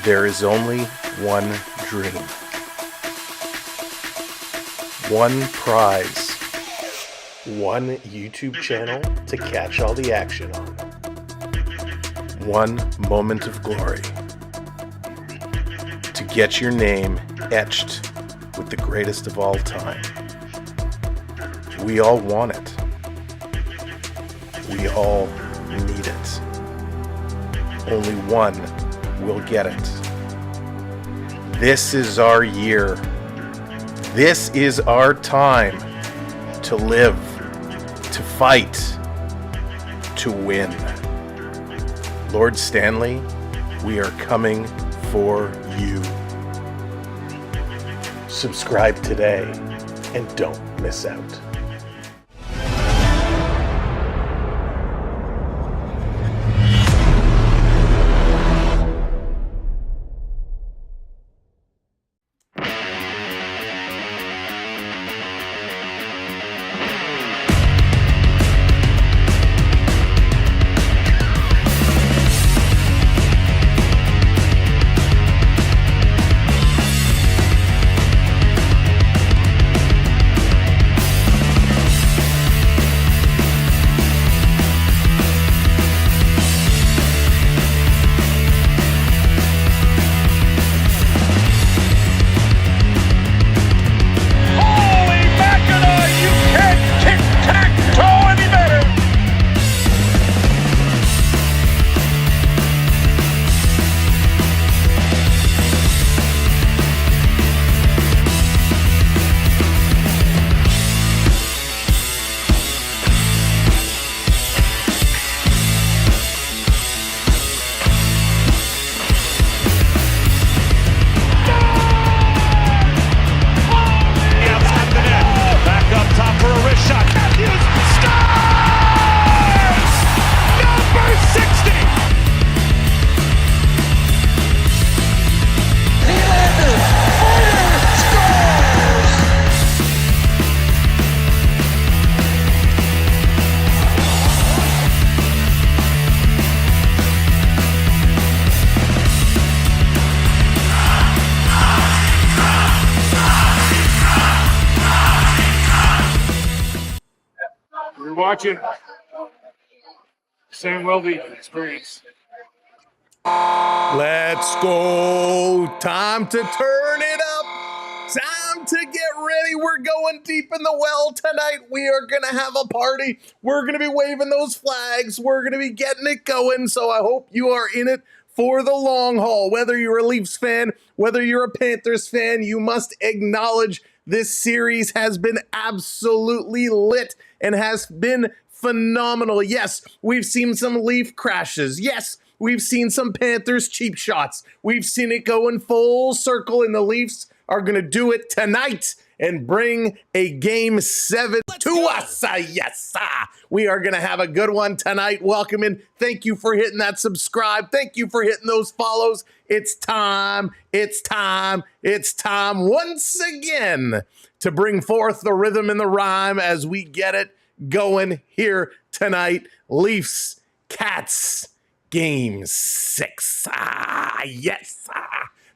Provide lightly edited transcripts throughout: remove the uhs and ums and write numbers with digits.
There is only one dream, one prize, one YouTube channel to catch all the action on, one moment of glory, to get your name etched with the greatest of all time. We all want it. We all need it. Only one will get it. This is our year. This is our time to live, to fight, to win. Lord Stanley, we are coming for you. Subscribe today and don't miss out. Watching Sam Welby experience. Let's go. Time to turn it up. Time to get ready. We're going deep in the well tonight. We are going to have a party. We're going to be waving those flags. We're going to be getting it going. So I hope you are in it for the long haul. Whether you're a Leafs fan, whether you're a Panthers fan, you must acknowledge this series has been absolutely lit and has been phenomenal. Yes, we've seen some Leaf crashes. Yes, we've seen some Panthers cheap shots. We've seen it go in full circle, and the Leafs are going to do it tonight and bring a Game 7 to us. Yes, we are going to have a good one tonight. Welcome in. Thank you for hitting that subscribe. Thank you for hitting those follows. It's time. It's time. It's time once again to bring forth the rhythm and the rhyme as we get it going here tonight. Leafs, Cats, Game 6. Yes.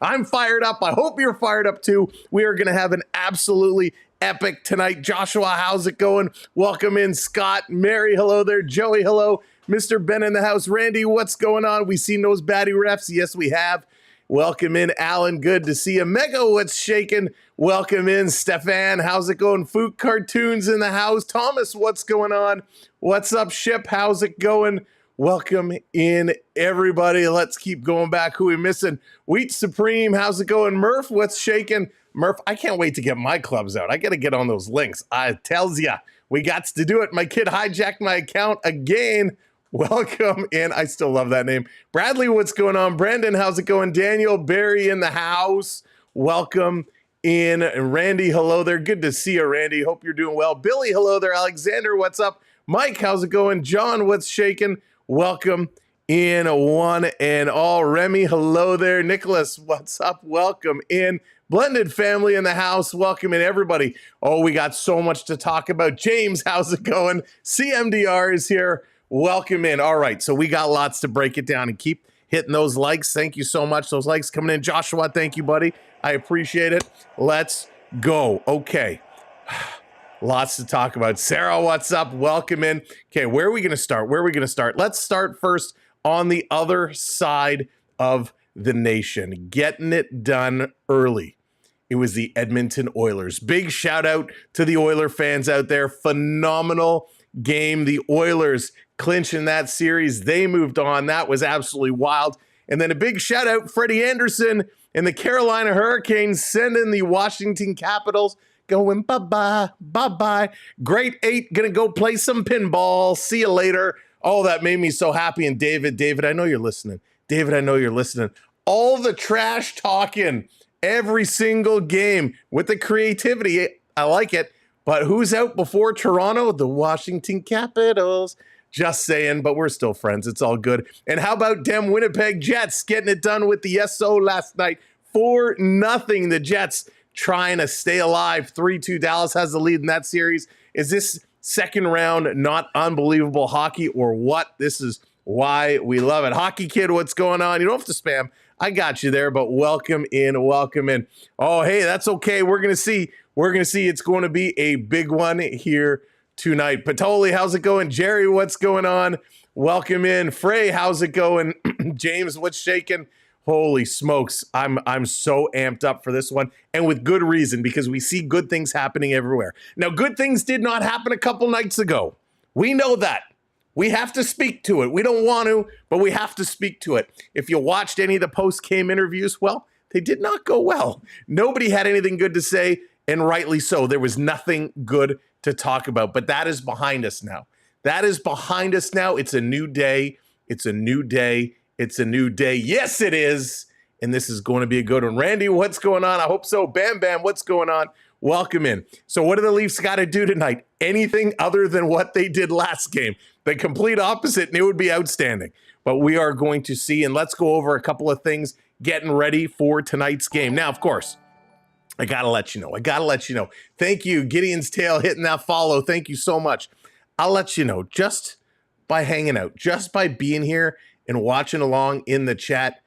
I'm fired up. I hope you're fired up too. We are going to have an absolutely epic tonight. Joshua, how's it going? Welcome in, Scott. Mary, hello there. Joey, hello. Mr. Ben in the house. Randy, what's going on? We seen those baddie refs? Yes, we have. Welcome in, Alan. Good to see you. Mega, what's shaking? Welcome in, Stefan. How's it going? Fook Cartoons in the house. Thomas, what's going on? What's up, Ship? How's it going? Welcome in, everybody. Let's keep going back. Who we missing? Wheat Supreme, how's it going? Murph, what's shaking? Murph, I can't wait to get my clubs out. I got to get on those links. I tells ya, we got to do it. My kid hijacked my account again. Welcome in. I still love that name. Bradley, what's going on? Brandon, how's it going? Daniel, Barry in the house. Welcome in. And Randy, hello there. Good to see you, Randy. Hope you're doing well. Billy, hello there. Alexander, what's up? Mike, how's it going? John, what's shaking? Welcome in, one and all. Remy, hello there. Nicholas, what's up? Welcome in. Blended family in the house. Welcome in, everybody. Oh, we got so much to talk about. James, how's it going? CMDR is here. Welcome in. All right, so we got lots to break it down and keep hitting those likes. Thank you so much. Those likes coming in. Joshua, thank you, buddy. I appreciate it. Let's go. Okay. Lots to talk about. Sarah, what's up? Welcome in. Okay, where are we going to start? Let's start first on the other side of the nation, getting it done early. It was the Edmonton Oilers. Big shout out to the Oiler fans out there. Phenomenal game. The Oilers clinching that series. They moved on. That was absolutely wild. And then a big shout out, Freddie Anderson and the Carolina Hurricanes sending the Washington Capitals going bye-bye, bye-bye. Great 8, gonna go play some pinball. See you later. Oh, that made me so happy. And David, I know you're listening. All the trash talking every single game with the creativity. I like it. But who's out before Toronto? The Washington Capitals. Just saying, but we're still friends. It's all good. And how about them Winnipeg Jets getting it done with the SO last night? 4-0. The Jets trying to stay alive. 3-2. Dallas has the lead in that series. Is this second round not unbelievable hockey or what? This is why we love it. Hockey Kid, what's going on? You don't have to spam. I got you there, but welcome in. Oh, hey, that's okay. We're going to see. It's going to be a big one here tonight. Patoli, how's it going? Jerry, what's going on? Welcome in. Frey, how's it going? James, what's shaking? Holy smokes. I'm so amped up for this one, and with good reason, because we see good things happening everywhere. Now, good things did not happen a couple nights ago. We know that. We have to speak to it. We don't want to, but we have to speak to it. If you watched any of the post-game interviews, well, they did not go well. Nobody had anything good to say, and rightly so. There was nothing good to talk about, but that is behind us now. It's a new day. Yes, it is. And this is going to be a good one. Randy, what's going on? I hope so. Bam Bam, what's going on? Welcome in. So what do the Leafs got to do tonight? Anything other than what they did last game. The complete opposite, and it would be outstanding. But we are going to see, and let's go over a couple of things getting ready for tonight's game. Now, of course, I got to let you know. Thank you, Gideon's Tail, hitting that follow. Thank you so much. I'll let you know, just by hanging out, just by being here and watching along in the chat,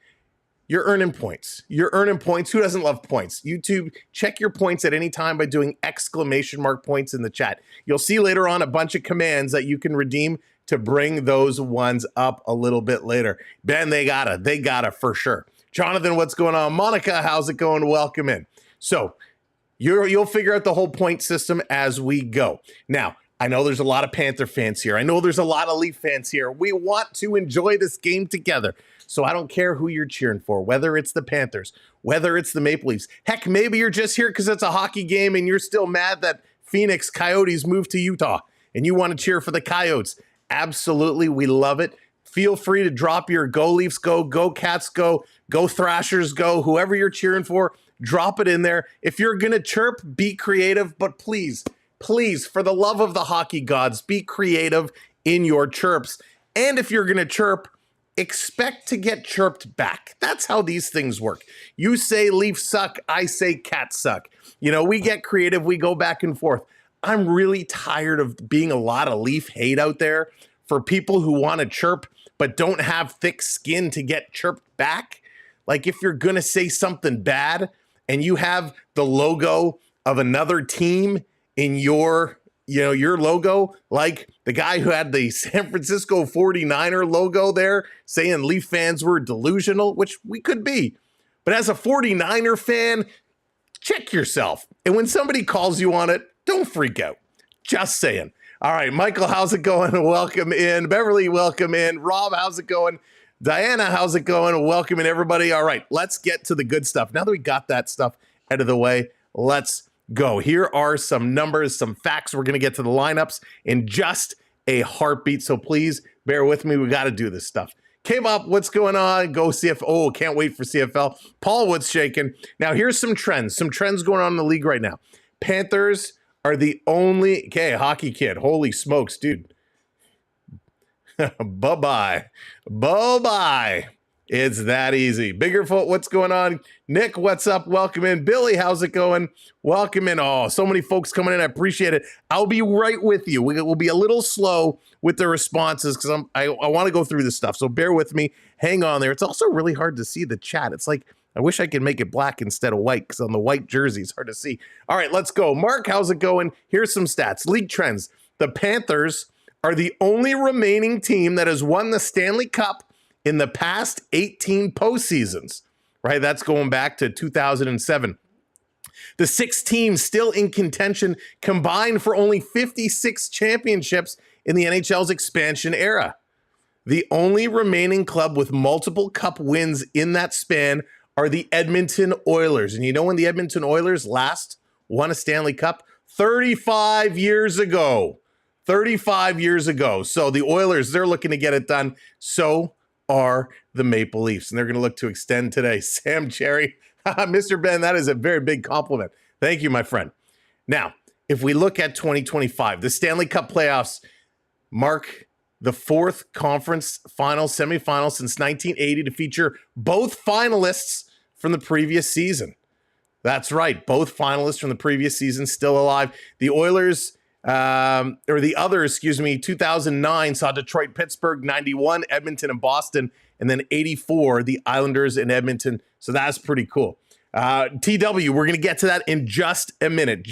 you're earning points. Who doesn't love points? YouTube, check your points at any time by doing exclamation mark points in the chat. You'll see later on a bunch of commands that you can redeem to bring those ones up a little bit later. Ben, they gotta for sure. Jonathan, what's going on? Monica, how's it going? Welcome in. So you'll figure out the whole point system as we go. Now, I know there's a lot of Panther fans here. I know there's a lot of Leaf fans here. We want to enjoy this game together. So I don't care who you're cheering for, whether it's the Panthers, whether it's the Maple Leafs. Heck, maybe you're just here because it's a hockey game and you're still mad that Phoenix Coyotes moved to Utah and you want to cheer for the Coyotes. Absolutely, we love it. Feel free to drop your Go Leafs Go, Go Cats Go, Go Thrashers Go, whoever you're cheering for, drop it in there. If you're going to chirp, be creative, but please, for the love of the hockey gods, be creative in your chirps. And if you're going to chirp, expect to get chirped back. That's how these things work. You say Leafs suck, I say Cats suck. We get creative, we go back and forth. I'm really tired of being a lot of Leaf hate out there for people who want to chirp but don't have thick skin to get chirped back. Like if you're going to say something bad and you have the logo of another team in your logo, like the guy who had the San Francisco 49er logo there saying Leaf fans were delusional, which we could be. But as a 49er fan, check yourself. And when somebody calls you on it, don't freak out. Just saying. All right, Michael, how's it going? Welcome in. Beverly, welcome in. Rob, how's it going? Diana, how's it going? Welcome in, everybody. All right, let's get to the good stuff. Now that we got that stuff out of the way, let's go. Here are some numbers, some facts. We're going to get to the lineups in just a heartbeat, so please bear with me. We got to do this stuff. K-Bop, what's going on? Go CFL. Oh, can't wait for CFL. Paul, what's shaking? Now, here's some trends going on in the league right now. Panthers are the only... Okay, Hockey Kid. Holy smokes, dude. Bye-bye. It's that easy. Biggerfoot, what's going on? Nick, what's up? Welcome in. Billy, how's it going? Welcome in. Oh, so many folks coming in. I appreciate it. I'll be right with you. We'll be a little slow with the responses because I want to go through this stuff. So bear with me. Hang on there. It's also really hard to see the chat. It's like, I wish I could make it black instead of white because on the white jersey, it's hard to see. All right, let's go. Mark, how's it going? Here's some stats. League trends. The Panthers are the only remaining team that has won the Stanley Cup in the past 18 postseasons, right? That's going back to 2007. The 6 teams still in contention combined for only 56 championships in the NHL's expansion era. The only remaining club with multiple cup wins in that span are the Edmonton Oilers. And you know when the Edmonton Oilers last won a Stanley Cup? 35 years ago. 35 years ago. So the Oilers, they're looking to get it done. So are the Maple Leafs, and they're going to look to extend today. Sam Cherry, Mr. Ben, that is a very big compliment. Thank you, my friend. Now, if we look at 2025, the Stanley Cup playoffs mark the 4th conference final semifinal since 1980 to feature both finalists from the previous season. That's right, both finalists from the previous season still alive. The Oilers, or the other, 2009 saw Detroit, Pittsburgh, 91, Edmonton and Boston, and then 84, the Islanders in Edmonton. So that's pretty cool. TW, we're going to get to that in just a minute.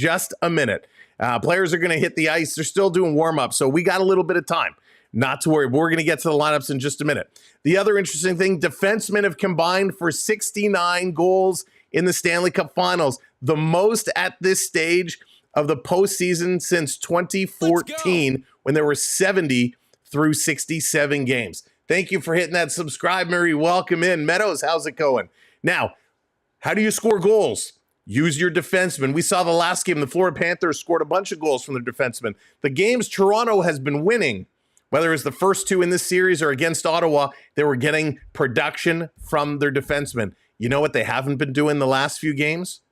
Players are going to hit the ice. They're still doing warm-up, so we got a little bit of time. Not to worry. We're going to get to the lineups in just a minute. The other interesting thing, defensemen have combined for 69 goals in the Stanley Cup Finals, the most at this stage of the postseason since 2014 when there were 70 through 67 games. Thank you for hitting that subscribe, Murray. Welcome in. Meadows, how's it going? Now, how do you score goals? Use your defensemen. We saw the last game, the Florida Panthers scored a bunch of goals from their defensemen. The games Toronto has been winning, whether it's the first 2 in this series or against Ottawa, they were getting production from their defensemen. You know what they haven't been doing the last few games?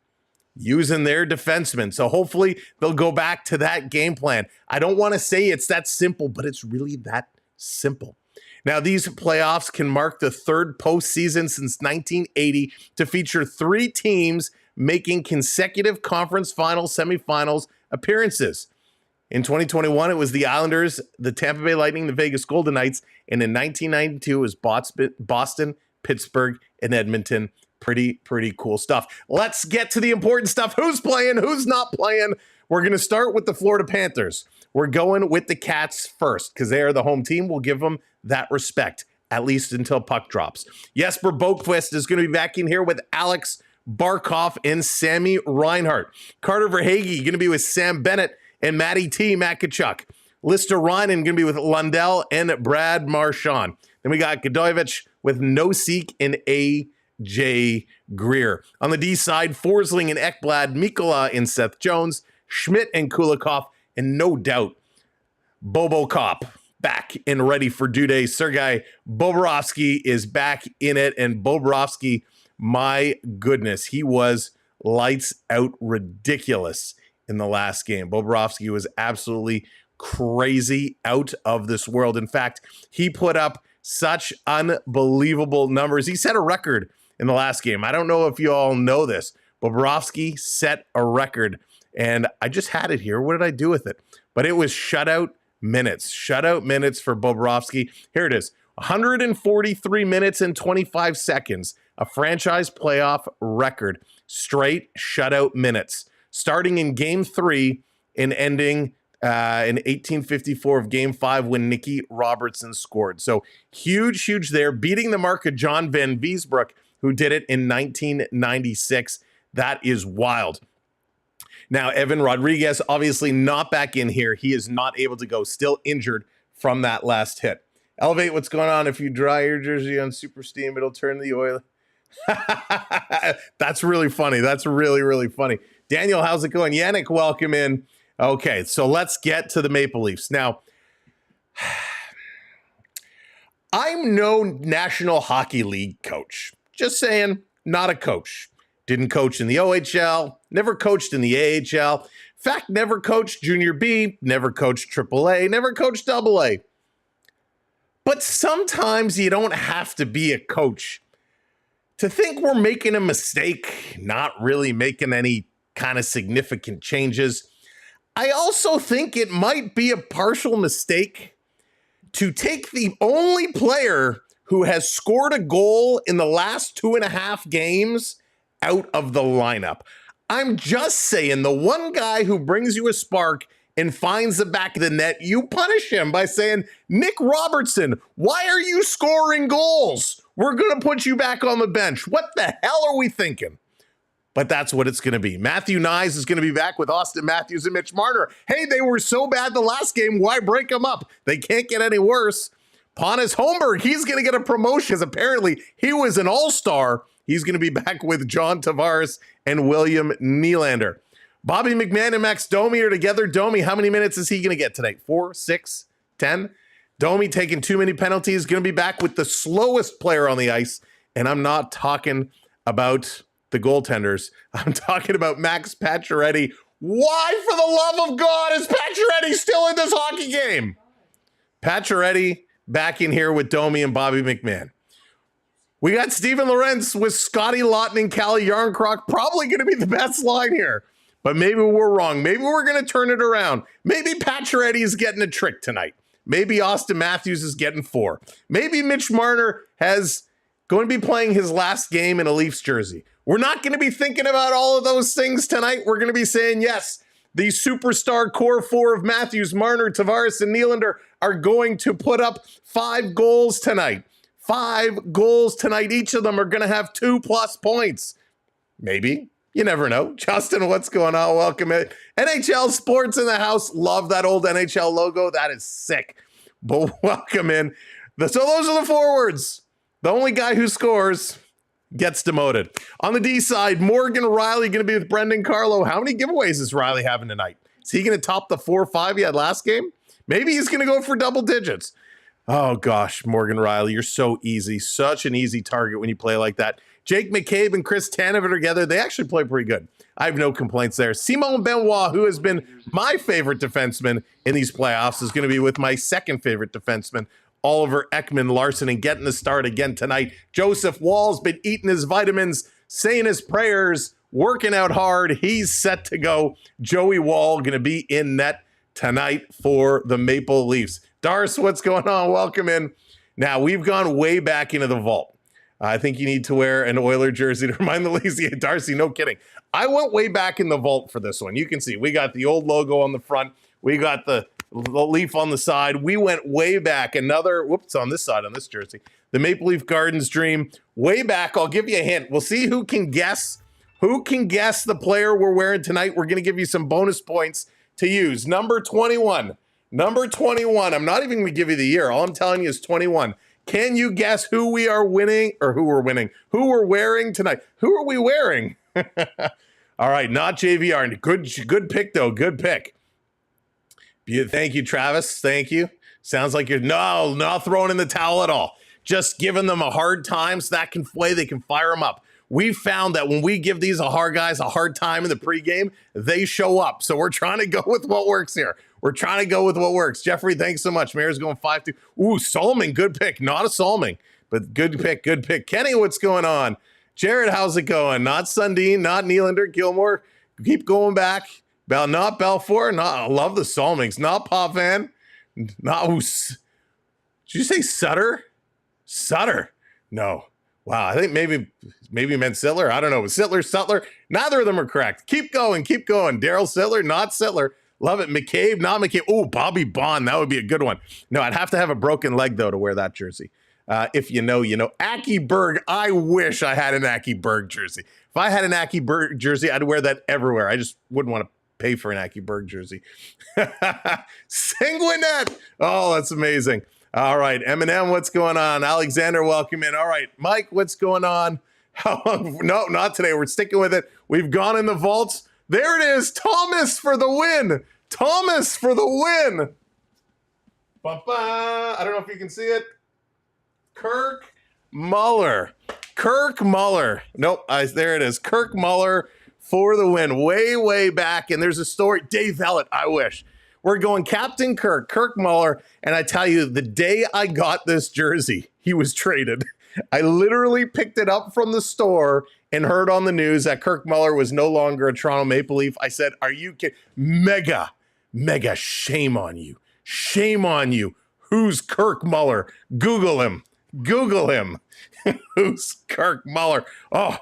Using their defensemen. So hopefully they'll go back to that game plan. I don't want to say it's that simple, but it's really that simple. Now, these playoffs can mark the 3rd postseason since 1980 to feature 3 teams making consecutive conference finals, semifinals appearances. In 2021, it was the Islanders, the Tampa Bay Lightning, the Vegas Golden Knights, and in 1992, it was Boston, Pittsburgh, and Edmonton. Pretty cool stuff. Let's get to the important stuff. Who's playing? Who's not playing? We're going to start with the Florida Panthers. We're going with the Cats first because they are the home team. We'll give them that respect, at least until puck drops. Jesper Boqvist is going to be back in here with Alex Barkov and Sammy Reinhart. Carter Verhaeghe going to be with Sam Bennett and Matty T. Matt Tkachuk. Lister Rynan going to be with Lundell and Brad Marchand. Then we got Godoyevich with Nosek and A.J. Greer. On the D side, Forsling and Ekblad, Mikkola and Seth Jones, Schmidt and Kulikov, and no doubt, Bobo Cop back and ready for due day. Sergei Bobrovsky is back in it, and Bobrovsky, my goodness, he was lights out ridiculous in the last game. Bobrovsky was absolutely crazy, out of this world. In fact, he put up such unbelievable numbers. He set a record in the last game. I don't know if you all know this. Bobrovsky set a record, and I just had it here. What did I do with it? But it was shutout minutes. Shutout minutes for Bobrovsky. Here it is. 143 minutes and 25 seconds. A franchise playoff record. Straight shutout minutes. Starting in Game 3 and ending in 1854 of Game 5 when Nicky Robertson scored. So huge there. Beating the mark of John Van Viesbroek, who did it in 1996. That is wild. Now, Evan Rodriguez, obviously not back in here. He is not able to go, still injured from that last hit. Elevate, what's going on? If you dry your jersey on Super Steam, it'll turn the oil. That's really funny. That's really funny. Daniel, how's it going? Yannick, welcome in. Okay, so let's get to the Maple Leafs. Now, I'm no National Hockey League coach. Just saying, not a coach. Didn't coach in the OHL, never coached in the AHL. In fact, never coached Junior B, never coached AAA, never coached AA. But sometimes you don't have to be a coach to think we're making a mistake, not really making any kind of significant changes. I also think it might be a partial mistake to take the only player who has scored a goal in the last 2.5 games out of the lineup. I'm just saying, the one guy who brings you a spark and finds the back of the net, you punish him by saying, Nick Robertson, why are you scoring goals? We're going to put you back on the bench. What the hell are we thinking? But that's what it's going to be. Matthew Nyes is going to be back with Austin Matthews and Mitch Marner. Hey, they were so bad the last game. Why break them up? They can't get any worse. Pontus Holmberg, he's going to get a promotion because apparently he was an all-star. He's going to be back with John Tavares and William Nylander. Bobby McMahon and Max Domi are together. Domi, how many minutes is he going to get tonight? 4, 6, 10? Domi taking too many penalties, going to be back with the slowest player on the ice. And I'm not talking about the goaltenders. I'm talking about Max Pacioretty. Why, for the love of God, is Pacioretty still in this hockey game? Pacioretty back in here with Domi and Bobby McMahon. We got Steven Lorentz with Scotty Lawton and Calle Yarncroc. Probably going to be the best line here. But maybe we're wrong. Maybe we're going to turn it around. Maybe Pacioretty is getting a trick tonight. Maybe Austin Matthews is getting 4. Maybe Mitch Marner has going to be playing his last game in a Leafs jersey. We're not going to be thinking about all of those things tonight. We're going to be saying, yes, the superstar core 4 of Matthews, Marner, Tavares, and Nylander are going to put up 5 goals tonight. 5 goals tonight. Each of them are going to have 2+ points. Maybe. You never know. Justin, what's going on? Welcome in. NHL Sports in the house. Love that old NHL logo. That is sick. But welcome in. So those are the forwards. The only guy who scores gets demoted. On the D side, Morgan Riley going to be with Brendan Carlo. How many giveaways is Riley having tonight? Is he going to top the 4 or 5 he had last game? Maybe he's going to go for double digits. Oh gosh, Morgan Riley, you're so easy. Such an easy target when you play like that. Jake McCabe and Chris Tanev are together. They actually play pretty good. I have no complaints there. Simon Benoit, who has been my favorite defenseman in these playoffs, is going to be with my second favorite defenseman, Oliver Ekman-Larsson, and getting the start again tonight. Joseph Wall's been eating his vitamins, saying his prayers, working out hard. He's set to go. Joey Wall going to be in net tonight for the Maple Leafs. Darce, what's going on? Welcome in. Now, we've gone way back into the vault. I think you need to wear an Oiler jersey to remind the Leafs. Darcy, no kidding. I went way back in the vault for this one. You can see we got the old logo on the front. We got the leaf on the side. We went way back. Another, whoops, on this side, on this jersey. The Maple Leaf Gardens dream. Way back. I'll give you a hint. We'll see who can guess. Who can guess the player we're wearing tonight? We're going to give you some bonus points to use. Number 21. Number 21. I'm not even going to give you the year. All I'm telling you is 21. Can you guess who we are winning, or who we're winning? Who we're wearing tonight? Who are we wearing? All right, not JVR. Good pick, though. Good pick. Thank you, Travis. Thank you. Sounds like you're not throwing in the towel at all. Just giving them a hard time so that way they can fire them up. We've found that when we give these guys a hard time in the pregame, they show up. So we're trying to go with what works here. We're trying to go with what works. Jeffrey, thanks so much. Mayor's going 5-2. Ooh, Solomon, good pick. Not a Solomon, but good pick, good pick. Kenny, what's going on? Jared, how's it going? Not Sundin, not Nylander, Gilmore. Keep going back. Not Belfour. Not, I love the Solomons. Not Potvin. Not, did you say Sutter? Sutter. No. Wow, I think maybe meant Sittler. I don't know. Sittler, Sutler. Neither of them are correct. Keep going, keep going. Daryl Sittler, not Sittler. Love it. McCabe, not McCabe. Oh, Bobby Bond. That would be a good one. No, I'd have to have a broken leg, though, to wear that jersey. If you know, you know. Aki Berg. I wish I had an Aki Berg jersey. If I had an Aki Berg jersey, I'd wear that everywhere. I just wouldn't want to pay for an Aki Berg jersey. Sanguinet. Oh, that's amazing. All right. Eminem, what's going on? Alexander, welcome in. All right. Mike, what's going on? No, not today. We're sticking with it. We've gone in the vaults. There it is. Thomas for the win. Thomas for the win. Ba-ba. I don't know if you can see it. Kirk Muller. Kirk Muller. Nope. There it is. Kirk Muller for the win. Way, way back. And there's a story. Dave Ellett, I wish. We're going Captain Kirk Muller. And I tell you, the day I got this jersey, he was traded. I literally picked it up from the store and heard on the news that Kirk Muller was no longer a Toronto Maple Leaf. I said, are you kidding? Mega shame on you. Shame on you. Who's Kirk Muller? Google him. Who's Kirk Muller? Oh.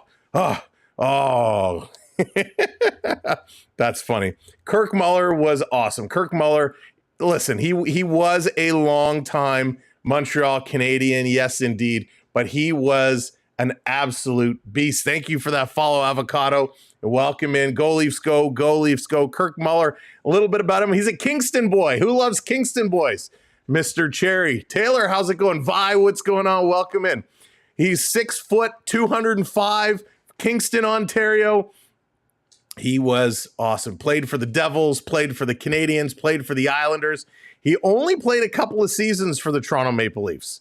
That's funny. Kirk Muller was awesome. Kirk Muller, listen, he was a long-time Montreal Canadian, yes, indeed, but he was an absolute beast. Thank you for that follow, Avocado. Welcome in. Go Leafs go. Go Leafs go. Kirk Muller, a little bit about him. He's a Kingston boy. Who loves Kingston boys? Mr. Cherry. Taylor, how's it going? Vi, what's going on? Welcome in. He's 6 foot, 205, Kingston, Ontario. He was awesome. Played for the Devils, played for the Canadiens, played for the Islanders. He only played a couple of seasons for the Toronto Maple Leafs.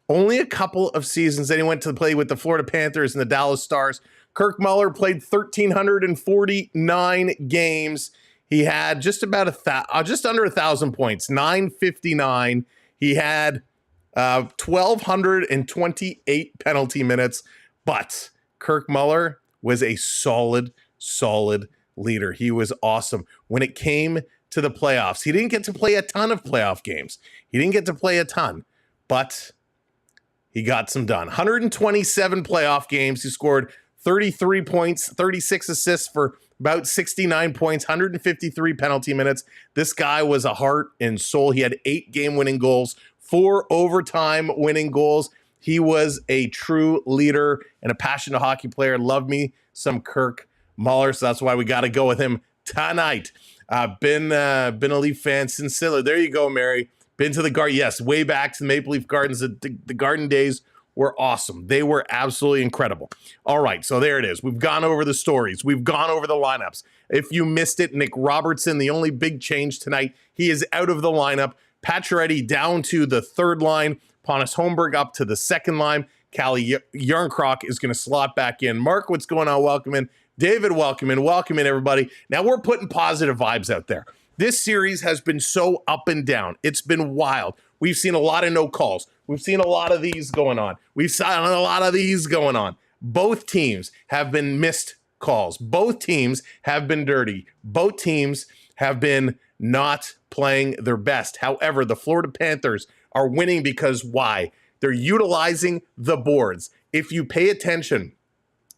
Only a couple of seasons. Then he went to play with the Florida Panthers and the Dallas Stars. Kirk Muller played 1,349 games. He had just under 1,000 points, 959. He had 1,228 penalty minutes. But Kirk Muller was a solid leader. He was awesome. When it came to the playoffs, he didn't get to play a ton of playoff games. But he got some done. 127 playoff games. He scored 33 points, 36 assists for about 69 points, 153 penalty minutes. This guy was a heart and soul. He had 8 game-winning goals, 4 overtime winning goals. He was a true leader and a passionate hockey player. Love me some Kirk Muller, so that's why we got to go with him tonight. Been a Leaf fan since Siller. There you go, Mary. Been to the Garden. Yes, way back to the Maple Leaf Gardens. The Garden days were awesome. They were absolutely incredible. All right, so there it is. We've gone over the stories. We've gone over the lineups. If you missed it, Nick Robertson, the only big change tonight, he is out of the lineup. Pacioretty down to the third line. Pontus Holmberg up to the second line. Callie Yarncroc is going to slot back in. Mark, what's going on? Welcome in. David, welcome in. Welcome in, everybody. Now we're putting positive vibes out there. This series has been so up and down. It's been wild. We've seen a lot of no calls. We've seen a lot of these going on. Both teams have been missed calls. Both teams have been dirty. Both teams have been not playing their best. However, the Florida Panthers are winning because why? They're utilizing the boards. If you pay attention,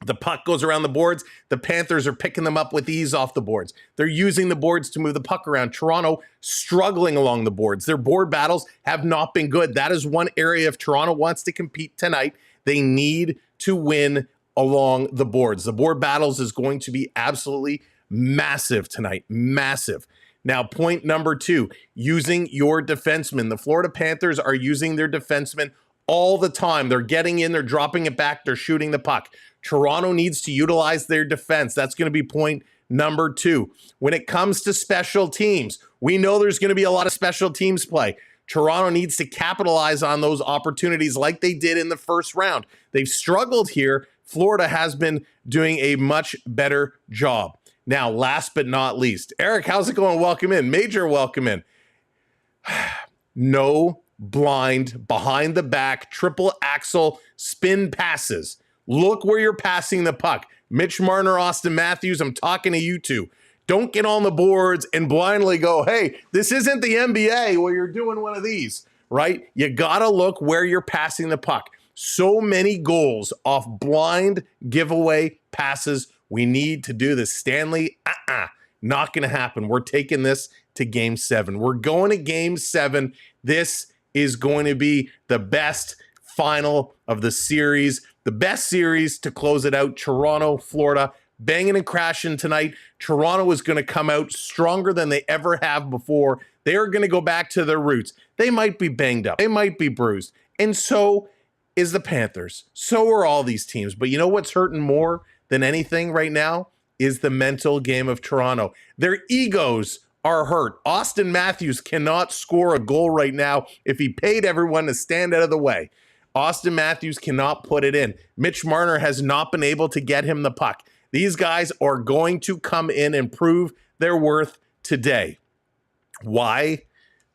the puck goes around the boards. The Panthers are picking them up with ease off the boards. They're using the boards to move the puck around. Toronto struggling along the boards. Their board battles have not been good. That is one area if Toronto wants to compete tonight, they need to win along the boards. The board battles is going to be absolutely massive tonight. Massive. Now, point number 2, using your defensemen. The Florida Panthers are using their defensemen all the time. They're getting in, they're dropping it back, they're shooting the puck. Toronto needs to utilize their defense. That's going to be point number 2. When it comes to special teams, we know there's going to be a lot of special teams play. Toronto needs to capitalize on those opportunities like they did in the first round. They've struggled here. Florida has been doing a much better job. Now, last but not least, Eric, how's it going? Welcome in. Major welcome in. No blind, behind the back, triple axle spin passes. Look where you're passing the puck. Mitch Marner, Austin Matthews, I'm talking to you two. Don't get on the boards and blindly go, hey, this isn't the NBA where you're doing one of these, right? You got to look where you're passing the puck. So many goals off blind giveaway passes. We need to do this. Stanley, not going to happen. We're taking this to Game 7. We're going to Game 7. This is going to be the best final of the series, the best series to close it out. Toronto, Florida, banging and crashing tonight. Toronto is going to come out stronger than they ever have before. They are going to go back to their roots. They might be banged up. They might be bruised. And so is the Panthers. So are all these teams. But you know what's hurting more than anything right now is the mental game of Toronto. Their egos are hurt. Austin Matthews cannot score a goal right now if he paid everyone to stand out of the way. Austin Matthews cannot put it in. Mitch Marner has not been able to get him the puck. These guys are going to come in and prove their worth today. Why?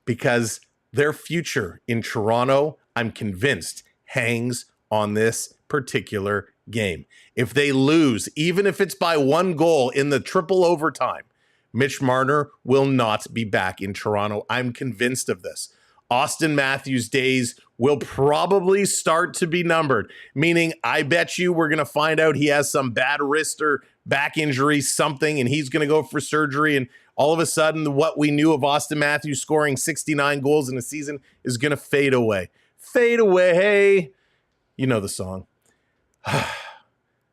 Because their future in Toronto, I'm convinced, hangs on this particular game. If they lose, even if it's by 1 goal in the triple overtime, Mitch Marner will not be back in Toronto. I'm convinced of this. Austin Matthews' days will probably start to be numbered, meaning I bet you we're going to find out he has some bad wrist or back injury, something, and he's going to go for surgery. And all of a sudden, what we knew of Austin Matthews scoring 69 goals in a season is going to fade away. Fade away. Hey, you know the song.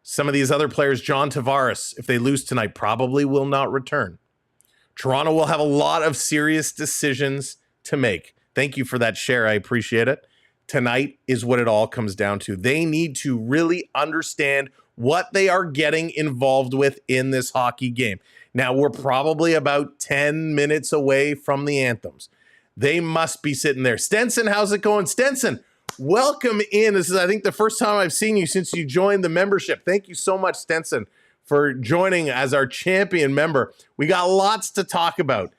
Some of these other players, John Tavares, if they lose tonight, probably will not return. Toronto will have a lot of serious decisions to make. Thank you for that share. I appreciate it. Tonight is what it all comes down to. They need to really understand what they are getting involved with in this hockey game. Now, we're probably about 10 minutes away from the anthems. They must be sitting there. Stenson, how's it going? Stenson, welcome in. This is, I think, the first time I've seen you since you joined the membership. Thank you so much, Stenson, for joining as our champion member. We got lots to talk about.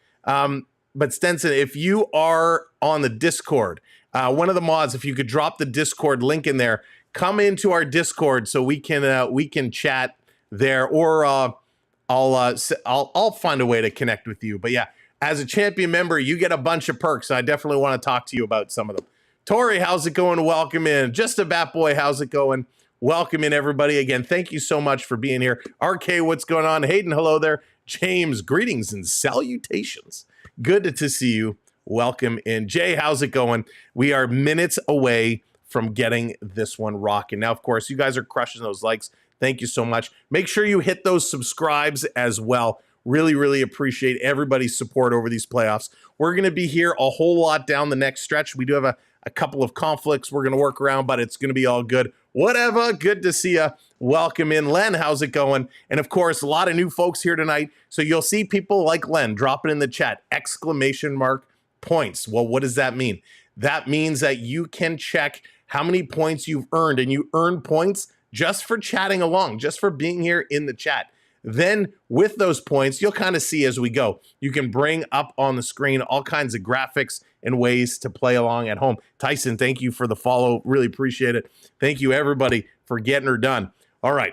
But Stenson, if you are on the Discord, one of the mods, if you could drop the Discord link in there, come into our Discord so we can chat there, or I'll find a way to connect with you. But yeah, as a champion member, you get a bunch of perks. I definitely want to talk to you about some of them. Tori, how's it going? Welcome in. Just a Bat Boy, how's it going? Welcome in, everybody. Again, thank you so much for being here. RK, what's going on? Hayden, hello there. James, greetings and salutations. Good to see you. Welcome in. Jay, how's it going? We are minutes away from getting this one rocking. Now, of course, you guys are crushing those likes. Thank you so much. Make sure you hit those subscribes as well. Really, really appreciate everybody's support over these playoffs. We're going to be here a whole lot down the next stretch. We do have a couple of conflicts we're going to work around, but it's going to be all good. Whatever. Good to see you. Welcome in. Len, how's it going? And of course, a lot of new folks here tonight. So you'll see people like Len drop it in the chat, ! Points. Well, what does that mean? That means that you can check how many points you've earned, and you earn points just for chatting along, just for being here in the chat. Then with those points, you'll kind of see as we go. You can bring up on the screen all kinds of graphics and ways to play along at home. Tyson, thank you for the follow. Really appreciate it. Thank you, everybody, for getting her done. All right.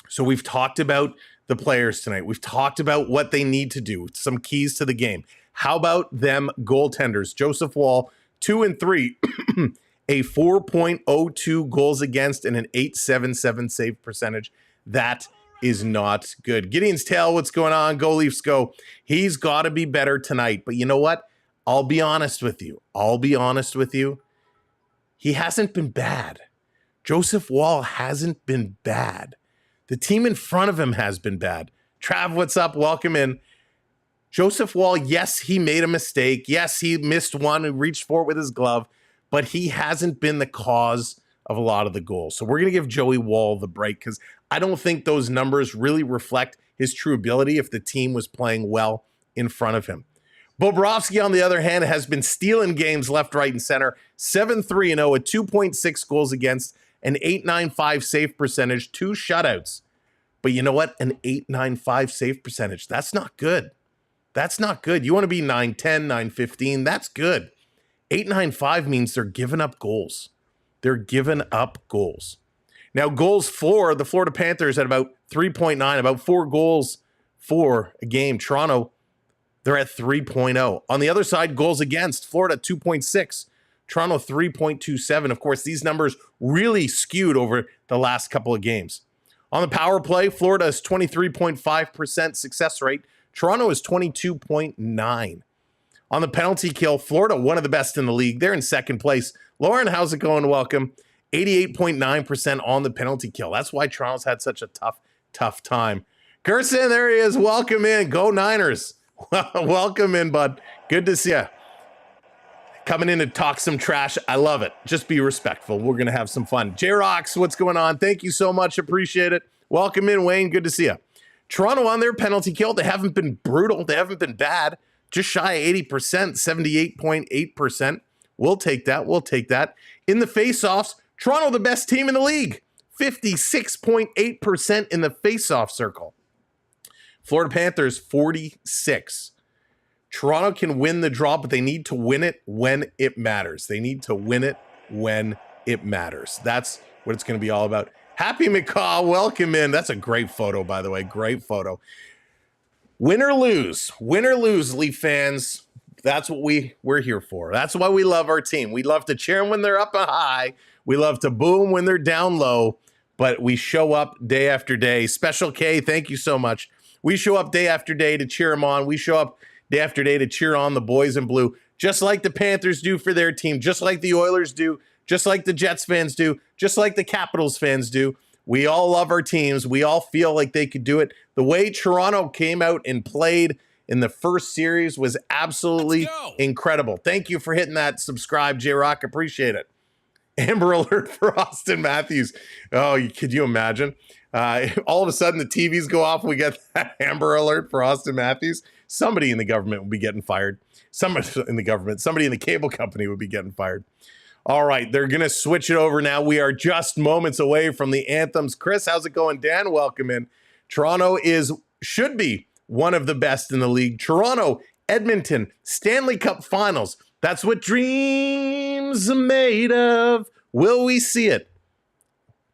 So we've talked about the players tonight. We've talked about what they need to do, some keys to the game. How about them goaltenders? Joseph Woll, 2 and 3, a 4.02 goals against and an .877 save percentage. That is not good. Gideon's Tail, what's going on? Go Leafs, go. He's got to be better tonight. But you know what? I'll be honest with you. He hasn't been bad. Joseph Woll hasn't been bad. The team in front of him has been bad. Trav, what's up? Welcome in. Joseph Woll, yes, he made a mistake. Yes, he missed one and reached for it with his glove, but he hasn't been the cause of a lot of the goals. So we're going to give Joey Woll the break because I don't think those numbers really reflect his true ability if the team was playing well in front of him. Bobrovsky, on the other hand, has been stealing games left, right, and center. 7-3-0, a 2.6 goals against, an .895 save percentage, 2 shutouts. But you know what? An .895 save percentage. That's not good. That's not good. You want to be 9-10, 9-15. That's good. .895 means they're giving up goals. They're giving up goals. Now, goals for the Florida Panthers at about 3.9, about 4 goals for a game. Toronto, they're at 3.0. On the other side, goals against, Florida 2.6, Toronto 3.27. Of course, these numbers really skewed over the last couple of games. On the power play, Florida is 23.5% success rate. Toronto is 22.9. On the penalty kill, Florida, one of the best in the league. They're in second place. Lauren, how's it going? Welcome. 88.9% on the penalty kill. That's why Toronto's had such a tough time. Gerson, there he is. Welcome in. Go Niners. Welcome in, bud. Good to see you. Coming in to talk some trash. I love it. Just be respectful. We're going to have some fun. J-Rocks, what's going on? Thank you so much. Appreciate it. Welcome in, Wayne. Good to see you. Toronto on their penalty kill. They haven't been brutal. They haven't been bad. Just shy of 80%, 78.8%. We'll take that. We'll take that. In the faceoffs, Toronto, the best team in the league. 56.8% in the faceoff circle. Florida Panthers, 46. Toronto can win the draw, but they need to win it when it matters. They need to win it when it matters. That's what it's going to be all about. Happy McCaw, welcome in. That's a great photo, by the way. Great photo. Win or lose, Leaf fans. That's what we're here for. That's why we love our team. We love to cheer them when they're up and high. We love to boo them when they're down low. But we show up day after day. Special K, thank you so much. We show up day after day to cheer them on. We show up day after day to cheer on the boys in blue, just like the Panthers do for their team, just like the Oilers do, just like the Jets fans do, just like the Capitals fans do. We all love our teams. We all feel like they could do it. The way Toronto came out and played in the first series was absolutely incredible. Thank you for hitting that subscribe, J-Rock. Appreciate it. Amber alert for Austin Matthews. Oh, could you imagine? All of a sudden, the TVs go off. We get that Amber alert for Austin Matthews. Somebody in the government would be getting fired. Somebody in the cable company would be getting fired. All right, they're going to switch it over now. We are just moments away from the anthems. Chris, how's it going? Dan, welcome in. Toronto should be one of the best in the league. Toronto, Edmonton, Stanley Cup Finals. That's what dreams are made of. Will we see it?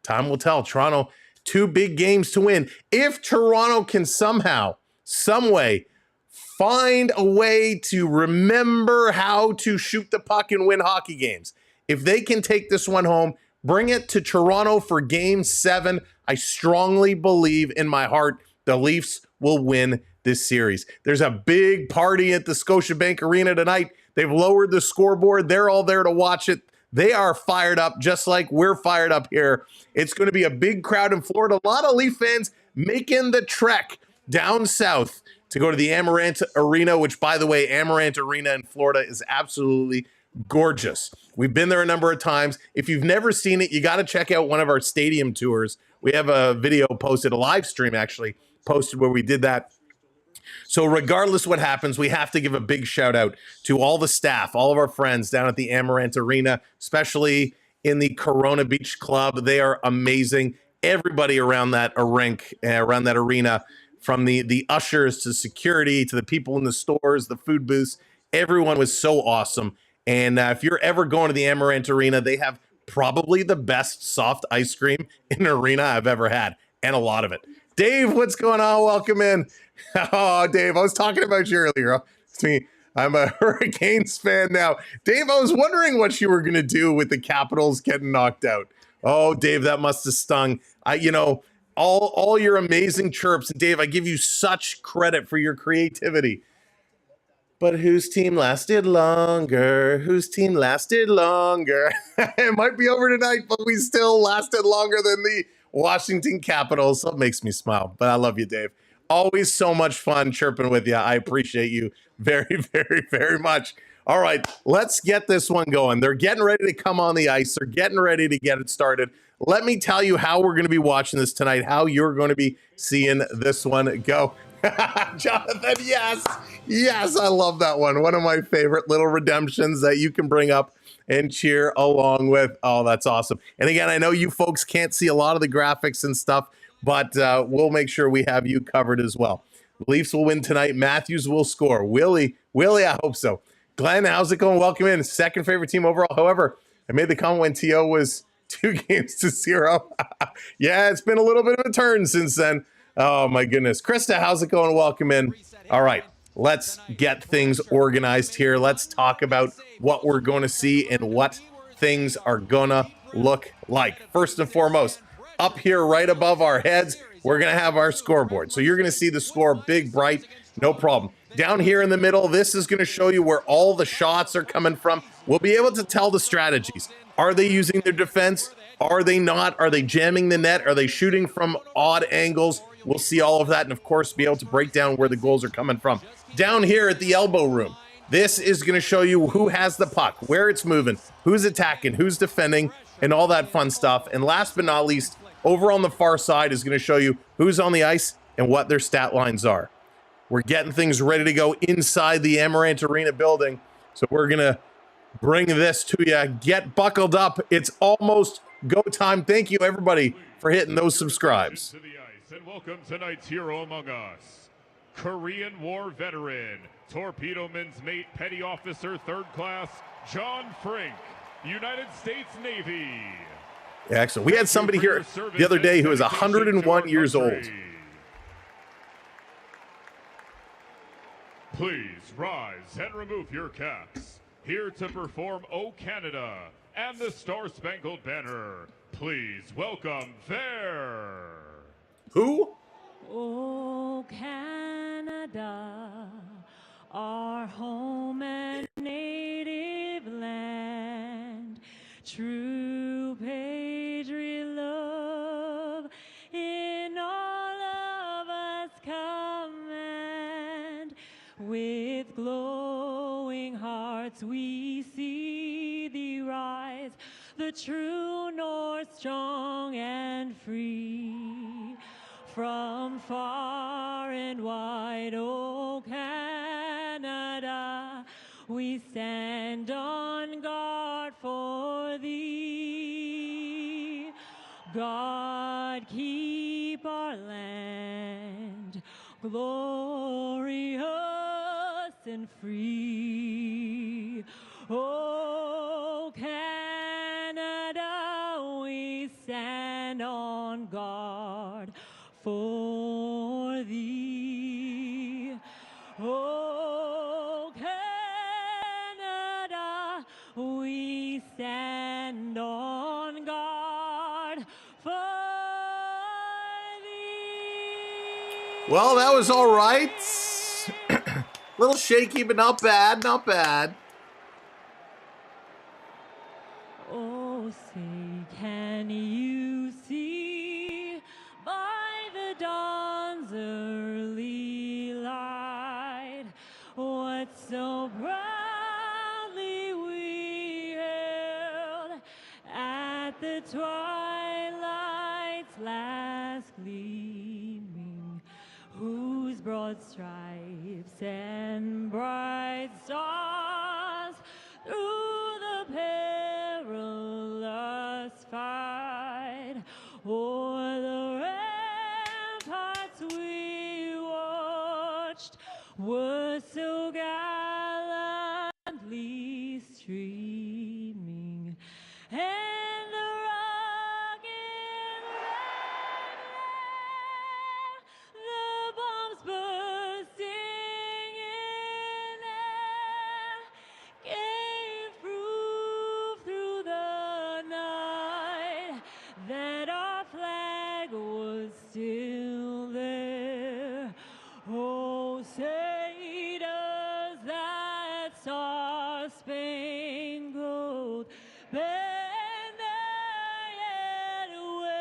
Time will tell. Toronto, 2 big games to win. If Toronto can somehow, some way, find a way to remember how to shoot the puck and win hockey games, if they can take this one home, bring it to Toronto for Game 7, I strongly believe in my heart the Leafs will win this series. There's a big party at the Scotiabank Arena tonight. They've lowered the scoreboard. They're all there to watch it. They are fired up just like we're fired up here. It's going to be a big crowd in Florida. A lot of Leaf fans making the trek down south to go to the Amerant Arena, which, by the way, Amerant Arena in Florida is absolutely gorgeous. We've been there a number of times. If you've never seen it, you got to check out one of our stadium tours. We have a video posted, a live stream actually posted where we did that. So regardless what happens, we have to give a big shout out to all the staff, all of our friends down at the Amerant Arena, especially in the Corona Beach Club. They are amazing. Everybody around that rink, around that arena, from the ushers to security to the people in the stores, the food booths, everyone was so awesome. And if you're ever going to the Amerant Arena, they have probably the best soft ice cream in an arena I've ever had, and a lot of it. Dave, what's going on? Welcome in. Oh, Dave, I was talking about you earlier. It's me. I'm a Hurricanes fan now. Dave, I was wondering what you were going to do with the Capitals getting knocked out. Oh, Dave, that must have stung. All your amazing chirps. And Dave, I give you such credit for your creativity. But whose team lasted longer? Whose team lasted longer? It might be over tonight, but we still lasted longer than the Washington Capitals. So it makes me smile. But I love you, Dave. Always so much fun chirping with you. I appreciate you very, very, very much. All right, let's get this one going. They're getting ready to come on the ice. They're getting ready to get it started. Let me tell you how we're going to be watching this tonight, how you're going to be seeing this one go. Jonathan, yes. Yes, I love that one. One of my favorite little redemptions that you can bring up and cheer along with. Oh, that's awesome. And again, I know you folks can't see a lot of the graphics and stuff, but we'll make sure we have you covered as well. The Leafs will win tonight. Matthews will score. Willie, I hope so. Glenn, how's it going? Welcome in. Second favorite team overall. However, I made the comment when T.O. was 2-0. Yeah, it's been a little bit of a turn since then. Oh, my goodness. Krista, how's it going? Welcome in. All right, let's get things organized here. Let's talk about what we're going to see and what things are going to look like. First and foremost, up here right above our heads, we're going to have our scoreboard. So you're going to see the score big, bright, no problem. Down here in the middle, this is going to show you where all the shots are coming from. We'll be able to tell the strategies. Are they using their defense? Are they not? Are they jamming the net? Are they shooting from odd angles? We'll see all of that and, of course, be able to break down where the goals are coming from. Down here at the elbow room, this is going to show you who has the puck, where it's moving, who's attacking, who's defending, and all that fun stuff. And last but not least, over on the far side is going to show you who's on the ice and what their stat lines are. We're getting things ready to go inside the Amerant Arena building. So we're going to bring this to you. Get buckled up. It's almost go time. Thank you, everybody, for hitting those subscribes. And welcome tonight's hero among us, Korean War veteran, Torpedoman's mate, Petty Officer, 3rd Class, John Frink, United States Navy. Yeah, excellent. We had somebody here the other day who is 101 years old. Please rise and remove your caps. Here to perform O Canada and the Star-Spangled Banner. Please welcome their... Who? O Canada, our home and native land, true patriot love in all of us command. With glowing hearts we see thee rise, the true North strong and free. From far and wide, O Canada, we stand on guard for thee. God keep our land glorious and free. O Canada, we stand on guard for thee. O Canada, we stand on guard for thee. Well, that was all right. Little shaky, but not bad, not bad. Oh, say, can you see by the dawn's early light what so proudly we hailed at the twilight's last gleaming, whose broad stripes and bright stars through the perilous fight o'er the ramparts we watched were so gallantly streaming, and the rocket rang, the bombs bursting in air gave proof through the night that our flag was still there. Oh, say does that star-spangled banner yet wave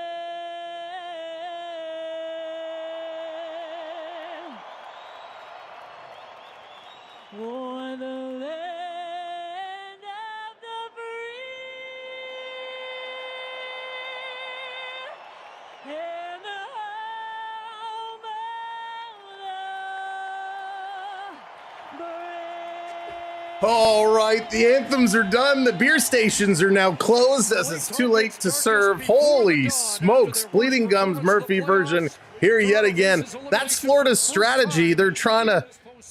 o'er the land of the free and the home of the brave. All right, the anthems are done. The beer stations are now closed as it's too late to serve. Holy smokes, Bleeding Gums Murphy version here yet again. That's Florida's strategy. They're trying to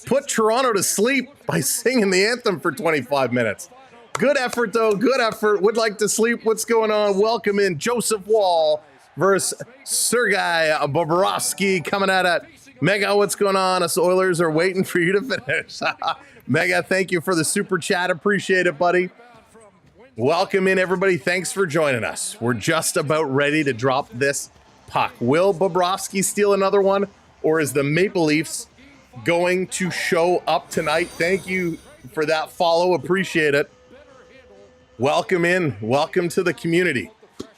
put Toronto to sleep by singing the anthem for 25 minutes. Good effort, though. Good effort. Would like to sleep. What's going on? Welcome in Joseph Wall versus Sergei Bobrovsky coming at it. Mega, what's going on? Us Oilers are waiting for you to finish. Mega, thank you for the super chat. Appreciate it, buddy. Welcome in, everybody. Thanks for joining us. We're just about ready to drop this puck. Will Bobrovsky steal another one, or is the Maple Leafs going to show up tonight? Thank you for that follow. Appreciate it. Welcome in. Welcome to the community.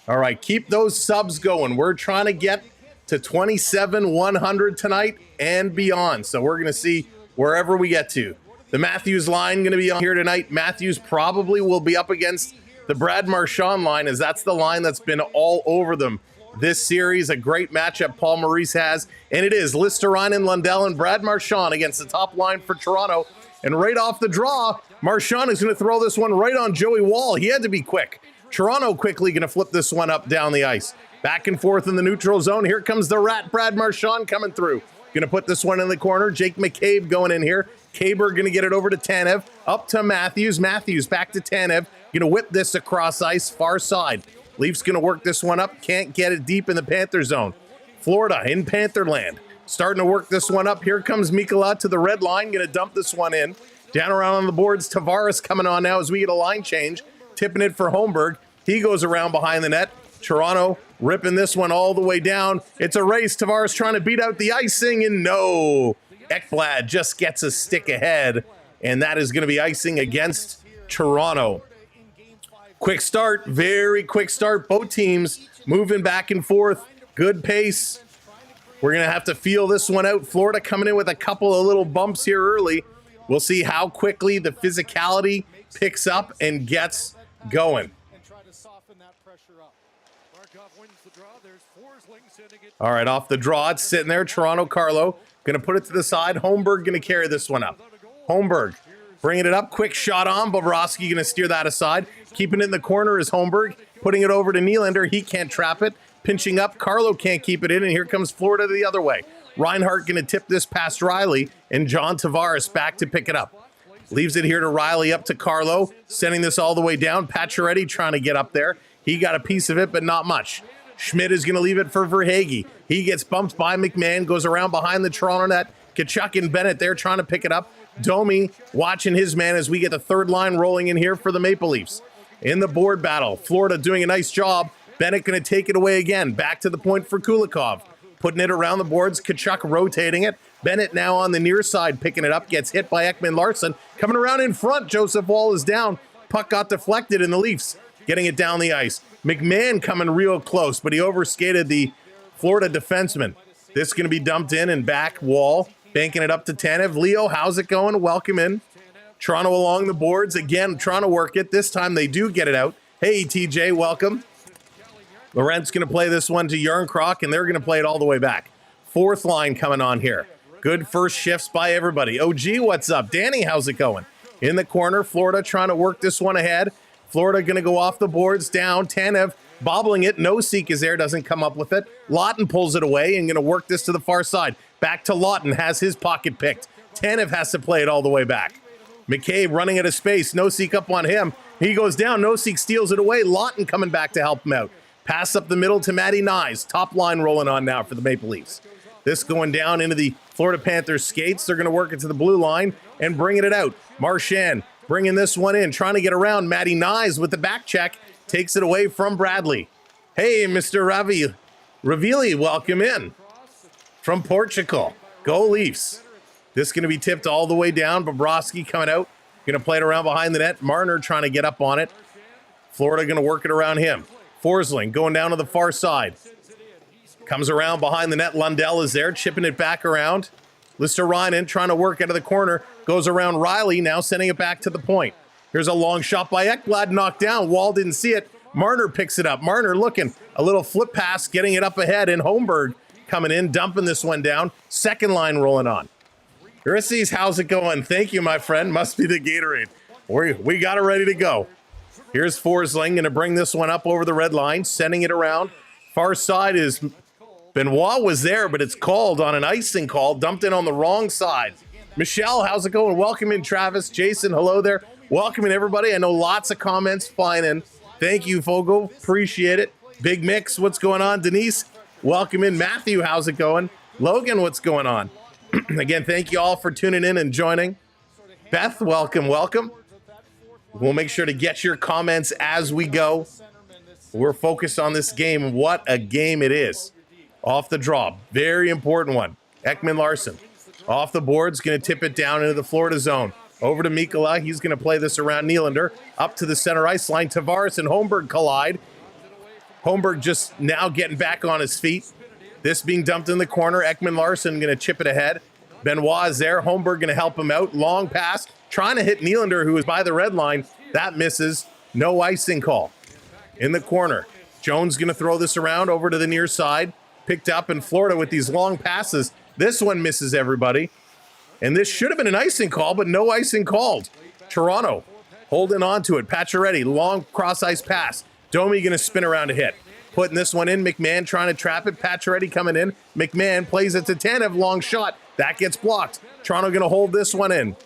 All right, keep those subs going. We're trying to get to 27,100 tonight and beyond. So we're going to see wherever we get to. The Matthews line going to be on here tonight. Matthews probably will be up against the Brad Marchand line, as that's the line that's been all over them this series. A great matchup Paul Maurice has, and it is Listerine, Lundell, and Brad Marchand against the top line for Toronto. And right off the draw, Marchand is going to throw this one right on Joey Wall. He had to be quick. Toronto quickly going to flip this one up down the ice. Back and forth in the neutral zone. Here comes the Rat, Brad Marchand, coming through. Going to put this one in the corner. Jake McCabe going in here. Caber going to get it over to Tanev. Up to Matthews. Matthews back to Tanev. Going to whip this across ice, far side. Leafs going to work this one up. Can't get it deep in the Panther zone. Florida in Pantherland. Starting to work this one up. Here comes Mikkola to the red line. Going to dump this one in. Down around on the boards. Tavares coming on now as we get a line change. Tipping it for Holmberg. He goes around behind the net. Toronto ripping this one all the way down. It's a race. Tavares trying to beat out the icing, and no. Ekblad just gets a stick ahead, and that is going to be icing against Toronto. Quick start, very quick start. Both teams moving back and forth. Good pace. We're going to have to feel this one out. Florida coming in with a couple of little bumps here early. We'll see how quickly the physicality picks up and gets going. All right, off the draw, it's sitting there. Toronto, Carlo, going to put it to the side. Holmberg going to carry this one up. Holmberg bringing it up. Quick shot on. Bobrovsky going to steer that aside. Keeping it in the corner is Holmberg. Putting it over to Nylander. He can't trap it. Pinching up. Carlo can't keep it in, and here comes Florida the other way. Reinhart going to tip this past Riley, and John Tavares back to pick it up. Leaves it here to Riley, up to Carlo. Sending this all the way down. Pacioretty trying to get up there. He got a piece of it, but not much. Schmidt is going to leave it for Verhaeghe. He gets bumped by McMahon, goes around behind the Toronto net. Kachuk and Bennett there trying to pick it up. Domi watching his man as we get the third line rolling in here for the Maple Leafs. In the board battle, Florida doing a nice job. Bennett going to take it away again. Back to the point for Kulikov. Putting it around the boards. Kachuk rotating it. Bennett now on the near side picking it up. Gets hit by Ekman Larson. Coming around in front. Joseph Wall is down. Puck got deflected in the Leafs. Getting it down the ice. McMahon coming real close, but he overskated the Florida defenseman. This is going to be dumped in and back. Wall banking it up to Tanev. Leo, how's it going? Welcome in. Toronto along the boards. Again, trying to work it. This time they do get it out. Hey, TJ, welcome. Laurent's going to play this one to Yarncroc, and they're going to play it all the way back. Fourth line coming on here. Good first shifts by everybody. OG, what's up? Danny, how's it going? In the corner, Florida trying to work this one ahead. Florida going to go off the boards, down. Tanev bobbling it. Nosek is there, doesn't come up with it. Lawton pulls it away and going to work this to the far side. Back to Lawton, has his pocket picked. Tanev has to play it all the way back. McCabe running out of space. Nosek up on him. He goes down. Nosek steals it away. Lawton coming back to help him out. Pass up the middle to Matty Nyes. Top line rolling on now for the Maple Leafs. This going down into the Florida Panthers skates. They're going to work it to the blue line and bringing it out. Marchand bringing this one in, trying to get around. Matty Nyes with the back check, takes it away from Bradley. Hey, Mr. Ravili, welcome in from Portugal. Go Leafs. This is going to be tipped all the way down. Bobrovsky coming out, going to play it around behind the net. Marner trying to get up on it. Florida going to work it around him. Forsling going down to the far side. Comes around behind the net. Lundell is there, chipping it back around. Listerinen trying to work out of the corner. Goes around Riley, now sending it back to the point. Here's a long shot by Ekblad, knocked down. Wall didn't see it. Marner picks it up. Marner looking. A little flip pass, getting it up ahead. And Holmberg coming in, dumping this one down. Second line rolling on. Urises, how's it going? Thank you, my friend. Must be the Gatorade. We got it ready to go. Here's Forsling, going to bring this one up over the red line, sending it around. Far side is Benoit was there, but it's called on an icing call, dumped in on the wrong side. Michelle, how's it going? Welcome in, Travis. Jason, hello there. Welcome in, everybody. I know lots of comments flying in. Thank you, Fogo. Appreciate it. Big Mix, what's going on? Denise, welcome in. Matthew, how's it going? Logan, what's going on? Again, thank you all for tuning in and joining. Beth, welcome, welcome. We'll make sure to get your comments as we go. We're focused on this game. What a game it is. Off the draw. Very important one. Ekman Larson. Off the boards, going to tip it down into the Florida zone. Over to Mikkola. He's going to play this around Nylander. Up to the center ice line. Tavares and Holmberg collide. Holmberg just now getting back on his feet. This being dumped in the corner. Ekman Larson going to chip it ahead. Benoit is there. Holmberg going to help him out. Long pass. Trying to hit Nylander, who is by the red line. That misses. No icing call. In the corner. Jones going to throw this around over to the near side. Picked up in Florida with these long passes. This one misses everybody. And this should have been an icing call, but no icing called. Toronto holding on to it. Pacioretty, long cross-ice pass. Domi going to spin around to hit. putting this one in. McMahon trying to trap it. Pacioretty coming in. McMahon plays it to Tanev. Long shot. That gets blocked. Toronto going to hold this one in.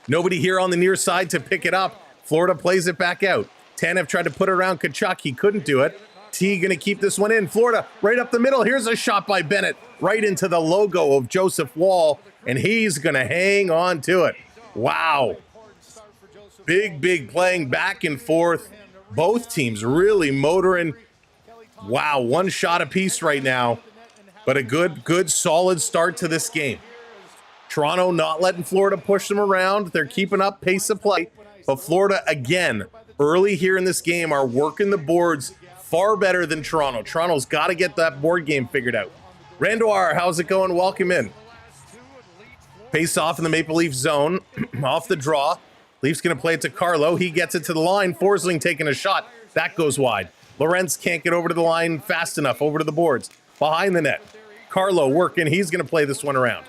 Nobody here on the near side to pick it up. Florida plays it back out. Tanev tried to put it around Tkachuk. He couldn't do it. T going to keep this one in. Florida right up the middle. Here's a shot by Bennett right into the logo of Joseph Woll, and he's going to hang on to it. Wow. Big playing back and forth. Both teams really motoring. Wow, one shot apiece right now, but a good solid start to this game. Toronto not letting Florida push them around. They're keeping up pace of play, but Florida, again, early here in this game are working the boards far better than Toronto. Toronto's got to get that board game figured out. Randoir, how's it going? Welcome in. Face off in the Maple Leaf zone, off the draw. Leafs going to play it to Carlo. He gets it to the line. Forsling taking a shot. That goes wide. Lorentz can't get over to the line fast enough, over to the boards. Behind the net. Carlo working. He's going to play this one around.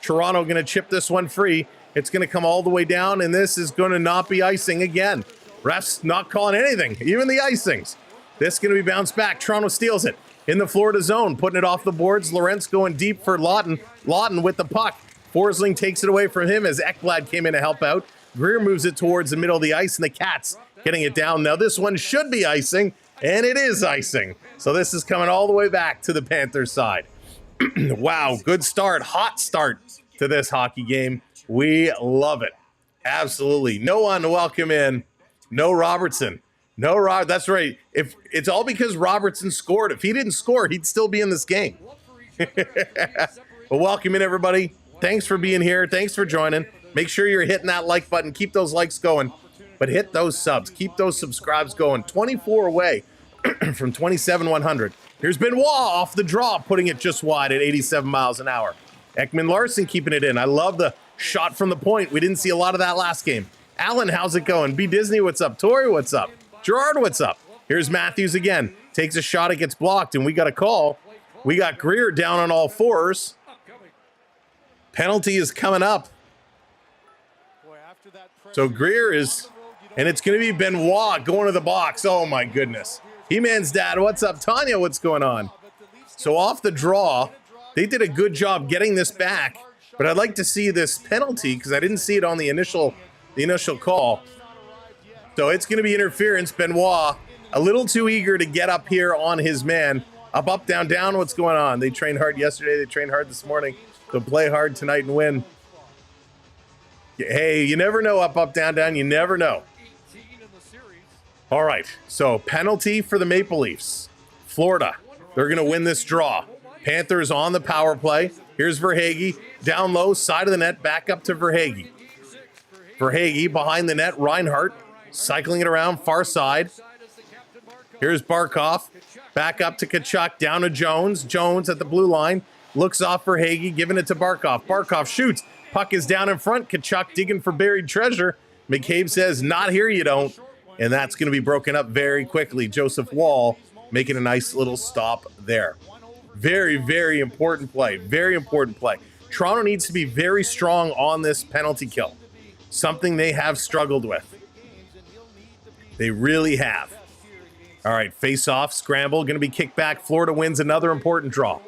Toronto going to chip this one free. It's going to come all the way down, and this is going to not be icing again. Refs not calling anything, even the icings. This is going to be bounced back. Toronto steals it in the Florida zone, putting it off the boards. Lorentz going deep for Lawton. Lawton with the puck. Forsling takes it away from him as Ekblad came in to help out. Greer moves it towards the middle of the ice, and the Cats getting it down. Now this one should be icing, and it is icing. So this is coming all the way back to the Panthers side. Wow, good start, hot start to this hockey game. We love it. Absolutely. No one welcome in. No Robertson. No Rob. That's right. If it's all because Robertson scored. If he didn't score, he'd still be in this game. But welcome in, everybody. Thanks for being here. Thanks for joining. Make sure you're hitting that like button. Keep those likes going. But hit those subs. Keep those subscribes going. 24 away from 27,100. Here's Benoit off the draw, putting it just wide at 87 miles an hour. Ekman Larson keeping it in. I love the shot from the point. We didn't see a lot of that last game. Alan, how's it going? B. Disney, what's up? Tori, what's up? Gerard, what's up? Here's Matthews again. Takes a shot, it gets blocked, and we got a call. We got Greer down on all fours. Penalty is coming up. So Greer is, and it's going to be Benoit going to the box. Oh, my goodness. He-Man's dad, what's up? Tanya, what's going on? So off the draw, they did a good job getting this back, but I'd like to see this penalty because I didn't see it on the initial call. So it's going to be interference. Benoit, a little too eager to get up here on his man. Up, down, down. What's going on? They trained hard yesterday. They trained hard this morning. They'll play hard tonight and win. Hey, you never know. Up, down, down. You never know. All right. So penalty for the Maple Leafs. Florida. They're going to win this draw. Panthers on the power play. Here's Verhaeghe. Down low, side of the net. Back up to Verhaeghe. Verhaeghe behind the net. Reinhart cycling it around far side. Here's Barkov. Back up to Tkachuk. Down to Jones. Jones at the blue line. Looks off Verhaeghe. Giving it to Barkov. Barkov shoots. Puck is down in front. Tkachuk digging for buried treasure. McCabe says, not here you don't. And that's going to be broken up very quickly. Joseph Woll making a nice little stop there. Very, very important play. Very important play. Toronto needs to be very strong on this penalty kill. Something they have struggled with. They really have. All right, face-off, scramble, going to be kicked back. Florida wins another important draw.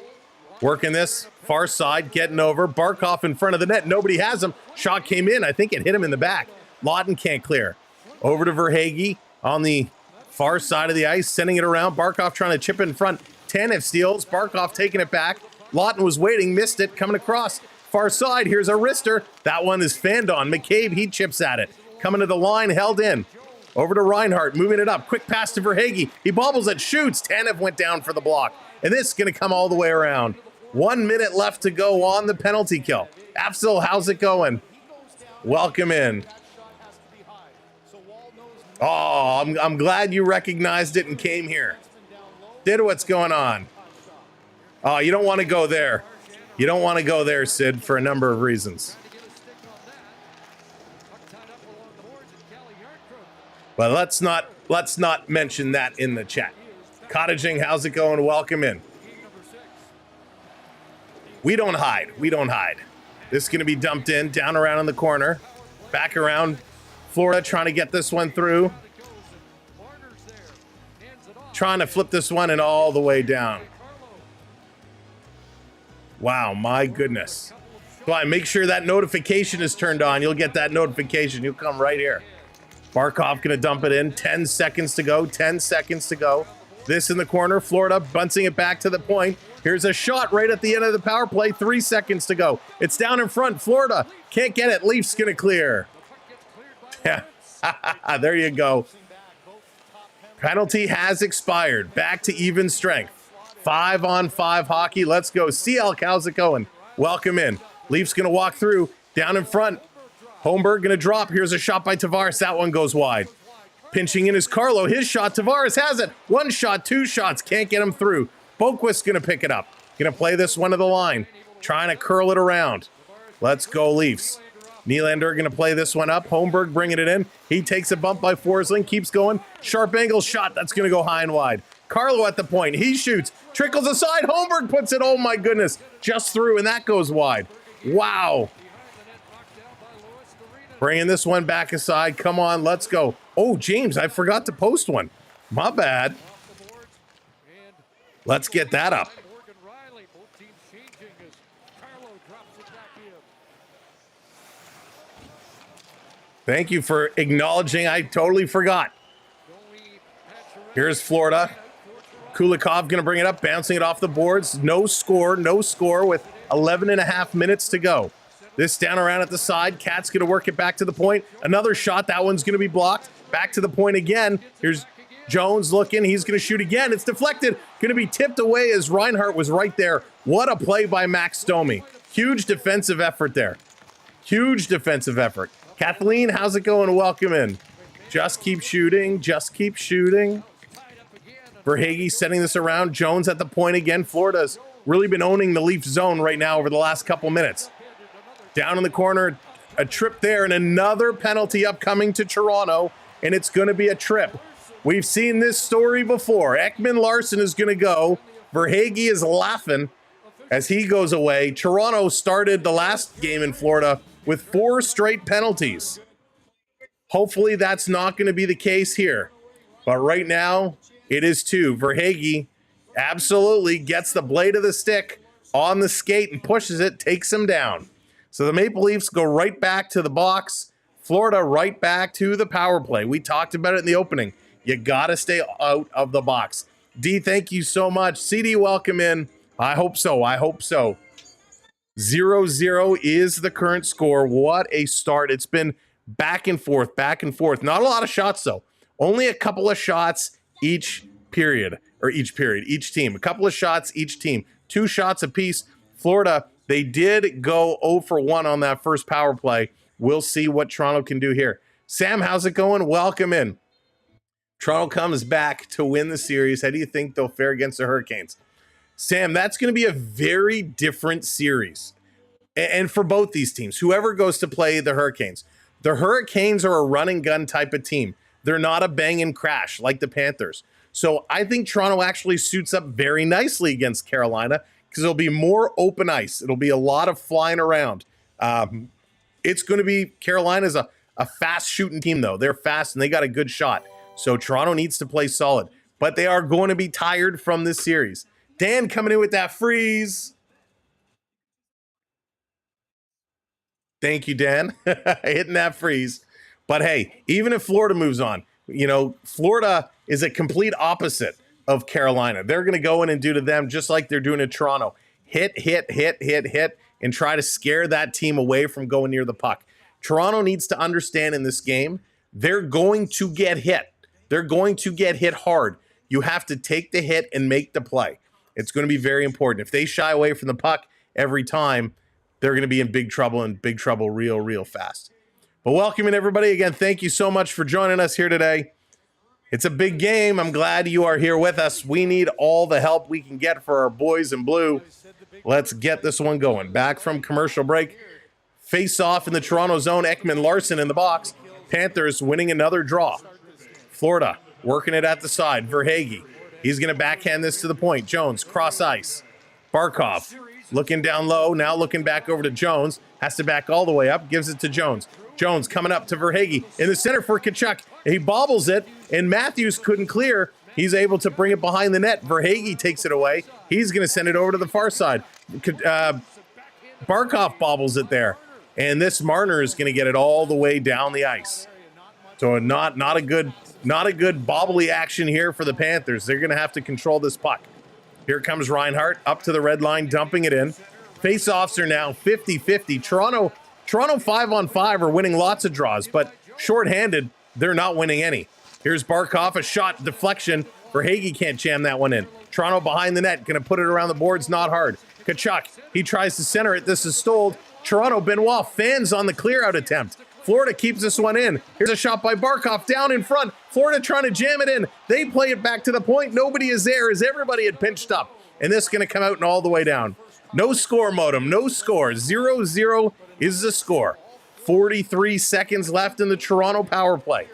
Working this, far side, getting over. Barkov in front of the net. Nobody has him. Shot came in. I think it hit him in the back. Lawton can't clear. Over to Verhaeghe on the far side of the ice, sending it around. Barkov trying to chip in front. Tanev steals. Barkov taking it back. Lawton was waiting, missed it, coming across. Far side, here's a wrister. That one is fanned on. McCabe, he chips at it. Coming to the line, held in. Over to Reinhart, moving it up. Quick pass to Verhaeghe. He bobbles it, shoots. Tanev went down for the block. And this is going to come all the way around. 1 minute left to go on the penalty kill. Afzal, how's it going? Welcome in. Oh, I'm glad you recognized it and came here. Did what's going on. Oh, you don't want to go there. You don't want to go there, Sid, for a number of reasons. But let's not mention that in the chat. Cottaging, how's it going? Welcome in. We don't hide. We don't hide. This is going to be dumped in, down around in the corner. Back around. Florida trying to get this one through. trying to flip this one and all the way down. Wow, my goodness. But make sure that notification is turned on. You'll get that notification. You'll come right here. Barkov gonna dump it in. 10 seconds to go. 10 seconds to go. This in the corner. Florida bunting it back to the point. Here's a shot right at the end of the power play. 3 seconds to go. It's down in front. Florida can't get it. Leafs gonna clear. Yeah, there you go. Penalty has expired. Back to even strength. 5-on-5 hockey. Let's go. CL, how's it going? Welcome in. Leafs gonna walk through. Down in front. Holmberg gonna drop. Here's a shot by Tavares. That one goes wide. Pinching in is Carlo. His shot. Tavares has it. 1 shot, 2 shots. Can't get him through. Boquist's gonna pick it up. Gonna play this one to the line. Trying to curl it around. Let's go Leafs. Nylander gonna play this one up. Holmberg bringing it in. He takes a bump by Forsling. Keeps going. Sharp angle shot. That's gonna go high and wide. Carlo at the point. He shoots. Trickles aside. Holmberg puts it. Oh my goodness. Just through, and that goes wide. Wow. Bringing this one back aside. Come on, let's go. Oh, James, I forgot to post one. My bad. Let's get that up. Thank you for acknowledging. I totally forgot. Here's Florida. Kulikov going to bring it up, bouncing it off the boards. No score with 11.5 minutes to go. This down around at the side. Cat's going to work it back to the point. Another shot. That one's going to be blocked. Back to the point again. Here's Jones looking. He's going to shoot again. It's deflected. Going to be tipped away as Reinhart was right there. What a play by Max Domi. Huge defensive effort there. Huge defensive effort. Kathleen, how's it going? Welcome in. Just keep shooting. Just keep shooting. Verhaeghe setting this around. Jones at the point again. Florida's really been owning the Leaf zone right now over the last couple minutes. Down in the corner, a trip there, and another penalty upcoming to Toronto, and it's going to be a trip. We've seen this story before. Ekman Larson is going to go. Verhaeghe is laughing as he goes away. Toronto started the last game in Florida with 4 straight penalties. Hopefully that's not going to be the case here. But right now, it is 2. Verhaeghe absolutely gets the blade of the stick on the skate and pushes it, takes him down. So the Maple Leafs go right back to the box. Florida right back to the power play. We talked about it in the opening. You got to stay out of the box. D, thank you so much. CD, welcome in. I hope so. I hope so. 0-0 is the current score. What a start. It's been back and forth, back and forth. Not a lot of shots, though. Only a couple of shots each period, each team. A couple of shots each team. 2 shots apiece. Florida, they did go 0 for 1 on that first power play. We'll see what Toronto can do here. Sam, how's it going? Welcome in. Toronto comes back to win the series. How do you think they'll fare against the Hurricanes? Sam, that's going to be a very different series. And for both these teams, whoever goes to play the Hurricanes are a run and gun type of team. They're not a bang and crash like the Panthers. So I think Toronto actually suits up very nicely against Carolina because it'll be more open ice. It'll be a lot of flying around. It's going to be Carolina's a fast shooting team, though. They're fast and they got a good shot. So Toronto needs to play solid. But they are going to be tired from this series. Dan coming in with that freeze. Thank you, Dan. Hitting that freeze. But hey, even if Florida moves on, Florida is a complete opposite of Carolina. They're going to go in and do to them just like they're doing to Toronto. Hit, and try to scare that team away from going near the puck. Toronto needs to understand in this game, they're going to get hit. They're going to get hit hard. You have to take the hit and make the play. It's going to be very important. If they shy away from the puck every time, they're going to be in big trouble real fast. But welcome in, everybody. Again, thank you so much for joining us here today. It's a big game. I'm glad you are here with us. We need all the help we can get for our boys in blue. Let's get this one going. Back from commercial break. Face off in the Toronto zone. Ekman Larson in the box. Panthers winning another draw. Florida working it at the side. Verhaeghe. He's going to backhand this to the point. Jones, cross ice. Barkov looking down low. Now looking back over to Jones. Has to back all the way up. Gives it to Jones. Jones coming up to Verhaeghe in the center for Tkachuk. He bobbles it, and Matthews couldn't clear. He's able to bring it behind the net. Verhaeghe takes it away. He's going to send it over to the far side. Barkov bobbles it there. And this Marner is going to get it all the way down the ice. So not a good bobbly action here for the Panthers. They're going to have to control this puck. Here comes Reinhart up to the red line, dumping it in. Face-offs are now 50-50. Toronto 5-on-5 are winning lots of draws, but shorthanded, they're not winning any. Here's Barkov, a shot deflection. Verhaeghe can't jam that one in. Toronto behind the net, going to put it around the boards, not hard. Kachuk, he tries to center it. This is stoled. Toronto, Benoit, fans on the clear-out attempt. Florida keeps this one in. Here's a shot by Barkov down in front. Florida trying to jam it in. They play it back to the point. Nobody is there as everybody had pinched up. And this is going to come out and all the way down. No score, Modem. No score. 0-0 is the score. 43 seconds left in the Toronto power play.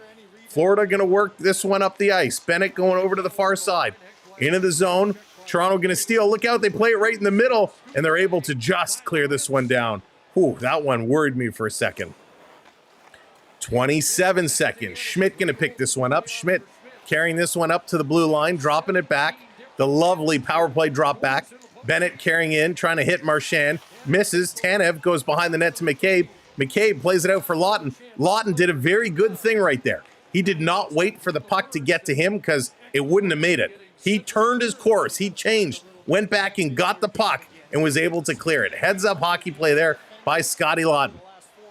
Florida going to work this one up the ice. Bennett going over to the far side. Into the zone. Toronto going to steal. Look out. They play it right in the middle. And they're able to just clear this one down. Whew, that one worried me for a second. 27 seconds. Schmidt going to pick this one up. Schmidt carrying this one up to the blue line, dropping it back. The lovely power play drop back. Bennett carrying in, trying to hit Marchand. Misses. Tanev goes behind the net to McCabe. McCabe plays it out for Lawton. Lawton did a very good thing right there. He did not wait for the puck to get to him because it wouldn't have made it. He turned his course. He changed, went back and got the puck and was able to clear it. Heads up hockey play there by Scotty Lawton.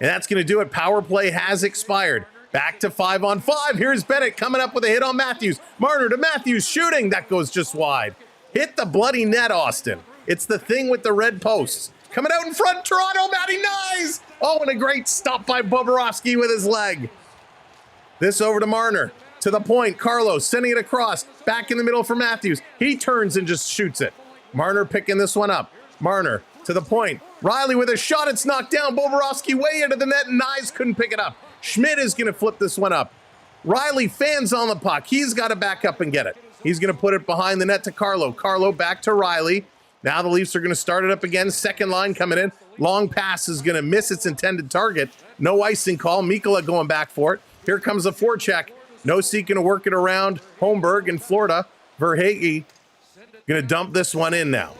And that's going to do it. Power play has expired. Back to 5-on-5. Here's Bennett coming up with a hit on Matthews. Marner to Matthews, shooting. That goes just wide. Hit the bloody net, Austin. It's the thing with the red posts. Coming out in front, Toronto, Matty Nyes. Oh, and a great stop by Bobrovsky with his leg. This over to Marner. To the point, Carlos sending it across. Back in the middle for Matthews. He turns and just shoots it. Marner picking this one up. Marner to the point. Riley with a shot. It's knocked down. Bobrovsky way into the net. And Nyes couldn't pick it up. Schmidt is going to flip this one up. Riley fans on the puck. He's got to back up and get it. He's going to put it behind the net to Carlo. Carlo back to Riley. Now the Leafs are going to start it up again. Second line coming in. Long pass is going to miss its intended target. No icing call. Mikkola going back for it. Here comes a forecheck. No seeking to work it around. Holmberg in Florida. Verhaeghe going to dump this one in now.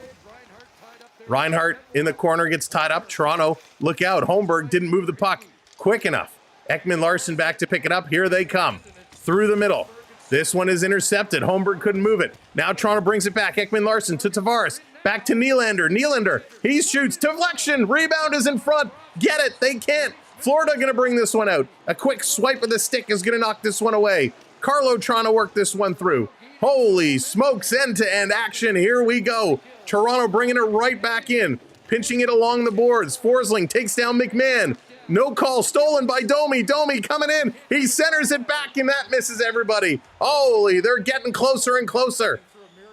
Reinhart in the corner gets tied up. Toronto, look out. Holmberg didn't move the puck quick enough. Ekman Larson back to pick it up. Here they come. Through the middle. This one is intercepted. Holmberg couldn't move it. Now Toronto brings it back. Ekman Larson to Tavares. Back to Nylander. Nylander, he shoots. Deflection. Rebound is in front. Get it. They can't. Florida going to bring this one out. A quick swipe of the stick is going to knock this one away. Carlo trying to work this one through. Holy smokes, end-to-end action. Here we go. Toronto bringing it right back in. Pinching it along the boards. Forsling takes down McMahon. No call, stolen by Domi. Domi coming in. He centers it back, and that misses everybody. Holy, they're getting closer and closer.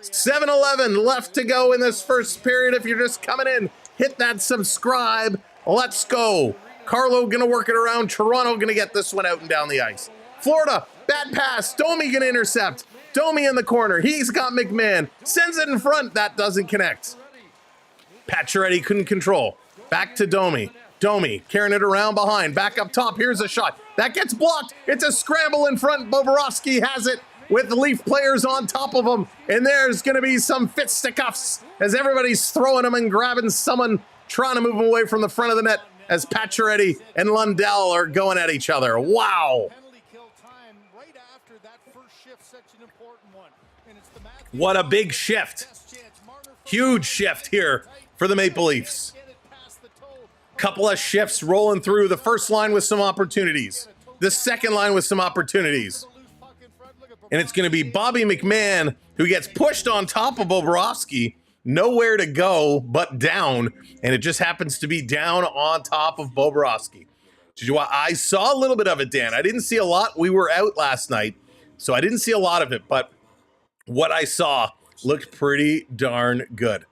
7-11 left to go in this first period. If you're just coming in, hit that subscribe. Let's go. Carlo going to work it around. Toronto going to get this one out and down the ice. Florida, bad pass. Domi going to intercept. Domi in the corner. He's got McMahon. Sends it in front. That doesn't connect. Pacioretty couldn't control. Back to Domi. Domi carrying it around behind. Back up top. Here's a shot. That gets blocked. It's a scramble in front. Bobrovsky has it with the Leaf players on top of him. And there's going to be some fisticuffs as everybody's throwing them and grabbing someone, trying to move away from the front of the net as Pacioretty and Lundell are going at each other. Wow. What a big shift. Huge shift here for the Maple Leafs. Couple of shifts rolling through. The first line with some opportunities. The second line with some opportunities. And it's going to be Bobby McMahon who gets pushed on top of Bobrovsky. Nowhere to go but down. And it just happens to be down on top of Bobrovsky. I saw a little bit of it, Dan. I didn't see a lot. We were out last night, so I didn't see a lot of it. But what I saw looked pretty darn good.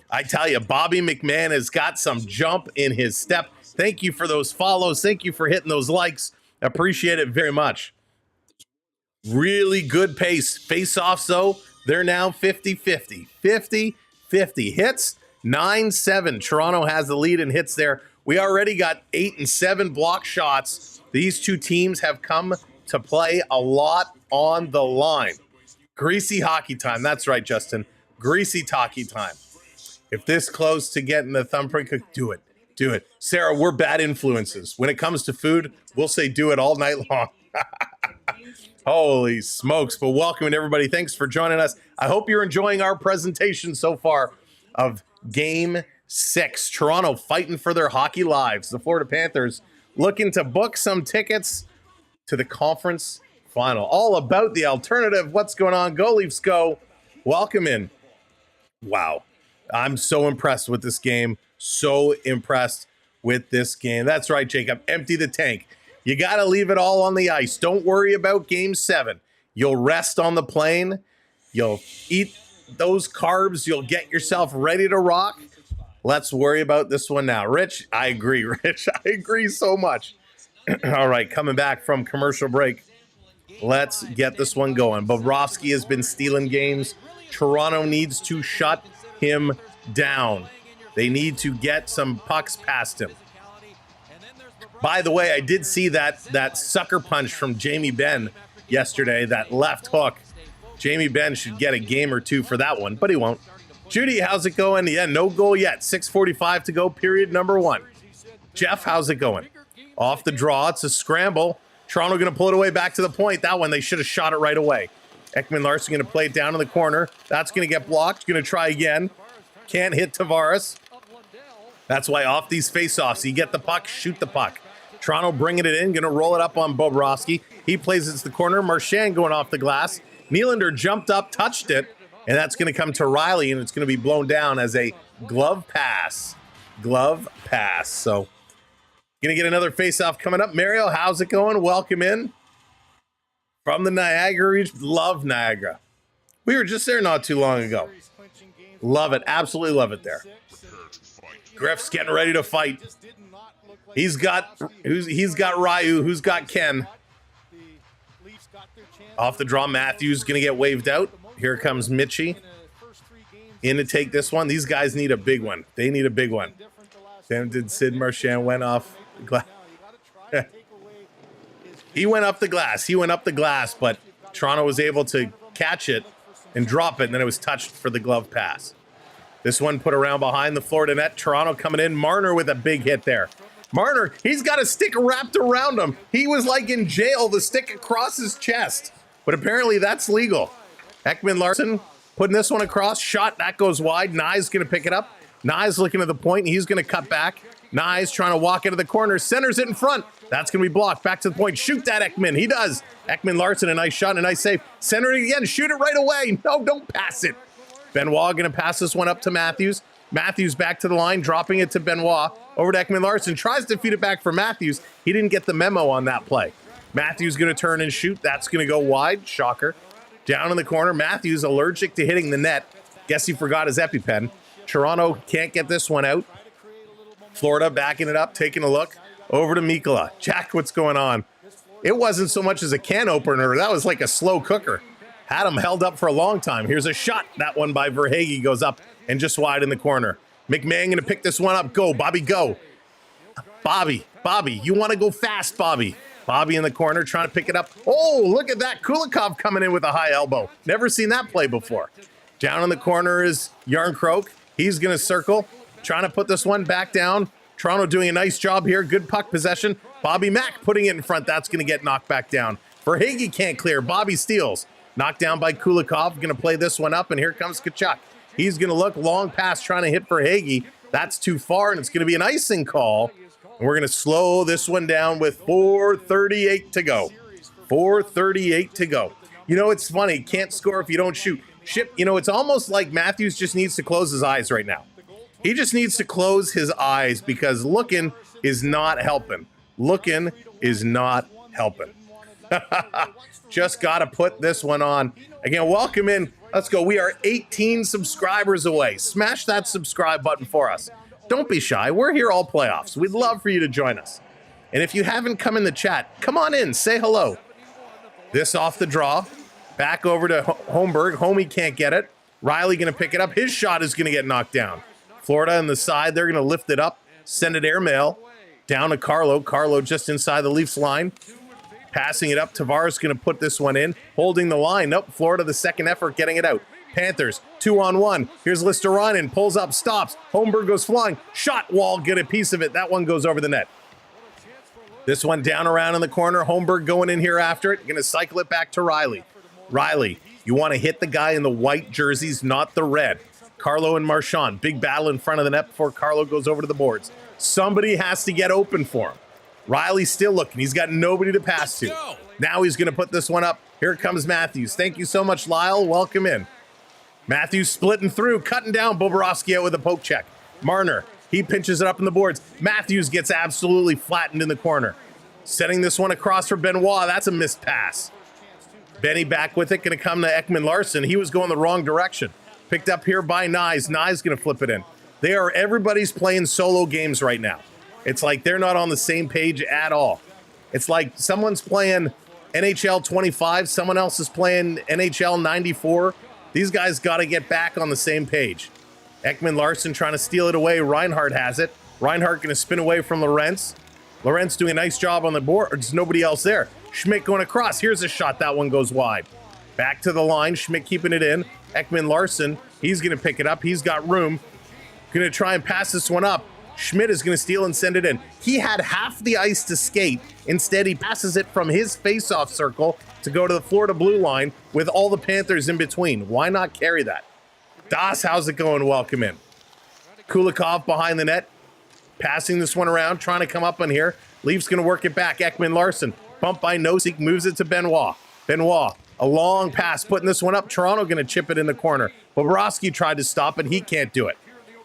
I tell you, Bobby McMahon has got some jump in his step. Thank you for those follows. Thank you for hitting those likes. Appreciate it very much. Really good pace. Face-offs, though, they're now 50-50. 50-50. Hits, 9-7. Toronto has the lead in hits there. We already got 8 and 7 block shots. These two teams have come to play a lot on the line. Greasy hockey time. That's right, Justin. Greasy hockey time. If this close to getting the thumbprint cook, do it. Do it. Sarah, we're bad influences. When it comes to food, we'll say do it all night long. Holy smokes. But welcome, everybody. Thanks for joining us. I hope you're enjoying our presentation so far of Game 6. Toronto fighting for their hockey lives. The Florida Panthers looking to book some tickets to the conference final. All about the alternative. What's going on? Go Leafs go. Welcome in. Wow. I'm so impressed with this game. So impressed with this game. That's right, Jacob. Empty the tank. You got to leave it all on the ice. Don't worry about Game 7. You'll rest on the plane. You'll eat those carbs. You'll get yourself ready to rock. Let's worry about this one now. Rich, I agree. Rich, I agree so much. All right, coming back from commercial break. Let's get this one going. Bobrovsky has been stealing games. Toronto needs to shut him down. They need to get some pucks past him. By the way, I did see that sucker punch from Jamie Benn yesterday, that left hook. Jamie Benn should get a game or two for that one, but he won't. Judy, how's it going? Yeah, no goal yet. 6:45 to go, period number 1. Jeff, how's it going? Off the draw, it's a scramble. Toronto going to pull it away back to the point. That one, they should have shot it right away. Ekman Larson going to play it down in the corner. That's going to get blocked. Going to try again. Can't hit Tavares. That's why off these faceoffs, you get the puck, shoot the puck. Toronto bringing it in, going to roll it up on Bobrovsky. He plays it to the corner. Marchand going off the glass. Nylander jumped up, touched it, and that's going to come to Riley, and it's going to be blown down as a glove pass. Glove pass. So, going to get another faceoff coming up. Mario, how's it going? Welcome in from the Niagara region. Love Niagara. We were just there not too long ago. Love it. Absolutely love it there. Griff's getting ready to fight. He's got Ryu. Who's got Ken? Off the draw, Matthews going to get waved out. Here comes Mitchie in to take this one. These guys need a big one. They need a big one. Then did Sid Marchand went off the glass. He went up the glass. He went up the glass, but Toronto was able to catch it and drop it, and then it was touched for the glove pass. This one put around behind the Florida net. Toronto coming in. Marner with a big hit there. Marner, he's got a stick wrapped around him. He was like in jail, the stick across his chest. But apparently that's legal. Ekman Larson putting this one across. Shot, that goes wide. Nye's going to pick it up. Nye's looking at the point, and he's going to cut back. Nye's trying to walk into the corner. Centers it in front. That's going to be blocked. Back to the point. Shoot that, Ekman. He does. Ekman Larson, a nice shot and a nice save. Center it again. Shoot it right away. No, don't pass it. Benoit going to pass this one up to Matthews. Matthews back to the line, dropping it to Benoit. Over to Ekman Larson. Tries to feed it back for Matthews. He didn't get the memo on that play. Matthews going to turn and shoot. That's going to go wide. Shocker. Down in the corner. Matthews allergic to hitting the net. Guess he forgot his EpiPen. Toronto can't get this one out. Florida backing it up, taking a look. Over to Mikkola. Jack, what's going on? It wasn't so much as a can opener. That was like a slow cooker. Had him held up for a long time. Here's a shot. That one by Verhaeghe goes up and just wide in the corner. McMahon going to pick this one up. Go, Bobby, go. Bobby, you want to go fast, Bobby. Bobby in the corner trying to pick it up. Oh, look at that. Kulikov coming in with a high elbow. Never seen that play before. Down in the corner is Yarncroke. He's going to circle, trying to put this one back down. Toronto doing a nice job here. Good puck possession. Bobby Mack putting it in front. That's going to get knocked back down. Verhaeghe can't clear. Bobby steals. Knocked down by Kulikov. Going to play this one up, and here comes Tkachuk. He's going to look. Long pass trying to hit Verhaeghe. That's too far, and it's going to be an icing call. And we're going to slow this one down with 4:38 to go. 4:38 to go. You know, it's funny. Can't score if you don't shoot. Ship, you know, it's almost like Matthews just needs to close his eyes right now. He just needs to close his eyes because looking is not helping. Looking is not helping. Just got to put this one on. Again, welcome in. Let's go. We are 18 subscribers away. Smash that subscribe button for us. Don't be shy. We're here all playoffs. We'd love for you to join us. And if you haven't come in the chat, come on in. Say hello. This off the draw. Back over to Holmberg. Homie can't get it. Riley going to pick it up. His shot is going to get knocked down. Florida on the side. They're going to lift it up. Send it airmail. Down to Carlo. Carlo just inside the Leafs line. Passing it up, Tavares going to put this one in. Holding the line. Nope, Florida the second effort getting it out. Panthers, 2-on-1. Here's Listerinen, pulls up, stops. Holmberg goes flying. Shot, Wall, get a piece of it. That one goes over the net. This one down around in the corner. Holmberg going in here after it. Going to cycle it back to Riley. Riley, you want to hit the guy in the white jerseys, not the red. Carlo and Marchand, big battle in front of the net before Carlo goes over to the boards. Somebody has to get open for him. Riley's still looking. He's got nobody to pass to. Now he's going to put this one up. Here comes Matthews. Thank you so much, Lyle. Welcome in. Matthews splitting through, cutting down Bobrovsky out with a poke check. Marner, he pinches it up in the boards. Matthews gets absolutely flattened in the corner. Setting this one across for Benoit. That's a missed pass. Benny back with it. Going to come to Ekman Larson. He was going the wrong direction. Picked up here by Nyes. Nyes going to flip it in. Everybody's playing solo games right now. It's like they're not on the same page at all. It's like someone's playing NHL 25, someone else is playing NHL 94. These guys got to get back on the same page. Ekman Larson trying to steal it away. Reinhardt has it. Reinhardt going to spin away from Lorentz. Lorentz doing a nice job on the board. There's nobody else there. Schmidt going across. Here's a shot. That one goes wide. Back to the line. Schmidt keeping it in. Ekman Larson, he's going to pick it up. He's got room. Going to try and pass this one up. Schmidt is going to steal and send it in. He had half the ice to skate. Instead, he passes it from his face-off circle to go to the Florida blue line with all the Panthers in between. Why not carry that? Das, how's it going? Welcome in. Kulikov behind the net. Passing this one around, trying to come up on here. Leafs going to work it back. Ekman Larson, bumped by Nosek, moves it to Benoit. Benoit, a long pass, putting this one up. Toronto going to chip it in the corner. Bobrovsky tried to stop it. He can't do it.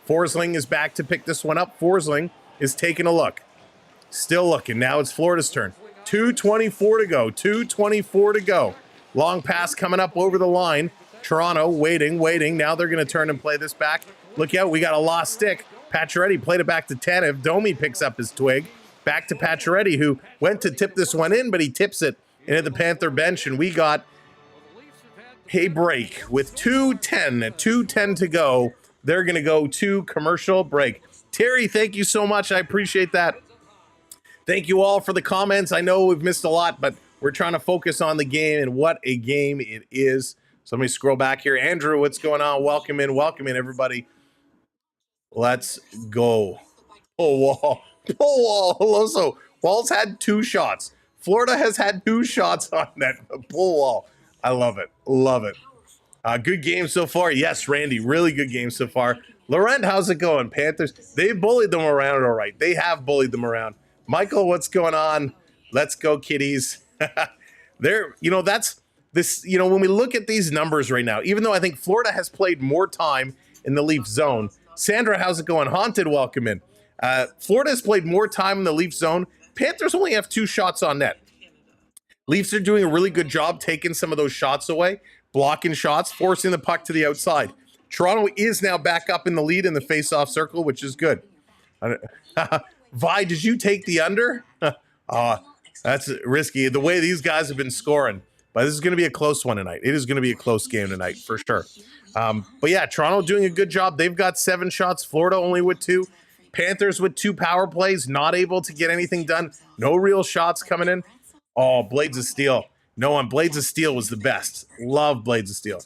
Forsling is back to pick this one up. Forsling is taking a look. Still looking. Now it's Florida's turn. 2:24 to go. 2:24 to go. Long pass coming up over the line. Toronto waiting. Now they're going to turn and play this back. Look out. We got a lost stick. Pacioretty played it back to Tanev. Domi picks up his twig. Back to Pacioretty, who went to tip this one in, but he tips it into the Panther bench, and we got a break with 2:10 to go. They're going to go to commercial break. Terry, thank you so much. I appreciate that. Thank you all for the comments. I know we've missed a lot, but we're trying to focus on the game, and what a game it is. So let me scroll back here. Andrew, what's going on? Welcome in, everybody. Let's go. Wall. Hello. So Wall's had 2 shots. Florida has had 2 shots on that pull wall. I love it. Good game so far. Yes, Randy, really good game so far. Laurent, how's it going? Panthers, they've bullied them around all right. They have bullied them around. Michael, what's going on? Let's go, kiddies. That's this, when we look at these numbers right now, even though I think Florida has played more time in the Leaf zone. Sandra, how's it going? Haunted, welcome in. Florida has played more time in the Leaf zone. Panthers only have 2 shots on net. Leafs are doing a really good job taking some of those shots away, blocking shots, forcing the puck to the outside. Toronto is now back up in the lead in the face-off circle, which is good. Vi, did you take the under? That's risky. The way these guys have been scoring. But this is going to be a close one tonight. It is going to be a close game tonight, for sure. But yeah, Toronto doing a good job. They've got 7 shots. Florida only with 2. Panthers with 2 power plays, not able to get anything done. No real shots coming in. Oh, Blades of Steel. No one. Blades of Steel was the best. Love Blades of Steel.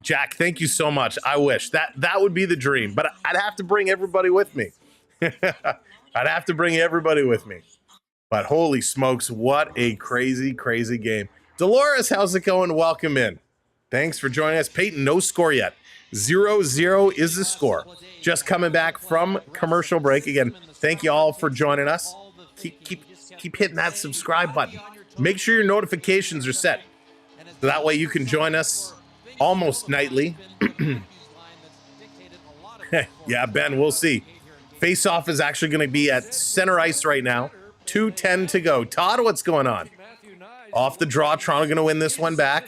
Jack, thank you so much. I wish. That would be the dream. But I'd have to bring everybody with me. I'd have to bring everybody with me. But holy smokes, what a crazy, crazy game. Dolores, how's it going? Welcome in. Thanks for joining us. Peyton, no score yet. 0-0 is the score. Just coming back from commercial break. Again, thank you all for joining us. Keep hitting that subscribe button. Make sure your notifications are set. So that way you can join us almost nightly. Yeah, Ben, we'll see. Face-off is actually going to be at center ice right now. 2:10 to go. Todd, what's going on? Off the draw, Toronto going to win this one back.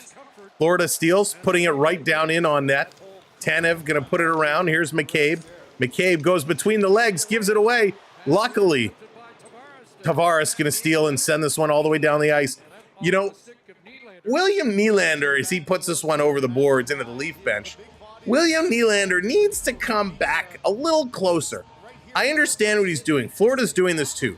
Florida steals, putting it right down in on net. Tanev going to put it around. Here's McCabe. McCabe goes between the legs, gives it away. Luckily, Tavares going to steal and send this one all the way down the ice. William Nylander, as he puts this one over the boards into the Leaf bench, William Nylander needs to come back a little closer. I understand what he's doing. Florida's doing this too.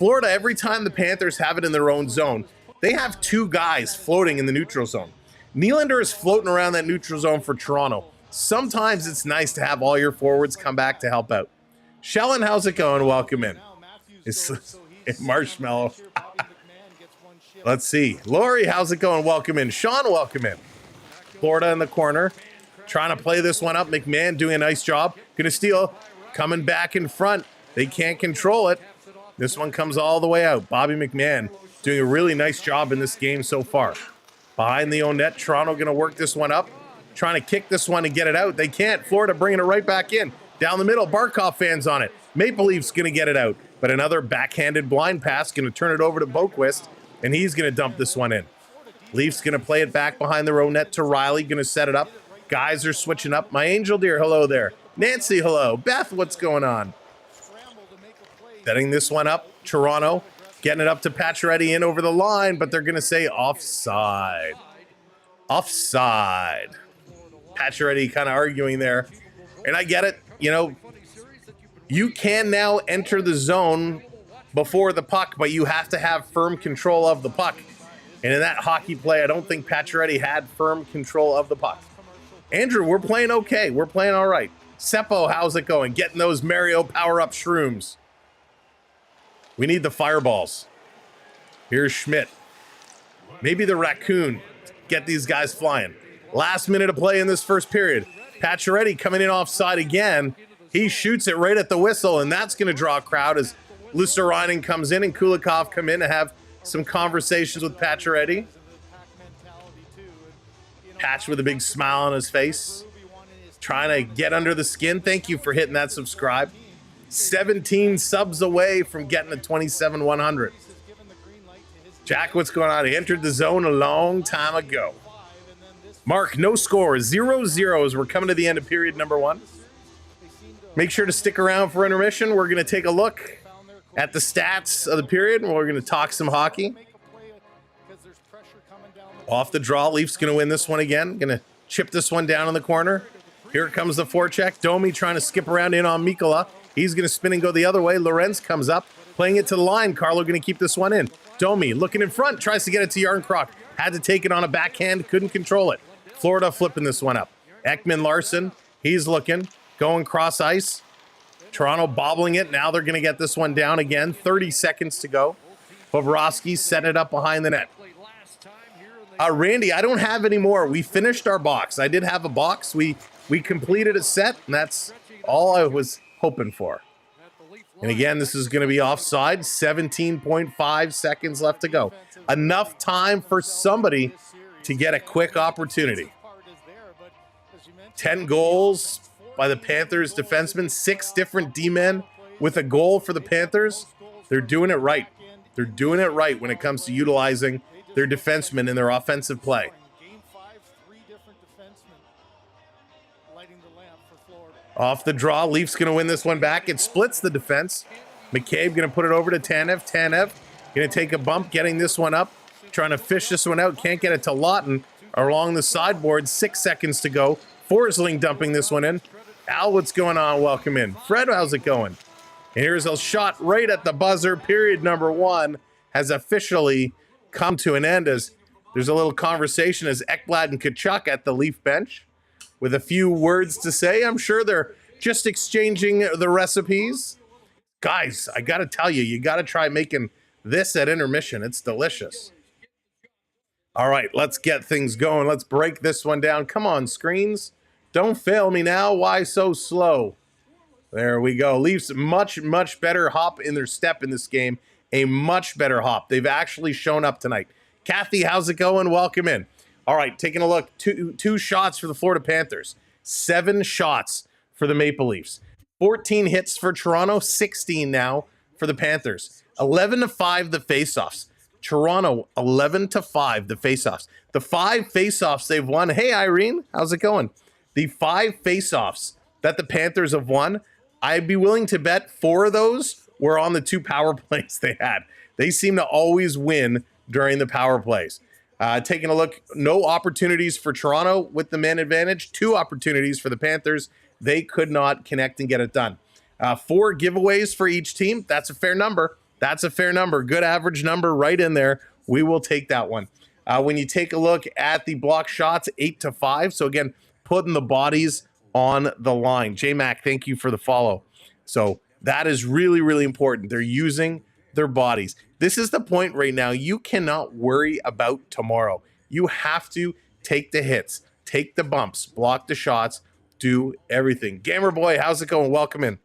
Florida, every time the Panthers have it in their own zone, they have two guys floating in the neutral zone. Nylander is floating around that neutral zone for Toronto. Sometimes it's nice to have all your forwards come back to help out. Shellen, how's it going? Welcome in. It's Marshmallow. Let's see. Lori, how's it going? Welcome in. Sean, welcome in. Florida in the corner. Trying to play this one up. McMahon doing a nice job. Gonna steal. Coming back in front. They can't control it. This one comes all the way out. Bobby McMahon doing a really nice job in this game so far. Behind the own net. Toronto gonna work this one up. Trying to kick this one and get it out. They can't. Florida bringing it right back in. Down the middle. Barkov fans on it. Maple Leafs gonna get it out. But another backhanded blind pass. Gonna turn it over to Boquist. And he's gonna dump this one in. Leafs gonna play it back behind their own net to Riley. Gonna set it up. Guys are switching up. My angel dear, hello there. Nancy, hello. Beth, what's going on? Setting this one up. Toronto getting it up to Pacioretty in over the line, but they're going to say offside. Offside. Pacioretty kind of arguing there. And I get it. You know, you can now enter the zone before the puck, but you have to have firm control of the puck. And in that hockey play, I don't think Pacioretty had firm control of the puck. Andrew, we're playing okay. We're playing all right. Seppo, how's it going? Getting those Mario power-up shrooms. We need the fireballs. Here's Schmidt. Maybe the raccoon. Get these guys flying. Last minute of play in this first period. Pacioretty coming in offside again. He shoots it right at the whistle, and that's going to draw a crowd as Luostarinen comes in and Kulikov come in to have some conversations with Pacioretty. Patch with a big smile on his face. Trying to get under the skin. Thank you for hitting that subscribe. 17 subs away from getting a 27,100. Jack, what's going on? He entered the zone a long time ago. Mark, no score. 0-0 as we're coming to the end of period number 1. Make sure to stick around for intermission. We're going to take a look at the stats of the period, and we're going to talk some hockey. Off the draw, Leafs going to win this one again. Going to chip this one down in the corner. Here comes the forecheck. Domi trying to skip around in on Mikkola. He's going to spin and go the other way. Lorenz comes up, playing it to the line. Carlo going to keep this one in. Domi looking in front, tries to get it to Yarncroc. Had to take it on a backhand, couldn't control it. Florida flipping this one up. Ekman Larson, he's looking, going cross ice. Toronto bobbling it. Now they're going to get this one down again. 30 seconds to go. Bobrovsky set it up behind the net. Randy, I don't have any more. We finished our box. I did have a box. We completed a set, and that's all I was hoping for. And again, this is going to be offside. 17.5 seconds left to go. Enough time for somebody to get a quick opportunity. 10 goals by the Panthers defensemen. 6 different D-men with a goal for the Panthers. They're doing it right. They're doing it right when it comes to utilizing their defensemen in their offensive play. Off the draw, Leafs going to win this one back. It splits the defense. McCabe going to put it over to Tanev. Tanev going to take a bump, getting this one up. Trying to fish this one out. Can't get it to Lawton along the sideboard. 6 seconds to go. Forsling dumping this one in. Al, what's going on? Welcome in. Fred, how's it going? And here's a shot right at the buzzer. Period number 1 has officially come to an end as there's a little conversation as Ekblad and Kachuk at the Leaf bench with a few words to say. I'm sure they're just exchanging the recipes. Guys, I got to tell you, you got to try making this at intermission. It's delicious. All right, let's get things going. Let's break this one down. Come on, screens. Don't fail me now. Why so slow? There we go. Leafs much better hop in their step in this game. A much better hop. They've actually shown up tonight. Kathy, how's it going? Welcome in. All right, taking a look. Two shots for the Florida Panthers. 7 shots for the Maple Leafs. 14 hits for Toronto. 16 now for the Panthers. 11-5 the faceoffs. Toronto 11-5 the faceoffs. The 5 faceoffs they've won. Hey, Irene, how's it going? The 5 faceoffs that the Panthers have won, I'd be willing to bet 4 of those were on the 2 power plays they had. They seem to always win during the power plays. Taking a look, no opportunities for Toronto with the man advantage. 2 opportunities for the Panthers. They could not connect and get it done. 4 giveaways for each team. That's a fair number. That's a fair number. Good average number right in there we will take that one. When you take a look at the block shots, 8-5. So again, putting the bodies on the line. J-Mac, thank you for the follow. So that is really, really important. They're using their bodies. This is the point right now. You cannot worry about tomorrow. You have to take the hits, take the bumps, block the shots, do everything. Gamer Boy, how's it going? Welcome in.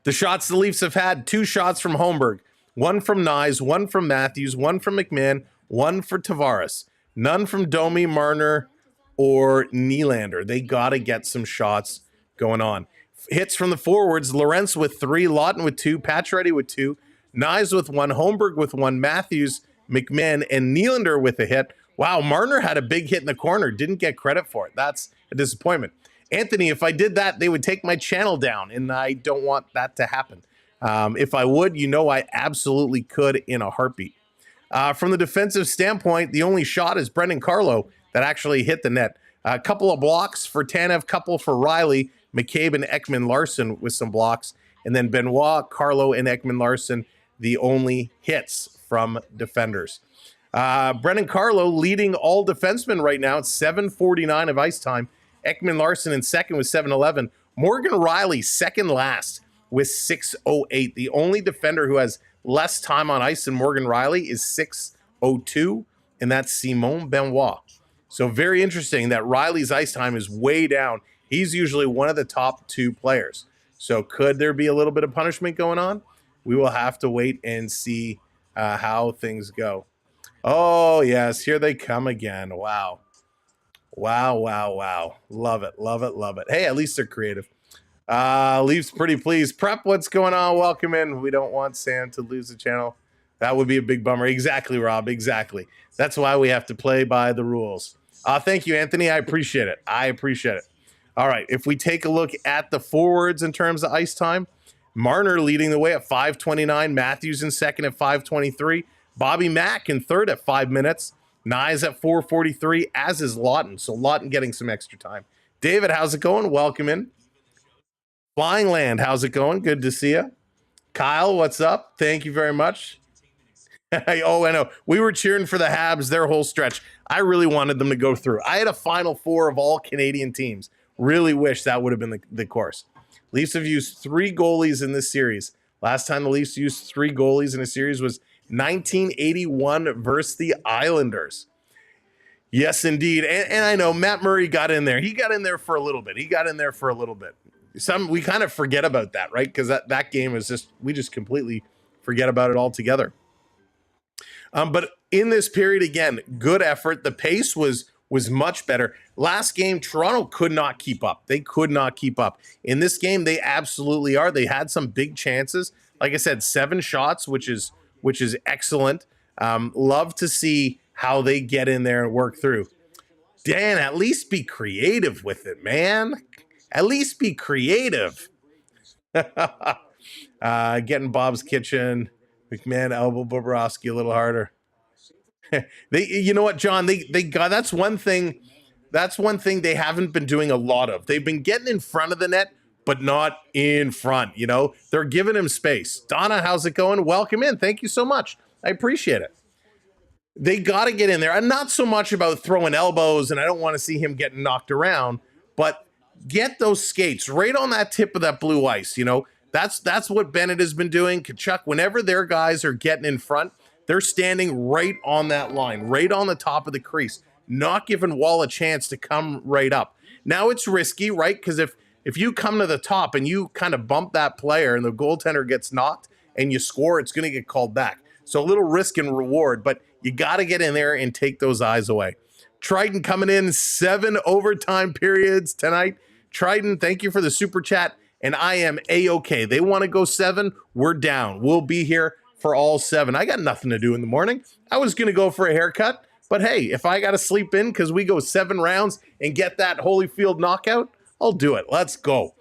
The shots the Leafs have had, 2 shots from Holmberg, 1 from Nyes, 1 from Matthews, 1 from McMahon, 1 for Tavares. None from Domi, Marner, or Nylander. They got to get some shots going on. Hits from the forwards, Lorentz with 3, Lawton with 2, Pacioretty with 2, Nyes with 1, Holmberg with 1, Matthews, McMahon, and Nylander with a hit. Wow, Marner had a big hit in the corner. Didn't get credit for it. That's a disappointment. Anthony, if I did that, they would take my channel down, and I don't want that to happen. If I would, you know I absolutely could in a heartbeat. From the defensive standpoint, the only shot is Brendan Carlo that actually hit the net. A couple of blocks for Tanev, couple for Riley, McCabe and Ekman-Larsson with some blocks, and then Benoit, Carlo, and Ekman-Larsson, the only hits from defenders. Brendan Carlo leading all defensemen right now at 7:49 of ice time. Ekman-Larsson in second with 7:11. Morgan Riley second last with 6:08. The only defender who has less time on ice than Morgan Riley is 6:02, and that's Simon Benoit. So very interesting that Riley's ice time is way down. He's usually one of the top 2 players. So could there be a little bit of punishment going on? We will have to wait and see how things go. Oh, yes, here they come again. Wow. Wow, wow, wow. Love it, love it, love it. Hey, at least they're creative. Leafs pretty pleased. Prep, what's going on? Welcome in. We don't want Sam to lose the channel. That would be a big bummer. Exactly, Rob, exactly. That's why we have to play by the rules. Thank you, Anthony. I appreciate it. I appreciate it. All right, if we take a look at the forwards in terms of ice time, Marner leading the way at 5:29, Matthews in second at 5:23, Bobby Mack in third at 5 minutes, Nyes at 4:43, as is Lawton. So Lawton getting some extra time. David, how's it going? Welcome in. Flying Land, how's it going? Good to see you. Kyle, what's up? Thank you very much. Oh, I know. We were cheering for the Habs their whole stretch. I really wanted them to go through. I had a Final Four of all Canadian teams. Really wish that would have been the course. Leafs have used 3 goalies in this series. Last time the Leafs used 3 goalies in a series was 1981 versus the Islanders. Yes, indeed. And I know Matt Murray got in there. He got in there for a little bit. We kind of forget about that, right? Because that game is just, we just completely forget about it altogether. But in this period, again, good effort. The pace was much better. Last game, Toronto could not keep up. They could not keep up. In this game, they absolutely are. They had some big chances. Like I said, 7 shots, which is excellent. Love to see how they get in there and work through. Dan, at least be creative with it, man. At least be creative. Getting Bob's Kitchen. McMahon elbow Bobrovsky a little harder. You know what, John? They got, that's one thing they haven't been doing a lot of. They've been getting in front of the net, but not in front. You know, they're giving him space. Donna, how's it going? Welcome in. Thank you so much. I appreciate it. They got to get in there. I'm not so much about throwing elbows, and I don't want to see him getting knocked around, but get those skates right on that tip of that blue ice. You know, that's what Bennett has been doing. Kachuk, whenever their guys are getting in front, they're standing right on that line, right on the top of the crease, not giving Wall a chance to come right up. Now it's risky, right? Because if you come to the top and you kind of bump that player and the goaltender gets knocked and you score, it's going to get called back. So a little risk and reward, but you got to get in there and take those eyes away. Triton coming in 7 overtime periods tonight. Triton, thank you for the super chat. And I am A-okay. They want to go 7. We're down. We'll be here for all 7. I got nothing to do in the morning. I was going to go for a haircut. But hey, if I got to sleep in because we go 7 rounds and get that Holyfield knockout, I'll do it. Let's go.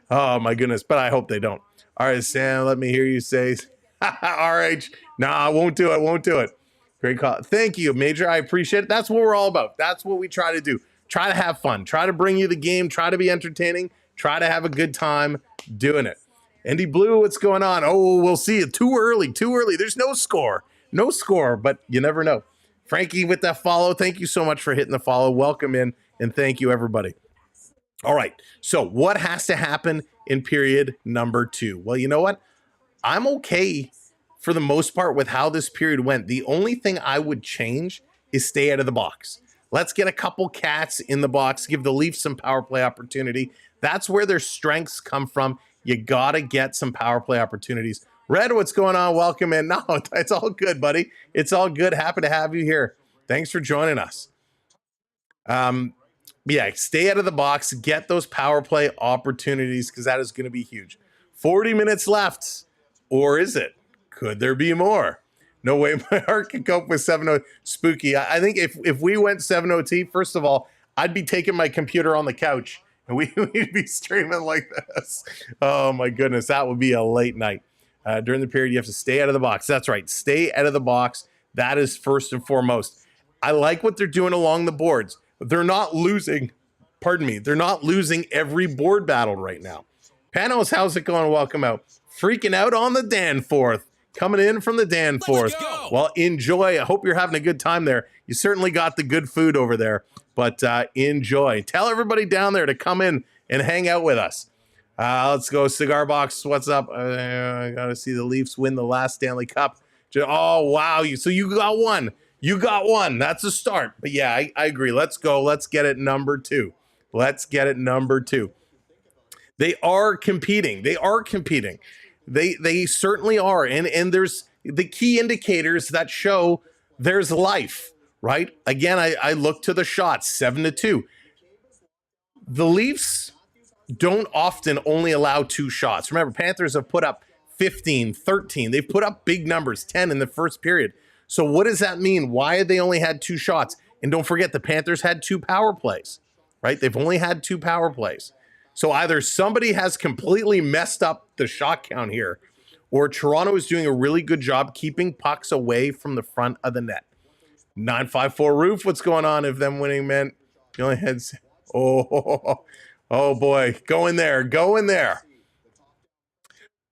Oh, my goodness. But I hope they don't. All right, Sam, let me hear you say, RH. Nah, I won't do it. Won't do it. Great call. Thank you, Major. I appreciate it. That's what we're all about. That's what we try to do. Try to have fun. Try to bring you the game. Try to be entertaining. Try to have a good time doing it. Andy Blue, what's going on? Oh, we'll see it. Too early. There's no score. No score, but you never know. Frankie with that follow. Thank you so much for hitting the follow. Welcome in, and thank you, everybody. All right, so what has to happen in period number 2? Well, you know what? I'm okay for the most part with how this period went. The only thing I would change is stay out of the box. Let's get a couple cats in the box, give the Leafs some power play opportunity. That's where their strengths come from. You got to get some power play opportunities. Red, what's going on? Welcome in. No, it's all good, buddy. It's all good. Happy to have you here. Thanks for joining us. Yeah, stay out of the box. Get those power play opportunities because that is going to be huge. 40 minutes left. Or is it? Could there be more? No way my heart can cope with 7-0 spooky. I think if we went 7-0T, first of all, I'd be taking my computer on the couch and we'd be streaming like this. Oh my goodness, that would be a late night. During the period, you have to stay out of the box. That's right, stay out of the box. That is first and foremost. I like what they're doing along the boards. They're not losing, they're not losing every board battle right now. Panos, how's it going? Welcome out. Freaking out on the Danforth. Coming in from the Danforth. Well, enjoy. I hope you're having a good time there. You certainly got the good food over there, but enjoy. Tell everybody down there to come in and hang out with us. Let's go. Cigar Box, what's up? I got to see the Leafs win the last Stanley Cup. Oh, wow. So you got one. You got one. That's a start. But yeah, I agree. Let's go. Let's get it number 2. Let's get it number 2. They are competing. They certainly are. And there's the key indicators that show there's life, right? Again, I look to the shots, 7-2. The Leafs don't often only allow 2 shots. Remember, Panthers have put up 15, 13. They've put up big numbers, 10 in the first period. So what does that mean? Why have they only had 2 shots? And don't forget, the Panthers had 2 power plays, right? They've only had 2 power plays. So either somebody has completely messed up the shot count here, or Toronto is doing a really good job keeping pucks away from the front of the net. 954 Roof, what's going on if them winning meant you only had... Oh boy, go in there.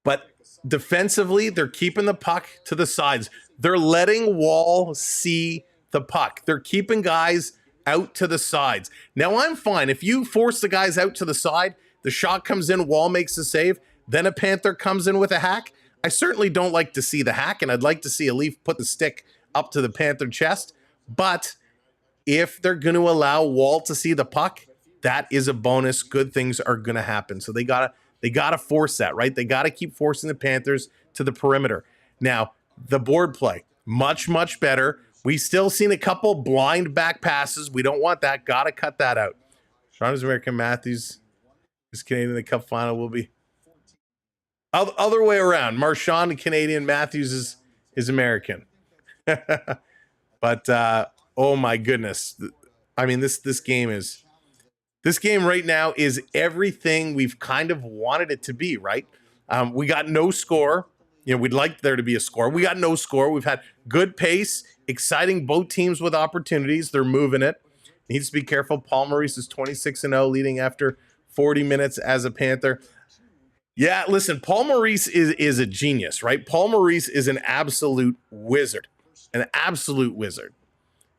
But defensively, they're keeping the puck to the sides. They're letting Wall see the puck. They're keeping guys out to the sides. Now, I'm fine. If you force the guys out to the side, the shot comes in, Wall makes a save, then a Panther comes in with a hack. I certainly don't like to see the hack, and I'd like to see a Leaf put the stick up to the Panther chest. But if they're going to allow Wall to see the puck, that is a bonus. Good things are going to happen. So they gotta force that, right? They got to keep forcing the Panthers to the perimeter. Now, the board play, much, much better. We still seen a couple blind back passes. We don't want that. Got to cut that out. Sean's American, Matthews is Canadian in the Cup final. Will be other way around. Marchand Canadian, Matthews is American. But oh my goodness, I mean this game right now is everything we've kind of wanted it to be. Right? We got no score. You know, we'd like there to be a score. We got no score. We've had good pace, exciting both teams with opportunities. They're moving it. Needs to be careful. Paul Maurice is 26-0, leading after 40 minutes as a Panther. Yeah, listen, Paul Maurice is a genius, right? Paul Maurice is an absolute wizard. An absolute wizard.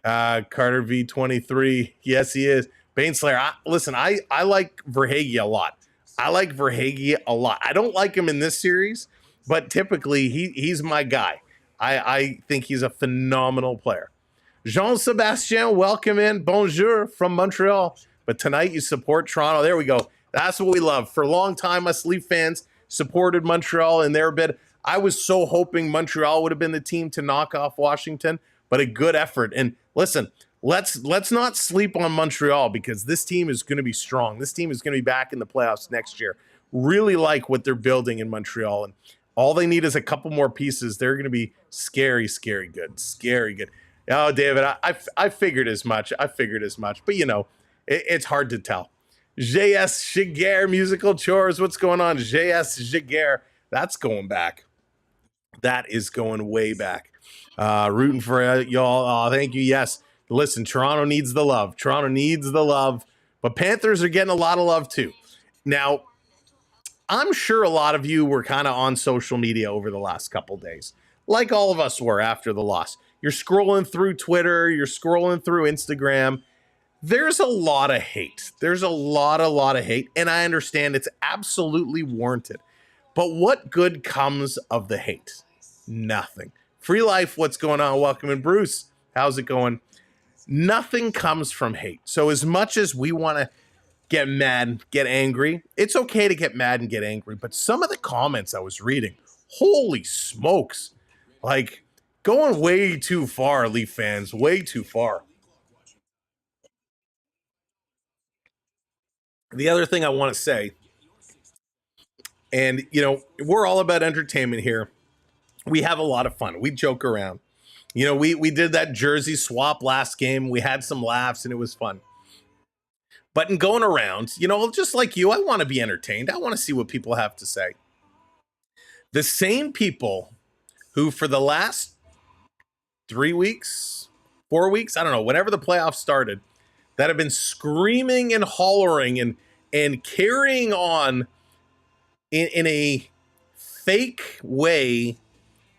Carter V23. Yes, he is. Baneslayer. I like Verhaeghe a lot. I don't like him in this series, but typically he's my guy. I think he's a phenomenal player. Jean-Sebastien, welcome in. Bonjour from Montreal. But tonight you support Toronto. There we go. That's what we love. For a long time, us Leaf fans supported Montreal in their bid. I was so hoping Montreal would have been the team to knock off Washington, but a good effort. And listen, let's not sleep on Montreal because this team is going to be strong. This team is going to be back in the playoffs next year. Really like what they're building in Montreal. And all they need is a couple more pieces. They're going to be scary, scary good. Scary good. Oh, David, I figured as much. But, you know, it's hard to tell. JS Giguère, musical chores. What's going on? JS Giguère. That's going back. That is going way back. Rooting for y'all. Oh, thank you. Yes. Listen, Toronto needs the love. But Panthers are getting a lot of love too. Now, I'm sure a lot of you were kind of on social media over the last couple days, like all of us were after the loss. You're scrolling through Twitter, you're scrolling through Instagram. There's a lot of hate. There's a lot of hate, and I understand it's absolutely warranted. But what good comes of the hate? Nothing. Free Life, what's going on? Welcome in, Bruce. How's it going? Nothing comes from hate. So as much as we want to get mad, get angry, it's okay to get mad and get angry. But some of the comments I was reading, holy smokes, like going way too far, Leaf fans, way too far. The other thing I want to say, and, we're all about entertainment here. We have a lot of fun. We joke around. We did that jersey swap last game. We had some laughs, and it was fun. But in going around, just like you, I want to be entertained. I want to see what people have to say. The same people who, for the last 3 weeks, 4 weeks, I don't know, whenever the playoffs started, that have been screaming and hollering and carrying on in a fake way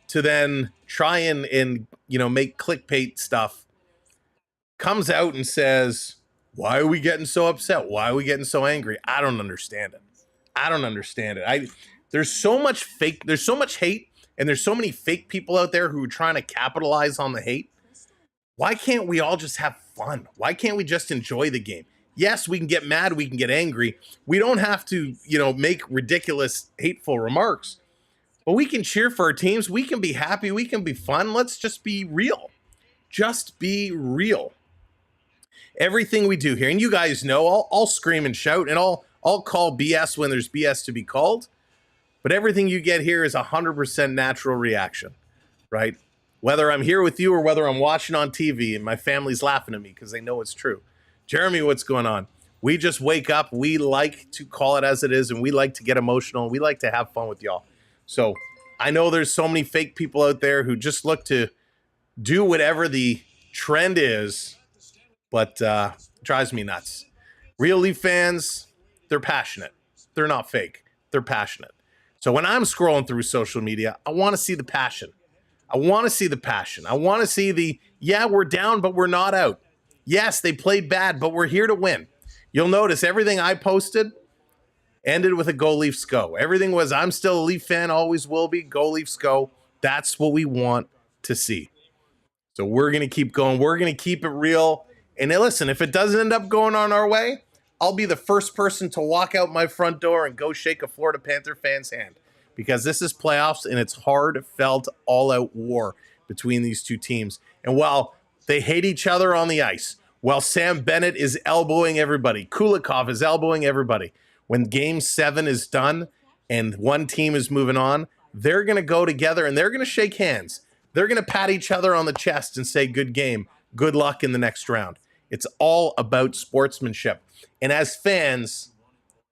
to then try and make clickbait stuff, comes out and says, why are we getting so upset? Why are we getting so angry? I don't understand it. There's so much hate, and there's so many fake people out there who are trying to capitalize on the hate. Why can't we all just have fun? Why can't we just enjoy the game? Yes, we can get mad, we can get angry. We don't have to, make ridiculous, hateful remarks. But we can cheer for our teams. We can be happy. We can be fun. Let's just be real. Just be real. Everything we do here, and you guys know, I'll scream and shout, and I'll call BS when there's BS to be called. But everything you get here is 100% natural reaction, right? Whether I'm here with you or whether I'm watching on TV and my family's laughing at me because they know it's true. Jeremy, what's going on? We just wake up. We like to call it as it is, and we like to get emotional. We like to have fun with y'all. So I know there's so many fake people out there who just look to do whatever the trend is, but drives me nuts. Real Leaf fans, they're passionate. They're not fake. They're passionate. So when I'm scrolling through social media, I want to see the passion. I want to see we're down, but we're not out. Yes, they played bad, but we're here to win. You'll notice everything I posted ended with a Go Leafs Go. Everything was, I'm still a Leaf fan, always will be. Go Leafs Go. That's what we want to see. So we're going to keep going. We're going to keep it real. And listen, if it doesn't end up going on our way, I'll be the first person to walk out my front door and go shake a Florida Panther fan's hand. Because this is playoffs, and it's heartfelt, all-out war between these two teams. And while they hate each other on the ice, while Sam Bennett is elbowing everybody, Kulikov is elbowing everybody, when Game 7 is done and one team is moving on, they're going to go together and they're going to shake hands. They're going to pat each other on the chest and say, good game, good luck in the next round. It's all about sportsmanship. And as fans,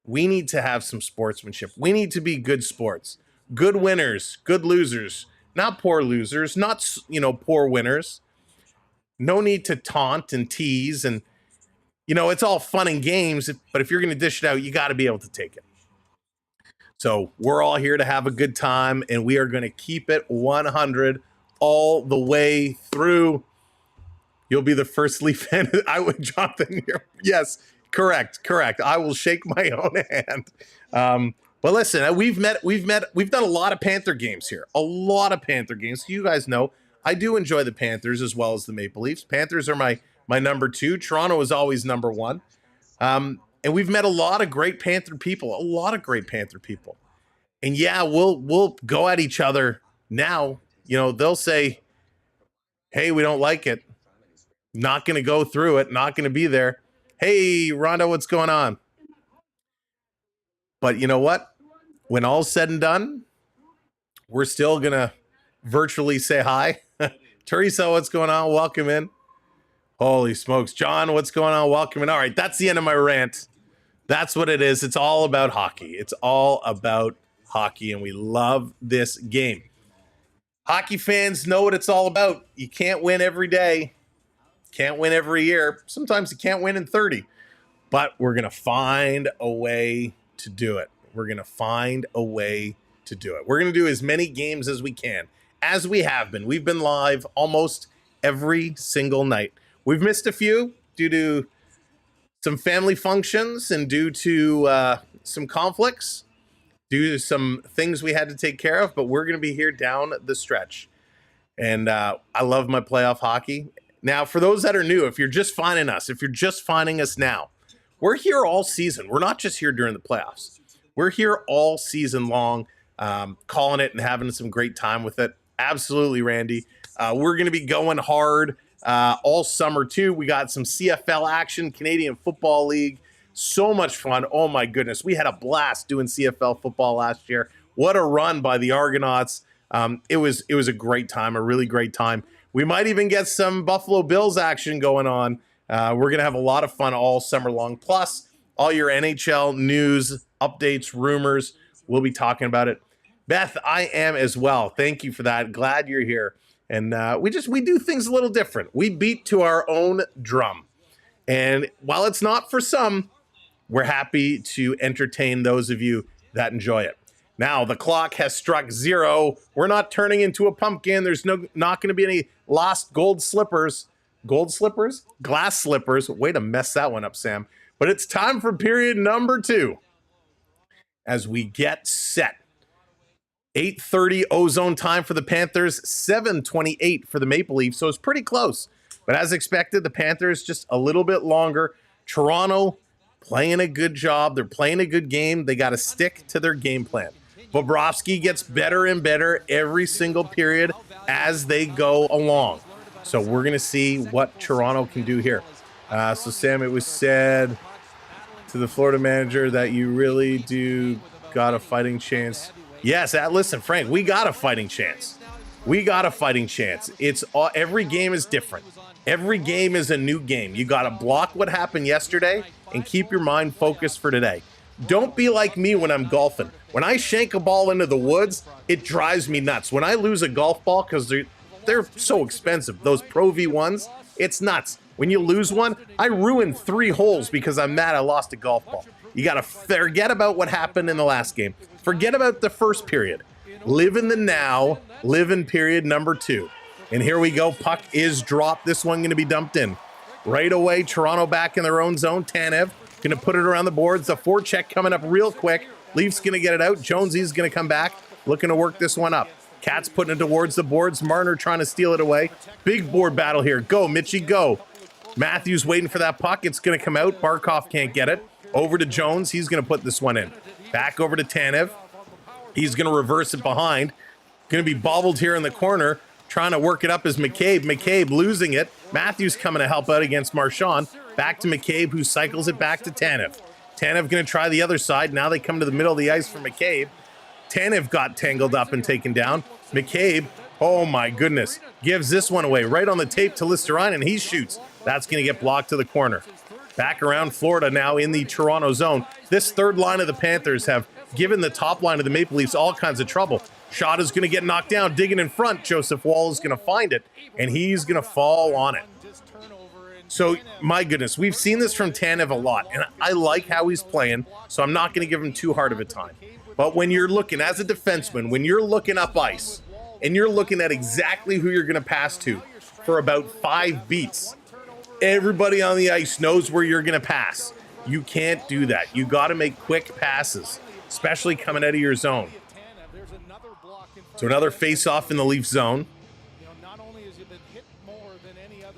we need to have some sportsmanship. We need to be good sports, good winners, good losers, not poor losers, not, poor winners. No need to taunt and tease. And, it's all fun and games, but if you're going to dish it out, you got to be able to take it. So we're all here to have a good time, and we are going to keep it 100 all the way through. You'll be the first Leaf fan. I would, Jonathan. Yes, correct. I will shake my own hand. But listen, we've done a lot of Panther games here. A lot of Panther games. You guys know I do enjoy the Panthers as well as the Maple Leafs. Panthers are my number 2. Toronto is always number 1. And we've met a lot of great Panther people. And yeah, we'll go at each other now. They'll say, hey, we don't like it. Not going to go through it. Not going to be there. Hey, Rondo, what's going on? But you know what? When all's said and done, we're still going to virtually say hi. Teresa, what's going on? Welcome in. Holy smokes. John, what's going on? Welcome in. All right, that's the end of my rant. That's what it is. It's all about hockey. And we love this game. Hockey fans know what it's all about. You can't win every day. Can't win every year. Sometimes you can't win in 30. But we're going to find a way to do it. We're going to find a way to do it. We're going to do as many games as we can, as we have been. We've been live almost every single night. We've missed a few due to some family functions and due to some conflicts, due to some things we had to take care of, but we're going to be here down the stretch. And I love my playoff hockey. Now, for those that are new, if you're just finding us now, we're here all season. We're not just here during the playoffs. We're here all season long, calling it and having some great time with it. Absolutely, Randy. We're going to be going hard all summer, too. We got some CFL action, Canadian Football League. So much fun. Oh, my goodness. We had a blast doing CFL football last year. What a run by the Argonauts. It was a great time, a really great time. We might even get some Buffalo Bills action going on. We're going to have a lot of fun all summer long. Plus, all your NHL news, updates, rumors. We'll be talking about it. Beth, I am as well. Thank you for that. Glad you're here. And we do things a little different. We beat to our own drum. And while it's not for some, we're happy to entertain those of you that enjoy it. Now, the clock has struck 0. We're not turning into a pumpkin. There's not going to be any lost gold slippers. Gold slippers? Glass slippers. Way to mess that one up, Sam. But it's time for period number 2 as we get set. 8:30 ozone time for the Panthers, 7:28 for the Maple Leafs, so it's pretty close. But as expected, the Panthers just a little bit longer. Toronto playing a good job. They're playing a good game. They got to stick to their game plan. Bobrovsky gets better and better every single period as they go along. So we're going to see what Toronto can do here. So, Sam, it was said to the Florida manager that you really do got a fighting chance. Yes, listen, Frank, we got a fighting chance. We got a fighting chance. Every game is different. Every game is a new game. You got to block what happened yesterday and keep your mind focused for today. Don't be like me when I'm golfing. When I shank a ball into the woods, it drives me nuts. When I lose a golf ball, because they're so expensive, those Pro V1s, it's nuts. When you lose one, I ruined 3 holes because I'm mad I lost a golf ball. You got to forget about what happened in the last game. Forget about the first period. Live in the now. Live in period number 2. And here we go. Puck is dropped. This one going to be dumped in. Right away, Toronto back in their own zone. Tanev going to put it around the boards. The forecheck coming up real quick. Leafs going to get it out. Jonesy's going to come back, looking to work this one up. Cat's putting it towards the boards. Marner trying to steal it away. Big board battle here. Go, Mitchie, go. Matthews waiting for that puck. It's going to come out. Barkov can't get it. Over to Jones. He's going to put this one in. Back over to Tanev. He's going to reverse it behind. Going to be bobbled here in the corner. Trying to work it up is McCabe. McCabe losing it. Matthews coming to help out against Marchand. Back to McCabe, who cycles it back to Tanev. Tanev going to try the other side. Now they come to the middle of the ice for McCabe. Tanev got tangled up and taken down. McCabe, oh my goodness, gives this one away right on the tape to Listerine, and he shoots. That's going to get blocked to the corner. Back around Florida now in the Toronto zone. This third line of the Panthers have given the top line of the Maple Leafs all kinds of trouble. Shot is going to get knocked down, digging in front. Joseph Wall is going to find it, and he's going to fall on it. So, my goodness, we've seen this from Tanev a lot, and I like how he's playing, so I'm not going to give him too hard of a time. But when you're looking, as a defenseman, when you're looking up ice, and you're looking at exactly who you're going to pass to for about 5 beats, everybody on the ice knows where you're going to pass. You can't do that. You got to make quick passes, especially coming out of your zone. So another face-off in the Leaf zone.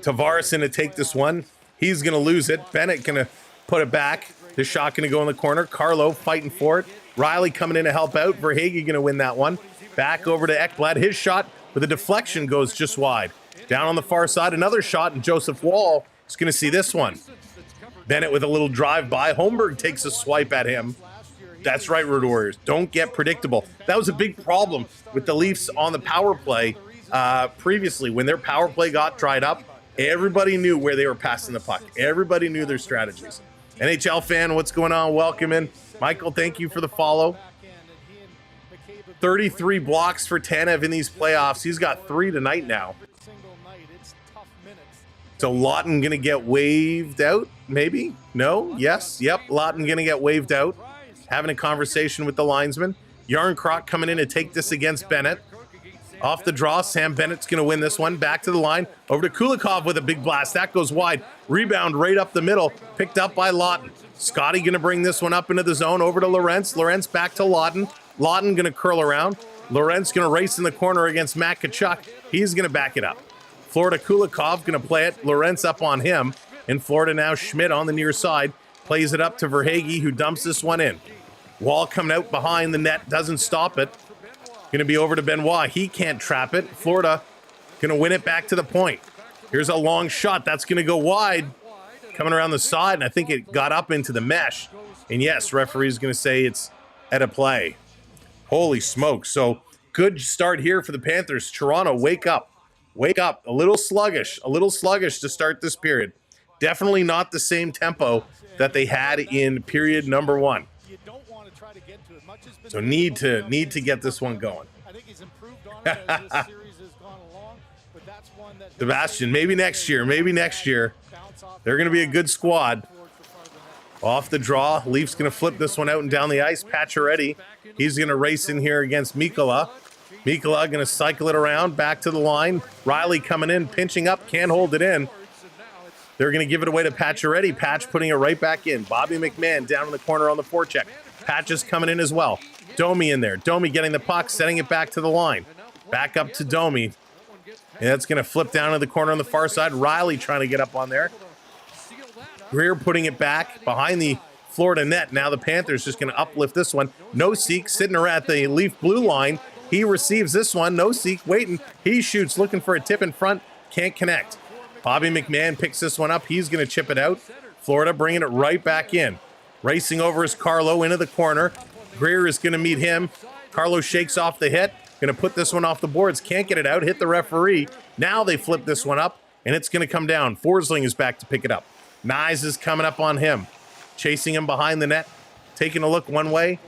Tavares going to take this one. He's going to lose it. Bennett going to put it back. This shot going to go in the corner. Carlo fighting for it. Riley coming in to help out. Verhaeghe going to win that one. Back over to Ekblad. His shot with a deflection goes just wide. Down on the far side, another shot, and Joseph Wall is going to see this one. Bennett with a little drive-by. Holmberg takes a swipe at him. That's right, Road Warriors. Don't get predictable. That was a big problem with the Leafs on the power play previously. When their power play got dried up, everybody knew where they were passing the puck. Everybody knew their strategies. NHL fan, what's going on? Welcome in. Michael, thank you for the follow. 33 blocks for Tanev in these playoffs. He's got 3 tonight now. So Lawton going to get waved out, maybe? No? Yes? Yep, Lawton going to get waved out. having a conversation with the linesman. Yarncroc coming in to take this against Bennett. Off the draw, Sam Bennett's going to win this one. Back to the line, over to Kulikov with a big blast. That goes wide. Rebound right up the middle, picked up by Lawton. Scotty going to bring this one up into the zone, over to Lorentz. Lorentz back to Lawton. Lawton going to curl around. Lorentz going to race in the corner against Matt Tkachuk. He's going to back it up. Florida Kulikov going to play it. Lorentz up on him. In Florida now, Schmidt on the near side. Plays it up to Verhaeghe, who dumps this one in. Wall coming out behind the net, doesn't stop it. Going to be over to Benoit. He can't trap it. Florida going to win it back to the point. Here's a long shot. That's going to go wide. Coming around the side, and I think it got up into the mesh. And yes, referee's going to say it's at a play. Holy smoke. So good start here for the Panthers. Toronto, wake up. Wake up. A little sluggish to start this period. Definitely not the same tempo that they had in period number 1. So need to get this one going. Sebastian, maybe next year. They're going to be a good squad. Off the draw, Leafs going to flip this one out and down the ice. Pacioretty, he's going to race in here against Mikkola. Mikkola going to cycle it around, back to the line. Riley coming in, pinching up, can't hold it in. They're going to give it away to Pacioretty. Patch putting it right back in. Bobby McMahon down in the corner on the forecheck. Patch is coming in as well. Domi in there. Domi getting the puck, setting it back to the line. Back up to Domi. And that's going to flip down to the corner on the far side. Riley trying to get up on there. Greer putting it back behind the Florida net. Now the Panthers just going to uplift this one. Noseek sitting around the Leaf blue line. He receives this one. Noseek waiting. He shoots, looking for a tip in front. Can't connect. Bobby McMahon picks this one up. He's going to chip it out. Florida bringing it right back in. Racing over is Carlo into the corner. Greer is going to meet him. Carlo shakes off the hit. Going to put this one off the boards. Can't get it out. Hit the referee. Now they flip this one up, and it's going to come down. Forsling is back to pick it up. Nyes is coming up on him. Chasing him behind the net. Taking a look one way.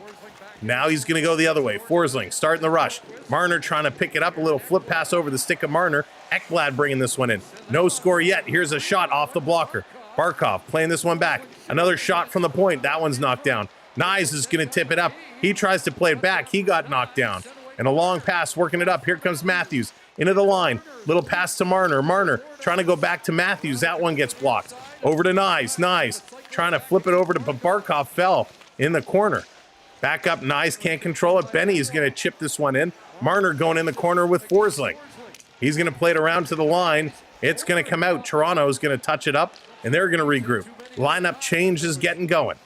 Now he's going to go the other way. Forsling starting the rush. Marner trying to pick it up. A little flip pass over the stick of Marner. Ekblad bringing this one in. No score yet. Here's a shot off the blocker. Barkov playing this one back. Another shot from the point. That one's knocked down. Nyes is going to tip it up. He tries to play it back. He got knocked down. And a long pass working it up. Here comes Matthews into the line. Little pass to Marner. Marner trying to go back to Matthews. That one gets blocked. Over to Nyes. Nyes trying to flip it over to Barkov. Fell in the corner. Back up. Nyes can't control it. Benny is going to chip this one in. Marner going in the corner with Forsling. He's going to play it around to the line. It's going to come out. Toronto is going to touch it up, and they're going to regroup. Lineup change is getting going.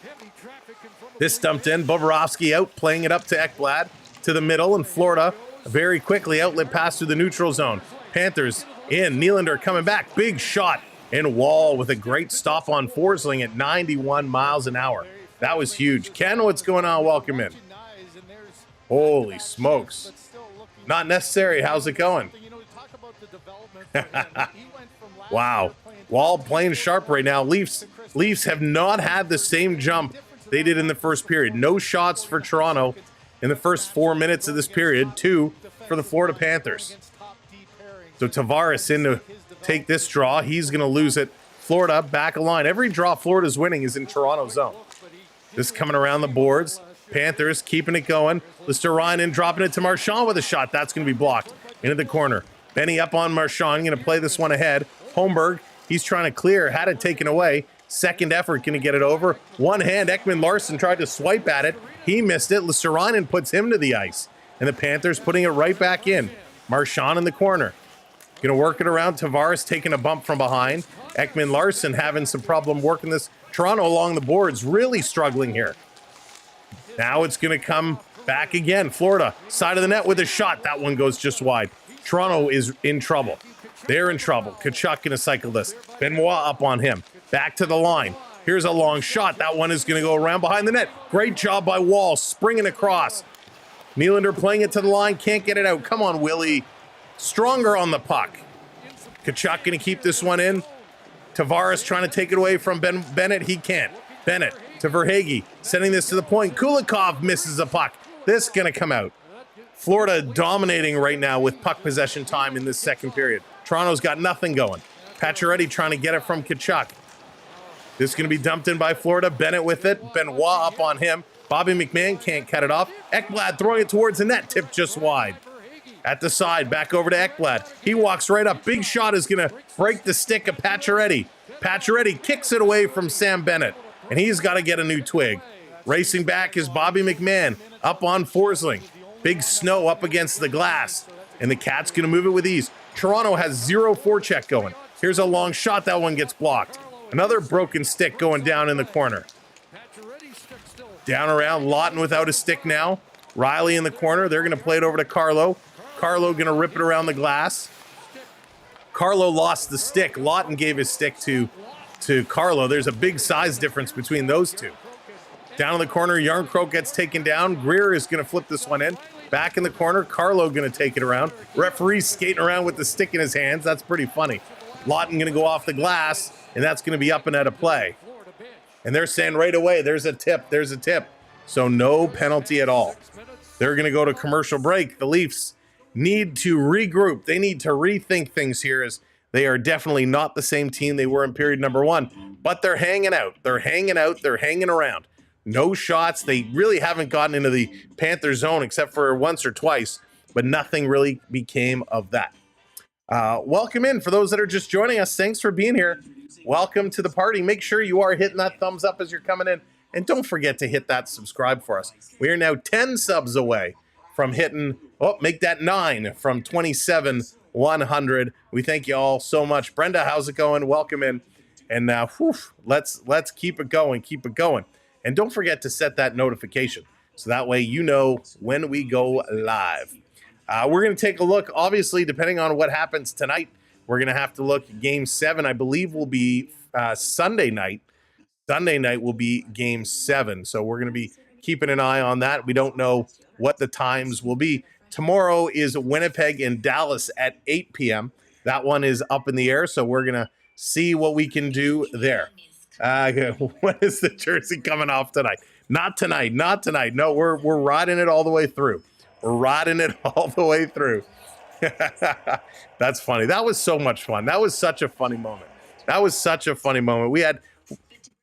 This dumped in. Bobrovsky out, playing it up to Ekblad to the middle, and Florida very quickly outlet pass through the neutral zone. Panthers in. Nylander coming back. Big shot. And Wall with a great stop on Forsling at 91 miles an hour. That was huge. Ken, what's going on? Welcome in. Holy smokes. Not necessary. How's it going? Wow. Wall playing sharp right now. Leafs have not had the same jump they did in the first period. No shots for Toronto in the first 4 minutes of this period. 2 for the Florida Panthers. So Tavares in to take this draw. He's going to lose it. Florida back a line. Every draw Florida's winning is in Toronto's zone. This coming around the boards. Panthers keeping it going. Lister Ryan in, dropping it to Marchand with a shot. That's going to be blocked into the corner. Benny up on Marchand. Going to play this one ahead. Holmberg, he's trying to clear. Had it taken away. Second effort, going to get it over. One hand, Ekman Larson tried to swipe at it. He missed it. Lister Ryan puts him to the ice. And the Panthers putting it right back in. Marchand in the corner. Going to work it around. Tavares taking a bump from behind. Ekman Larson having some problem working this. Toronto along the boards, really struggling here. Now it's going to come back again. Florida, side of the net with a shot. That one goes just wide. Toronto is in trouble. They're in trouble. Tkachuk going to cycle this. Benoit up on him. Back to the line. Here's a long shot. That one is going to go around behind the net. Great job by Wall, springing across. Nylander playing it to the line. Can't get it out. Come on, Willie. Stronger on the puck. Tkachuk going to keep this one in. Tavares trying to take it away from Bennett. He can't. Bennett to Verhaeghe. Sending this to the point. Kulikov misses a puck. This is going to come out. Florida dominating right now with puck possession time in this second period. Toronto's got nothing going. Pacioretty trying to get it from Tkachuk. This is going to be dumped in by Florida. Bennett with it. Benoit up on him. Bobby McMahon can't cut it off. Ekblad throwing it towards the net, tipped just wide. At the side, back over to Ekblad. He walks right up. Big shot is going to break the stick of Pacioretty. Pacioretty kicks it away from Sam Bennett, and he's got to get a new twig. Racing back is Bobby McMahon up on Forsling. Big Snow up against the glass, and the Cats going to move it with ease. Toronto has 0 forecheck going. Here's a long shot. That one gets blocked. Another broken stick going down in the corner. Down around, Lawton without a stick now. Riley in the corner. They're going to play it over to Carlo. Carlo going to rip it around the glass. Carlo lost the stick. Lawton gave his stick to Carlo. There's a big size difference between those two. Down in the corner, Yarncroke gets taken down. Greer is going to flip this one in. Back in the corner, Carlo going to take it around. Referee skating around with the stick in his hands. That's pretty funny. Lawton going to go off the glass, and that's going to be up and out of play. And they're saying right away, there's a tip, there's a tip. So no penalty at all. They're going to go to commercial break. The Leafs need to regroup. They need to rethink things here, as they are definitely not the same team they were in period number 1. But they're hanging out. They're hanging out. They're hanging around. No shots. They really haven't gotten into the Panther zone except for once or twice, but nothing really became of that. Welcome in. For those that are just joining us, thanks for being here. Welcome to the party. Make sure you are hitting that thumbs up as you're coming in. And don't forget to hit that subscribe for us. We are now 10 subs away from hitting, make that 9 from 27,100. We thank you all so much. Brenda, how's it going? Welcome in. And now, let's keep it going. Keep it going. And don't forget to set that notification so that way you know when we go live. We're going to take a look, obviously, depending on what happens tonight. We're going to have to look at Game 7, I believe, will be Sunday night. Sunday night will be Game 7. So we're going to be keeping an eye on that. We don't know what the times will be. Tomorrow is Winnipeg and Dallas at 8 p.m. That one is up in the air, so we're going to see what we can do there. When is the jersey coming off tonight? Not tonight. Not tonight. No, we're riding it all the way through. We're riding it all the way through. That's funny. That was so much fun. That was such a funny moment. That was such a funny moment. We had,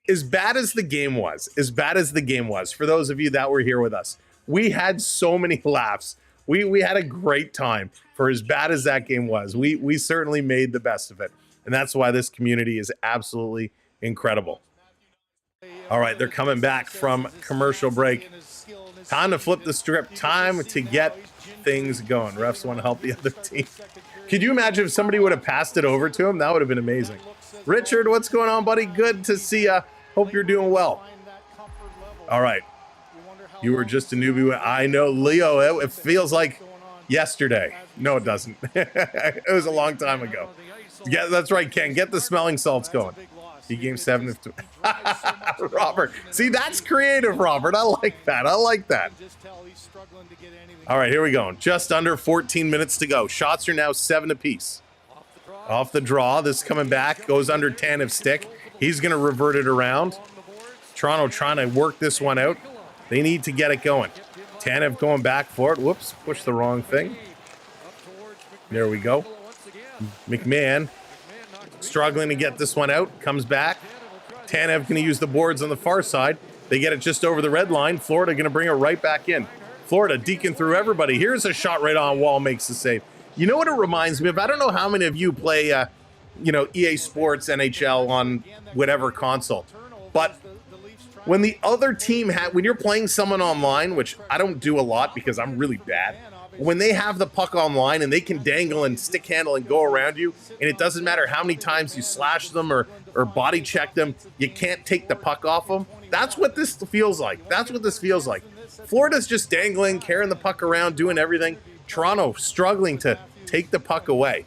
as bad as the game was, for those of you that were here with us, we had so many laughs. We had a great time for as bad as that game was. We certainly made the best of it. And that's why this community is absolutely incredible. All right, they're coming back from commercial break. Time to flip the script. Time to get things going. Refs want to help the other team. Could you imagine if somebody would have passed it over to him? That would have been amazing. Richard, what's going on, buddy? Good to see you. Hope you're doing well. All right. You were just a newbie. I know, Leo. It feels like yesterday. No, it doesn't. It was a long time ago. Yeah, that's right, Ken. Get the smelling salts going. Game 7. Robert. See, that's creative, Robert. I like that. I like that. All right, here we go. Just under 14 minutes to go. Shots are now 7 apiece. Off the draw. This coming back. Goes under Tanev's stick. He's going to revert it around. Toronto trying to work this one out. They need to get it going. Tanev going back for it. Whoops. Pushed the wrong thing. There we go. McMahon struggling to get this one out. Comes back. Tanev going to use the boards on the far side. They get it just over the red line. Florida going to bring it right back in. Florida deacon through everybody. Here's a shot right on wall. Makes the save. You know what it reminds me of? I don't know how many of you play, EA Sports, NHL on whatever console. But when the other team, when you're playing someone online, which I don't do a lot because I'm really bad, when they have the puck online and they can dangle and stick handle and go around you, and it doesn't matter how many times you slash them or body check them, you can't take the puck off them. That's what this feels like. That's what this feels like. Florida's just dangling, carrying the puck around, doing everything. Toronto struggling to take the puck away.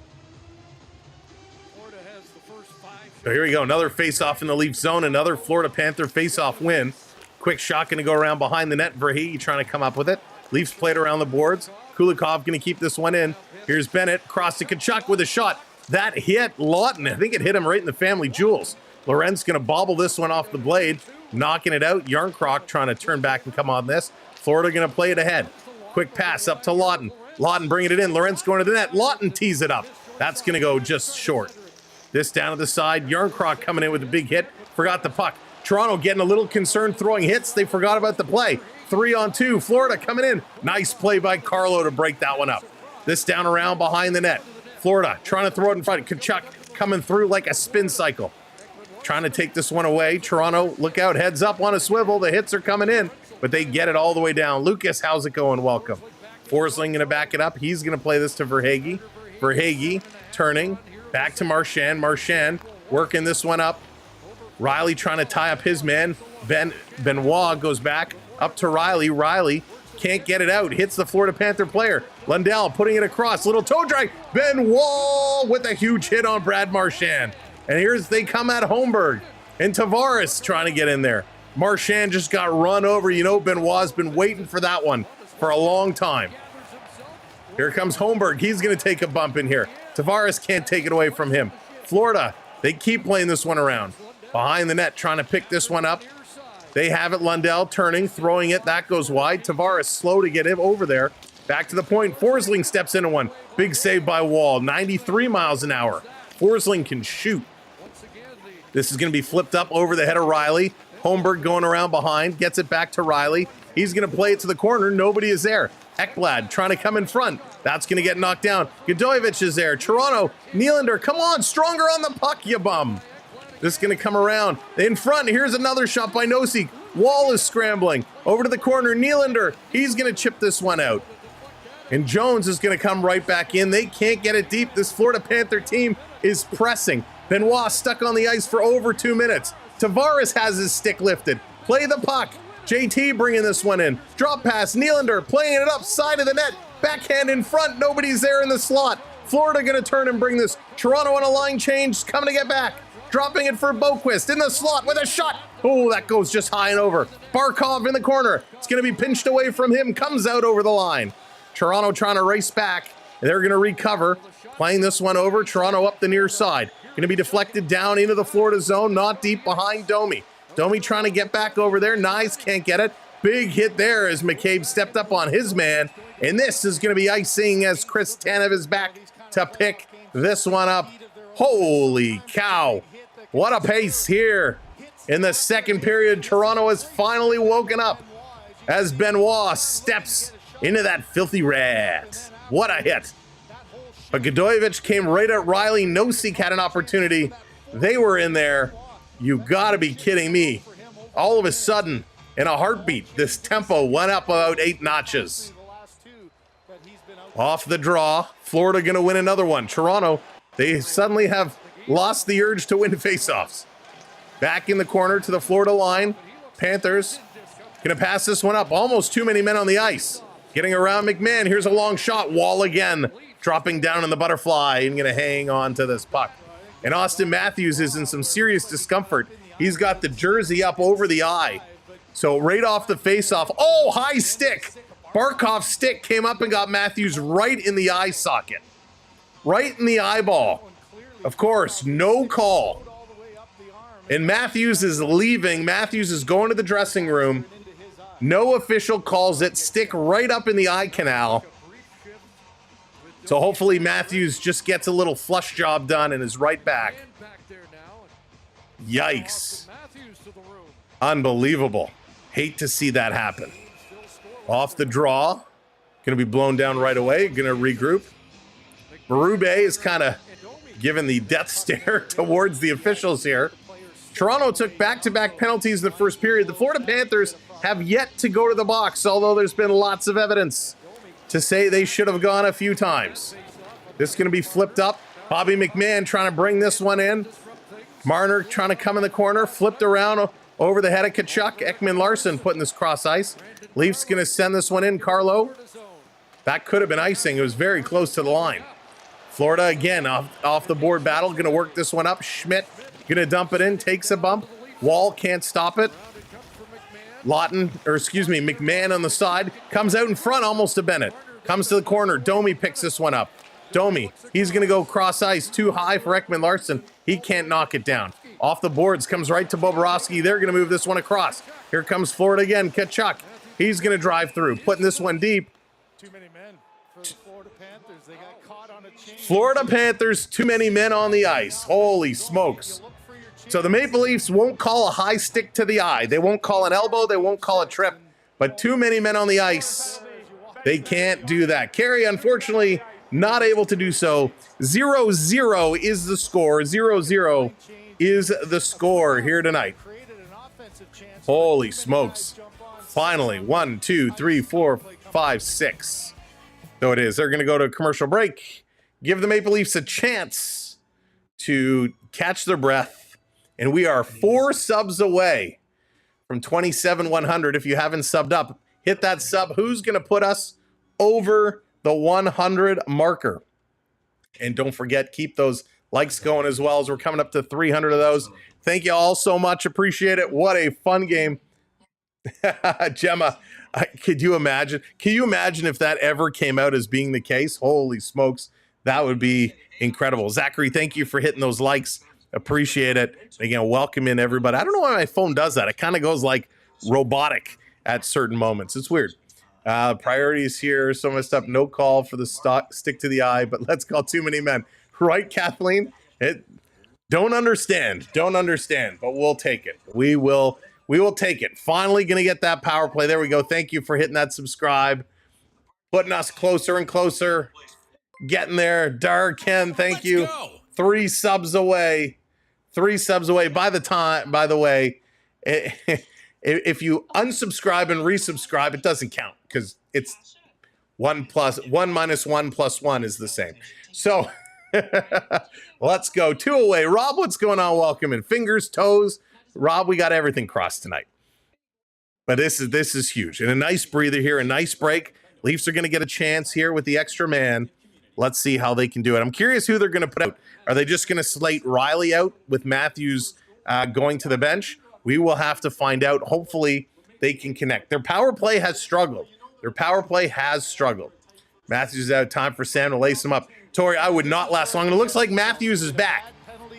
So here we go. Another face-off in the Leaf zone. Another Florida Panther face-off win. Quick shot going to go around behind the net. Verhey trying to come up with it. Leafs played around the boards. Kulikov going to keep this one in. Here's Bennett. Cross to Tkachuk with a shot. That hit Lawton. I think it hit him right in the family jewels. Lorenz going to bobble this one off the blade. Knocking it out. Yarncroc trying to turn back and come on this. Florida going to play it ahead. Quick pass up to Lawton. Lawton bringing it in. Lorenz going to the net. Lawton tees it up. That's going to go just short. This down to the side. Yarncroc coming in with a big hit. Forgot the puck. Toronto getting a little concerned throwing hits. They forgot about the play. 3-on-2. Florida coming in. Nice play by Carlo to break that one up. This down around behind the net. Florida trying to throw it in front. Tkachuk coming through like a spin cycle. Trying to take this one away. Toronto, look out, heads up on a swivel. The hits are coming in, but they get it all the way down. Lucas, how's it going? Welcome. Forsling going to back it up. He's going to play this to Verhaeghe. Verhaeghe turning back to Marchand. Marchand working this one up. Riley trying to tie up his man. Benoit goes back up to Riley. Riley can't get it out. Hits the Florida Panther player. Lundell putting it across. Little toe drag. Benoit with a huge hit on Brad Marchand. And they come at Holmberg. And Tavares trying to get in there. Marchand just got run over. You know, Benoit's been waiting for that one for a long time. Here comes Holmberg. He's going to take a bump in here. Tavares can't take it away from him. Florida, they keep playing this one around. Behind the net, trying to pick this one up. They have it. Lundell turning, throwing it. That goes wide. Tavares slow to get him over there. Back to the point. Forsling steps into one. Big save by Wall. 93 miles an hour. Forsling can shoot. This is going to be flipped up over the head of Riley. Holmberg going around behind. Gets it back to Riley. He's going to play it to the corner. Nobody is there. Ekblad trying to come in front. That's going to get knocked down. Godoyevich is there. Toronto. Nylander, come on. Stronger on the puck, you bum. This is going to come around. In front, here's another shot by Nosek. Wall is scrambling. Over to the corner, Nylander. He's going to chip this one out. And Jones is going to come right back in. They can't get it deep. This Florida Panther team is pressing. Benoit stuck on the ice for over 2 minutes. Tavares has his stick lifted. Play the puck. JT bringing this one in. Drop pass, Nylander playing it up side of the net. Backhand in front. Nobody's there in the slot. Florida going to turn and bring this. Toronto on a line change. Coming to get back. Dropping it for Boquist in the slot with a shot. Oh, that goes just high and over. Barkov in the corner. It's going to be pinched away from him. Comes out over the line. Toronto trying to race back. They're going to recover. Playing this one over. Toronto up the near side. Going to be deflected down into the Florida zone. Not deep behind Domi. Domi trying to get back over there. Nyes can't get it. Big hit there as McCabe stepped up on his man. And this is going to be icing as Chris Tanev is back to pick this one up. Holy cow. What a pace here. In the second period, Toronto has finally woken up as Benoit steps into that filthy rat. What a hit. But Godoyevich came right at Riley. Nosek had an opportunity. They were in there. You gotta be kidding me. All of a sudden, in a heartbeat, this tempo went up about 8 notches. Off the draw, Florida gonna win another one. Toronto, they suddenly have lost the urge to win faceoffs. Back in the corner to the Florida line. Panthers gonna pass this one up. Almost too many men on the ice. Getting around McMahon. Here's a long shot. Wall again. Dropping down in the butterfly and gonna hang on to this puck. And Austin Matthews is in some serious discomfort. He's got the jersey up over the eye. So right off the faceoff. Oh, high stick. Barkov's stick came up and got Matthews right in the eye socket. Right in the eyeball. Of course, no call. And Matthews is leaving. Matthews is going to the dressing room. No official calls it. Stick right up in the eye canal. So hopefully Matthews just gets a little flush job done and is right back. Yikes. Unbelievable. Hate to see that happen. Off the draw. Going to be blown down right away. Going to regroup. Berube is kind of giving the death stare towards the officials here. Toronto took back-to-back penalties in the first period. The Florida Panthers have yet to go to the box, although there's been lots of evidence to say they should have gone a few times. This is going to be flipped up. Bobby McMahon trying to bring this one in. Marner trying to come in the corner. Flipped around over the head of Tkachuk. Ekman Larson putting this cross ice. Leafs going to send this one in. Carlo. That could have been icing. It was very close to the line. Florida again off the board battle. Going to work this one up. Schmidt going to dump it in. Takes a bump. Wall can't stop it. McMahon on the side. Comes out in front almost to Bennett. Comes to the corner. Domi picks this one up. Domi, he's going to go cross ice too high for Ekman Larson. He can't knock it down. Off the boards, comes right to Bobrovsky. They're going to move this one across. Here comes Florida again. Tkachuk, he's going to drive through. Putting this one deep. Too many men for Florida Panthers. They got caught on a chain. Florida Panthers, too many men on the ice. Holy smokes. So the Maple Leafs won't call a high stick to the eye. They won't call an elbow. They won't call a trip. But too many men on the ice, they can't do that. Carey, unfortunately, not able to do so. 0-0 is the score. 0-0 is the score here tonight. Holy smokes. Finally, 1, 2, 3, 4, 5, 6. So it is. They're going to go to a commercial break. Give the Maple Leafs a chance to catch their breath. And we are 4 subs away from 27,100. If you haven't subbed up, hit that sub. Who's going to put us over the 100 marker? And don't forget, keep those likes going as well, as we're coming up to 300 of those. Thank you all so much. Appreciate it. What a fun game. Gemma, could you imagine? Can you imagine if that ever came out as being the case? Holy smokes. That would be incredible. Zachary, thank you for hitting those likes. Appreciate it. Again, welcome in everybody. I don't know why my phone does that. It kind of goes like robotic at certain moments. It's weird. Priorities here. So messed up. No call for the stick to the eye, but let's call too many men. Right, Kathleen? Don't understand, but we'll take it. We will take it. Finally going to get that power play. There we go. Thank you for hitting that subscribe. Putting us closer and closer. Getting there. Dar Ken, thank you. 3 subs away. 3 subs away. By the way, if you unsubscribe and resubscribe, it doesn't count because it's 1 minus 1 plus 1 is the same. So let's go. 2 away. Rob, what's going on? Welcome in. Fingers, toes. Rob, we got everything crossed tonight. But this is huge. And a nice breather here, a nice break. Leafs are going to get a chance here with the extra man. Let's see how they can do it. I'm curious who they're going to put out. Are they just going to slate Riley out with Matthews going to the bench? We will have to find out. Hopefully they can connect. Their power play has struggled. Matthews is out. Time for Sam to lace him up. Tori, I would not last long. And it looks like Matthews is back.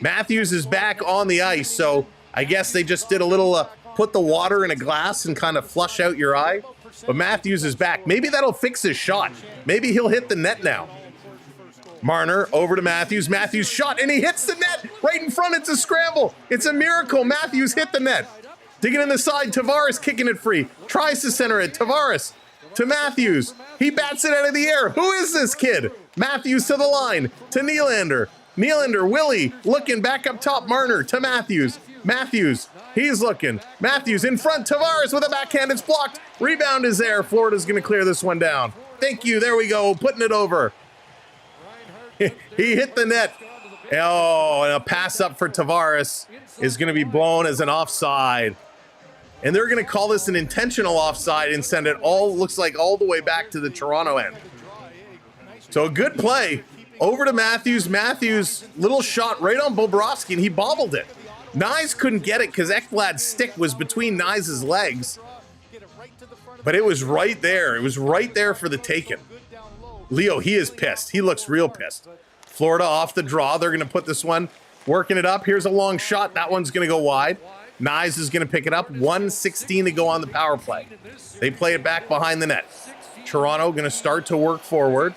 Matthews is back on the ice. So I guess they just did a little put the water in a glass and kind of flush out your eye. But Matthews is back. Maybe that'll fix his shot. Maybe he'll hit the net now. Marner over to Matthews. Matthews shot, and he hits the net right in front. It's a scramble. It's a miracle. Matthews hit the net. Digging in the side. Tavares kicking it free. Tries to center it. Tavares to Matthews. He bats it out of the air. Who is this kid? Matthews to the line. To Nylander. Nylander, Willie, looking back up top. Marner to Matthews. Matthews, he's looking. Matthews in front. Tavares with a backhand. It's blocked. Rebound is there. Florida's going to clear this one down. Thank you. There we go. Putting it over. He hit the net. Oh, and a pass up for Tavares is going to be blown as an offside. And they're going to call this an intentional offside and send it looks like all the way back to the Toronto end. So a good play over to Matthews. Matthews, little shot right on Bobrovsky, and he bobbled it. Nyes couldn't get it because Ekblad's stick was between Nyes' legs. But it was right there. It was right there for the taking. Leo, he is pissed. He looks real pissed. Florida off the draw. They're going to put this one, working it up. Here's a long shot. That one's going to go wide. Nyes is going to pick it up. 1:16 to go on the power play. They play it back behind the net. Toronto going to start to work forward.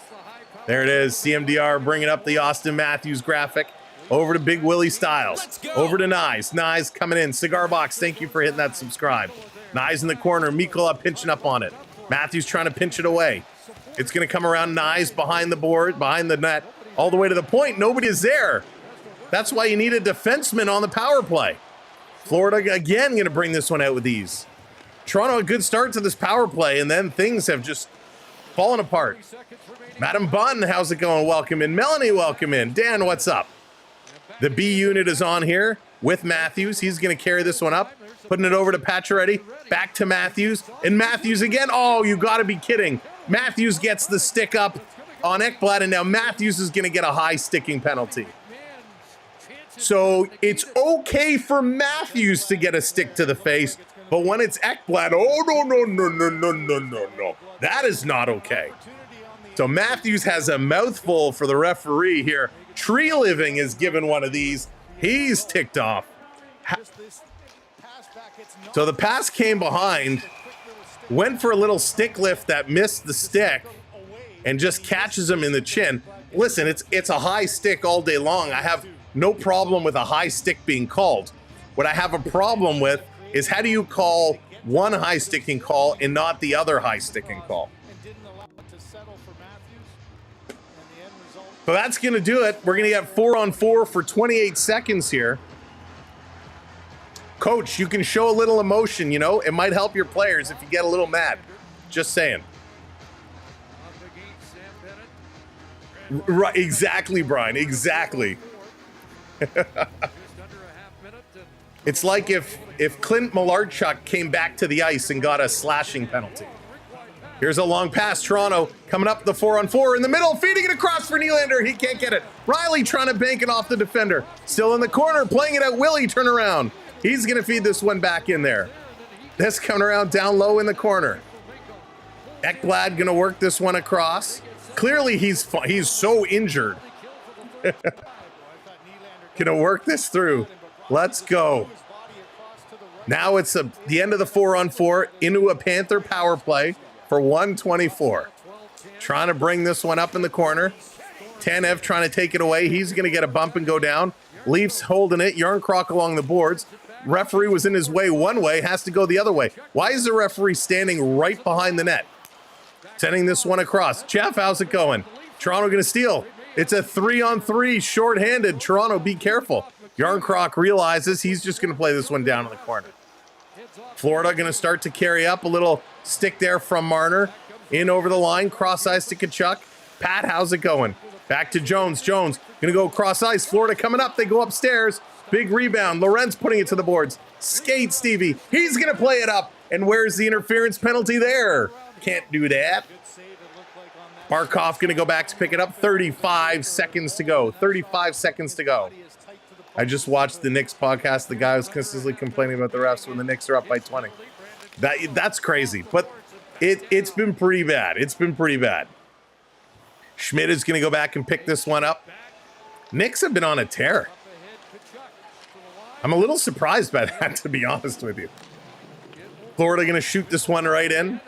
There it is. CMDR bringing up the Austin Matthews graphic. Over to Big Willie Styles. Over to Nyes. Nyes coming in. Cigar Box, thank you for hitting that subscribe. Nyes in the corner. Mikkola pinching up on it. Matthews trying to pinch it away. It's going to come around Nyes behind the board, behind the net, all the way to the point. Nobody is there. That's why you need a defenseman on the power play. Florida, again, going to bring this one out with ease. Toronto, a good start to this power play, and then things have just fallen apart. Madam Bunn, how's it going? Welcome in. Melanie, welcome in. Dan, what's up? The B unit is on here with Matthews. He's going to carry this one up, putting it over to Pacioretty. Back to Matthews, and Matthews again. Oh, you got to be kidding. Matthews gets the stick up on Ekblad, and now Matthews is going to get a high sticking penalty. So it's okay for Matthews to get a stick to the face, but when it's Ekblad, oh, no. That is not okay. So Matthews has a mouthful for the referee here. Tree Living is given one of these. He's ticked off. So the pass came behind, went for a little stick lift that missed the stick, and just catches him in the chin. Listen, it's a high stick all day long. I have no problem with a high stick being called. What I have a problem with is how do you call one high sticking call and not the other high sticking call? So that's going to do it. We're going to get 4-on-4 for 28 seconds here. Coach, you can show a little emotion, you know. It might help your players if you get a little mad. Just saying. Right, exactly, Brian. Exactly. It's like if Clint Malarchuk came back to the ice and got a slashing penalty. Here's a long pass. Toronto coming up the 4-on-4 in the middle, feeding it across for Nylander. He can't get it. Riley trying to bank it off the defender. Still in the corner, playing it at Willie. Turn around. He's going to feed this one back in there. This coming around down low in the corner. Ekblad going to work this one across. Clearly, he's so injured. Going to work this through. Let's go. Now it's the end of the 4-on-4 into a Panther power play for 124. Trying to bring this one up in the corner. Tanev trying to take it away. He's going to get a bump and go down. Leafs holding it. Yarncroc along the boards. Referee was in his way one way, has to go the other way. Why is the referee standing right behind the net? Sending this one across. Jeff, how's it going? Toronto going to steal. It's a 3-on-3 shorthanded. Toronto, be careful. Yarncroc realizes he's just going to play this one down in the corner. Florida going to start to carry up. A little stick there from Marner. In over the line. Cross ice to Tkachuk. Pat, how's it going? Back to Jones. Jones going to go cross ice. Florida coming up. They go upstairs. Big rebound. Lorenz putting it to the boards. Skate Stevie. He's going to play it up. And where's the interference penalty there? Can't do that. Barkov going to go back to pick it up. 35 seconds to go. 35 seconds to go. I just watched the Knicks podcast. The guy was consistently complaining about the refs when the Knicks are up by 20. That's crazy. But it's been pretty bad. It's been pretty bad. Schmidt is going to go back and pick this one up. Knicks have been on a tear. I'm a little surprised by that, to be honest with you. Florida going to shoot this one right in.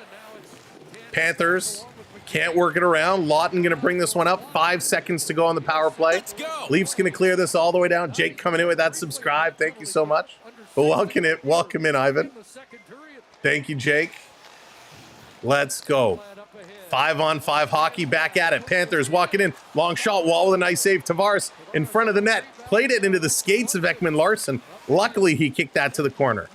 Panthers can't work it around. Lawton going to bring this one up. 5 seconds to go on the power play. Leafs going to clear this all the way down. Jake coming in with that subscribe. Thank you so much. But welcome in, Ivan. Thank you, Jake. Let's go. 5-on-5 hockey, back at it. Panthers walking in. Long shot, Wall with a nice save. Tavares in front of the net. Played it into the skates of Ekman Larson. Luckily, he kicked that to the corner.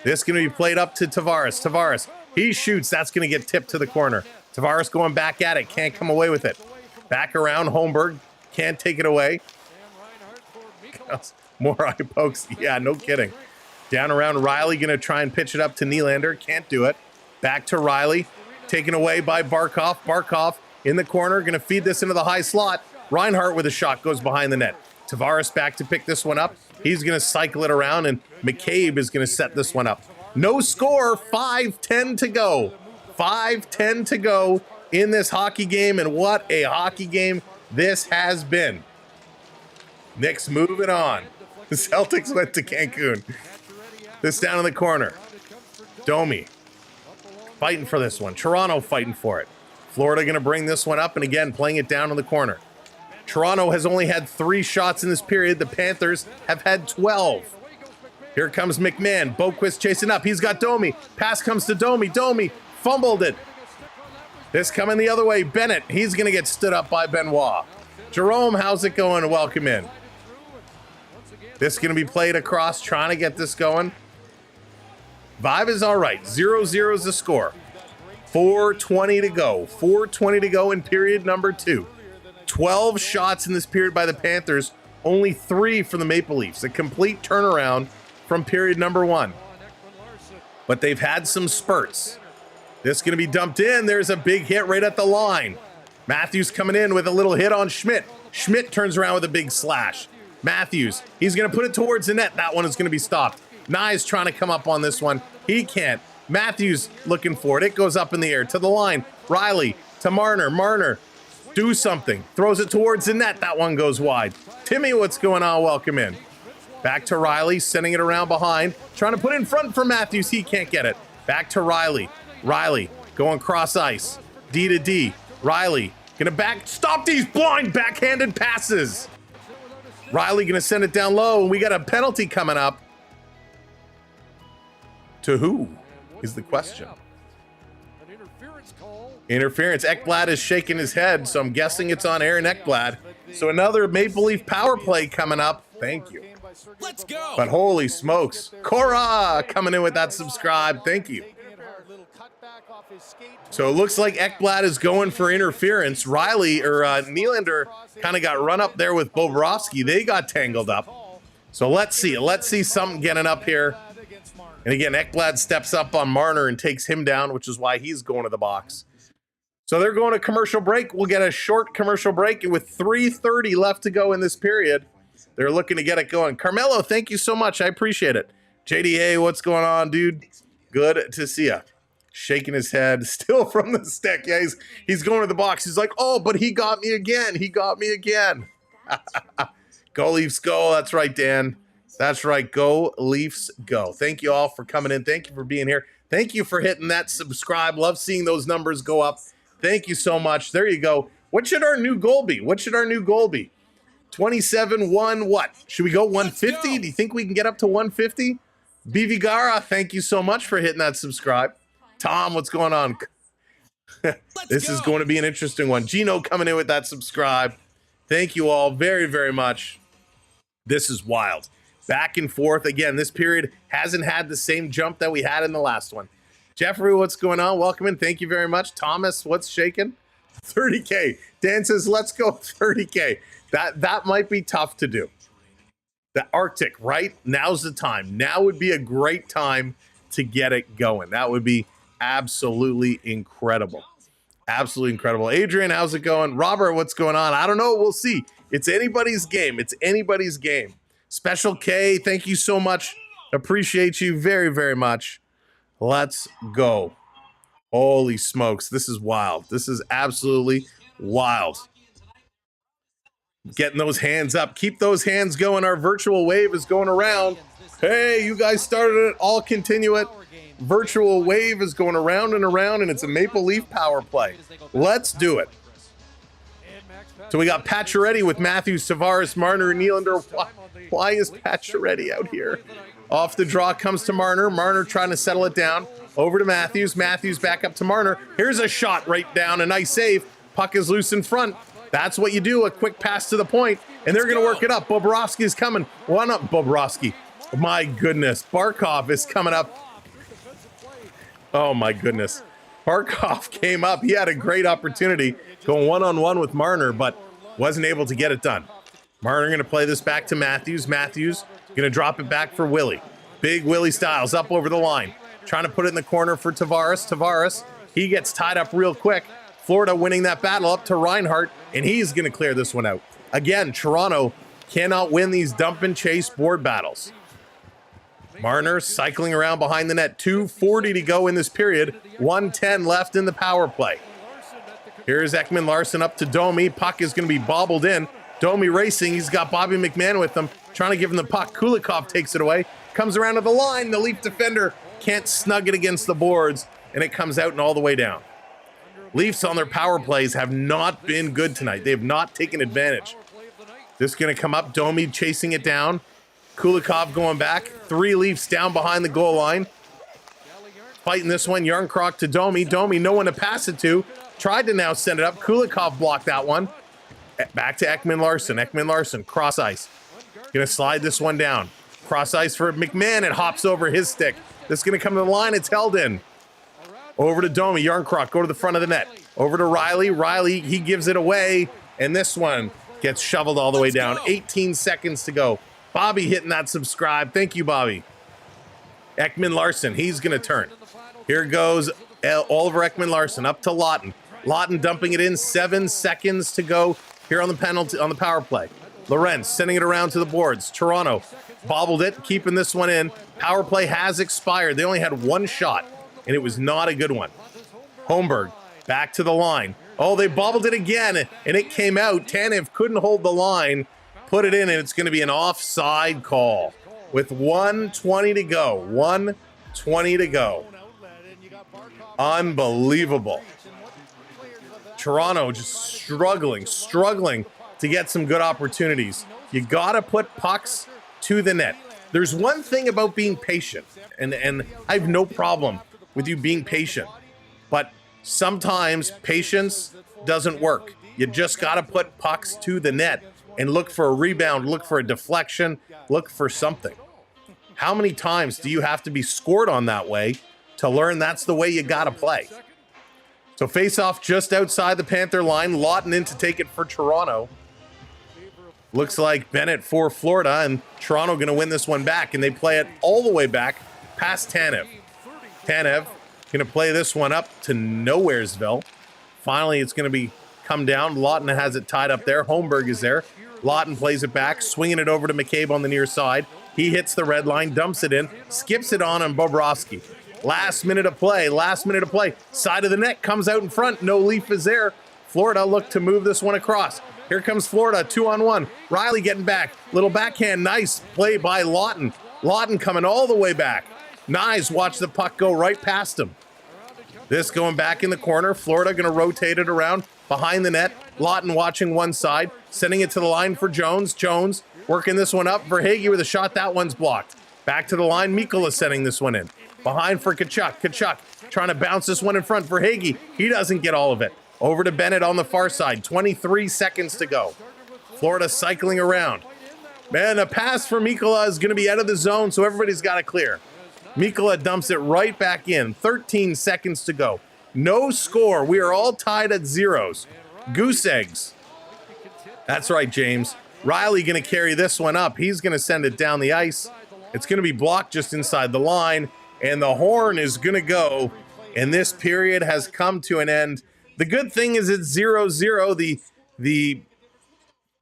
This going to be played up to Tavares. Tavares, he shoots. That's going to get tipped to the corner. Tavares going back at it. Can't come away with it. Back around. Holmberg can't take it away. More eye pokes. Yeah, no kidding. Down around Riley. Going to try and pitch it up to Nylander. Can't do it. Back to Riley. Taken away by Barkov. Barkov in the corner. Going to feed this into the high slot. Reinhart with a shot goes behind the net. Tavares back to pick this one up. He's going to cycle it around, and McCabe is going to set this one up. No score. 5:10 to go. 5:10 to go in this hockey game, and what a hockey game this has been. Knicks moving on. The Celtics went to Cancun. This down in the corner. Domi fighting for this one. Toronto fighting for it. Florida going to bring this one up, and again, playing it down in the corner. Toronto has only had 3 shots in this period. The Panthers have had 12. Here comes McMahon. Boquist chasing up. He's got Domi. Pass comes to Domi. Domi fumbled it. This coming the other way. Bennett. He's going to get stood up by Benoit. Jerome, how's it going? Welcome in. This going to be played across. Trying to get this going. Vibe is all right. 0-0 is the score. 4:20 to go. 4:20 to go in period number 2. 12 shots in this period by the Panthers, only 3 from the Maple Leafs. A complete turnaround from period number 1. But they've had some spurts. This going to be dumped in. There's a big hit right at the line. Matthews coming in with a little hit on Schmidt. Schmidt turns around with a big slash. Matthews, he's going to put it towards the net. That one is going to be stopped. Nye's trying to come up on this one. He can't. Matthews looking for it. It goes up in the air to the line. Riley to Marner. Marner, do something. Throws it towards the net. That one goes wide. Timmy, what's going on? Welcome in. Back to Riley, sending it around behind. Trying to put it in front for Matthews. He can't get it. Back to Riley. Riley going cross ice. D to D. Riley gonna stop these blind backhanded passes. Riley gonna send it down low. We got a penalty coming up. To who is the question? An interference call. Interference. Ekblad is shaking his head, so I'm guessing it's on Aaron Ekblad. So another Maple Leaf power play coming up. Thank you. Let's go. But holy smokes. Cora coming in with that subscribe. Thank you. So it looks like Ekblad is going for interference. Riley or Nylander kind of got run up there with Bobrovsky. They got tangled up. So let's see. Let's see something getting up here. And again, Ekblad steps up on Marner and takes him down, which is why he's going to the box. So they're going to commercial break. We'll get a short commercial break. And with 3:30 left to go in this period, they're looking to get it going. Carmelo, thank you so much. I appreciate it. JDA, what's going on, dude? Good to see you. Shaking his head, still from the stick. Yeah, he's going to the box. He's like, oh, but he got me again. He got me again. Go Leafs, go. That's right, Dan. That's right. Go Leafs, go. Thank you all for coming in. Thank you for being here. Thank you for hitting that subscribe. Love seeing those numbers go up. Thank you so much. There you go. What should our new goal be? What should our new goal be? 27-1 what? Should we go 150? Do you think we can get up to 150? BV Gara, thank you so much for hitting that subscribe. Tom, what's going on? This is going to be an interesting one. Gino coming in with that subscribe. Thank you all very, very much. This is wild. Back and forth. Again, this period hasn't had the same jump that we had in the last one. Jeffrey, what's going on? Welcome in. Thank you very much. Thomas, what's shaking? 30K. Dan says, let's go 30K. That might be tough to do. The Arctic, right? Now's the time. Now would be a great time to get it going. That would be absolutely incredible. Absolutely incredible. Adrian, how's it going? Robert, what's going on? I don't know. We'll see. It's anybody's game. It's anybody's game. Special K, thank you so much. Appreciate you very, very much. Let's go. Holy smokes. This is wild. This is absolutely wild. Getting those hands up. Keep those hands going. Our virtual wave is going around. Hey, you guys started it. I'll continue it. Virtual wave is going around and around, and it's a Maple Leaf power play. Let's do it. So we got Pacioretty with Matthews, Tavares, Marner, and Nylander. Why is Pacioretty out here? Off the draw comes to Marner. Marner trying to settle it down. Over to Matthews. Matthews back up to Marner. Here's a shot right down. A nice save. Puck is loose in front. That's what you do. A quick pass to the point, and they're going to work it up. Bobrovsky's coming. One up, Bobrovsky. My goodness. Barkov is coming up. Oh, my goodness. Barkov came up. He had a great opportunity going one-on-one with Marner, but wasn't able to get it done. Marner going to play this back to Matthews. Matthews going to drop it back for Willie. Big Willie Styles up over the line. Trying to put it in the corner for Tavares. Tavares, he gets tied up real quick. Florida winning that battle up to Reinhart, and he's going to clear this one out. Again, Toronto cannot win these dump and chase board battles. Marner cycling around behind the net. 2:40 to go in this period. 1:10 left in the power play. Here's Ekman Larson up to Domi. Puck is going to be bobbled in. Domi racing. He's got Bobby McMahon with him, trying to give him the puck. Kulikov takes it away. Comes around to the line. The Leaf defender can't snug it against the boards, and it comes out and all the way down. Leafs on their power plays have not been good tonight. They have not taken advantage. This is going to come up. Domi chasing it down. Kulikov going back. 3 Leafs down behind the goal line. Fighting this one. Yarncroc to Domi. Domi, no one to pass it to. Tried to now send it up. Kulikov blocked that one. Back to Ekman Larson. Ekman Larson, cross ice. Going to slide this one down. Cross ice for McMahon. It hops over his stick. This is going to come to the line. It's held in. Over to Domi. Yarncroc, go to the front of the net. Over to Riley. Riley, he gives it away. And this one gets shoveled all the way down. 18 seconds to go. Bobby hitting that subscribe. Thank you, Bobby. Ekman Larson, he's going to turn. Here goes Oliver Ekman Larson up to Lawton. Lawton dumping it in. 7 seconds to go here on the penalty on the power play. Lorenz sending it around to the boards. Toronto bobbled it, keeping this one in. Power play has expired. They only had 1 shot, and it was not a good one. Holmberg back to the line. Oh, they bobbled it again, and it came out. Tanev couldn't hold the line. Put it in, and it's going to be an offside call with 1:20 to go. 1:20 to go. Unbelievable. Toronto just struggling to get some good opportunities. You got to put pucks to the net. there's one thing about being patient, and I have no problem with you being patient, but sometimes patience doesn't work. You just got to put pucks to the net and look for a rebound, look for a deflection, look for something. How many times do you have to be scored on that way to learn that's the way you got to play? So face off just outside the Panther line, Lawton in to take it for Toronto. Looks like Bennett for Florida, and Toronto going to win this one back, and they play it all the way back past Tanev. Tanev going to play this one up to Nowheresville. Finally, it's going to be come down. Lawton has it tied up there. Holmberg is there. Lawton plays it back, swinging it over to McCabe on the near side. He hits the red line, dumps it in, skips it on Bobrovsky. Last minute of play. Side of the net comes out in front. No Leaf is there. Florida look to move this one across. Here comes Florida, 2-on-1. Riley getting back. Little backhand, nice play by Lawton. Lawton coming all the way back. Nyes watch the puck go right past him. This going back in the corner. Florida going to rotate it around behind the net. Lawton watching one side, sending it to the line for Jones. Jones working this one up for Hagee with a shot. That one's blocked. Back to the line. Mikkola sending this one in. Behind for Tkachuk. Tkachuk trying to bounce this one in front for Hagee. He doesn't get all of it. Over to Bennett on the far side. 23 seconds to go. Florida cycling around. Man, a pass for Mikkola is going to be out of the zone, so everybody's got to clear. Mikkola dumps it right back in. 13 seconds to go. No score. We are all tied at zeros. Goose eggs. That's right, James. Riley going to carry this one up. He's going to send it down the ice. It's going to be blocked just inside the line, and the horn is going to go, and this period has come to an end. The good thing is it's 0-0. The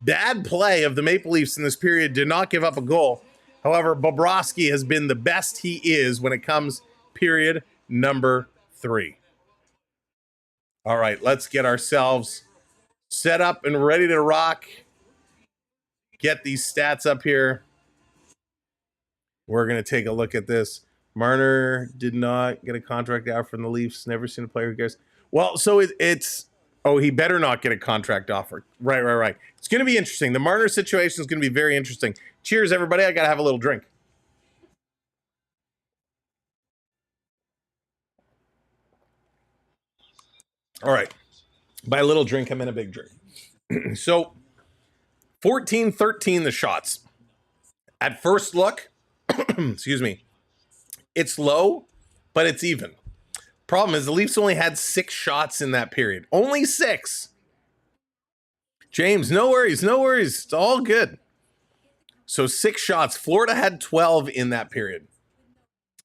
bad play of the Maple Leafs in this period did not give up a goal. However, Bobrovsky has been the best he is when it comes period number 3. All right, let's get ourselves set up and ready to rock. Get these stats up here. We're going to take a look at this. Marner did not get a contract out from the Leafs. Never seen a player who cares. Well, so it's oh, he better not get a contract offer. Right. It's going to be interesting. The Marner situation is going to be very interesting. Cheers, everybody. I got to have a little drink. All right. By a little drink, I meant a big drink. So 14-13 the shots. At first look, excuse me, it's low, but it's even. Problem is the Leafs only had 6 shots in that period. Only 6. James, no worries. It's all good. So 6 shots. Florida had 12 in that period.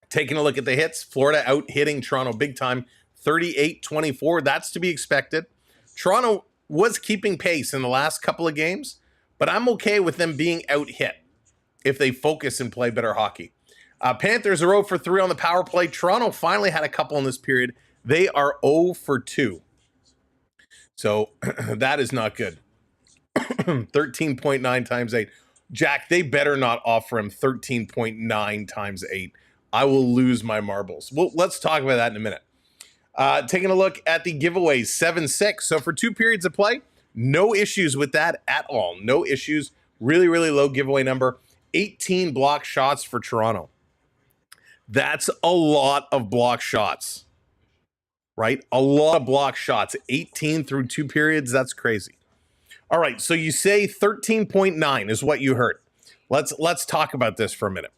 Taking a look at the hits, Florida out hitting Toronto big time, 38-24. That's to be expected. Toronto was keeping pace in the last couple of games, but I'm okay with them being out hit if they focus and play better hockey. Panthers are 0 for 3 on the power play. Toronto finally had a couple in this period. They are 0 for 2. So that is not good. 13.9 times 8. Jack, they better not offer him 13.9 times 8. I will lose my marbles. Well, let's talk about that in a minute. Taking a look at the giveaways, 7-6. So for 2 periods of play, no issues with that at all. No issues. Really, really low giveaway number. 18 block shots for Toronto. That's a lot of block shots, right? A lot of block shots. 18 through 2 periods. That's crazy. All right, so you say 13.9 is what you heard. Let's talk about this for a minute.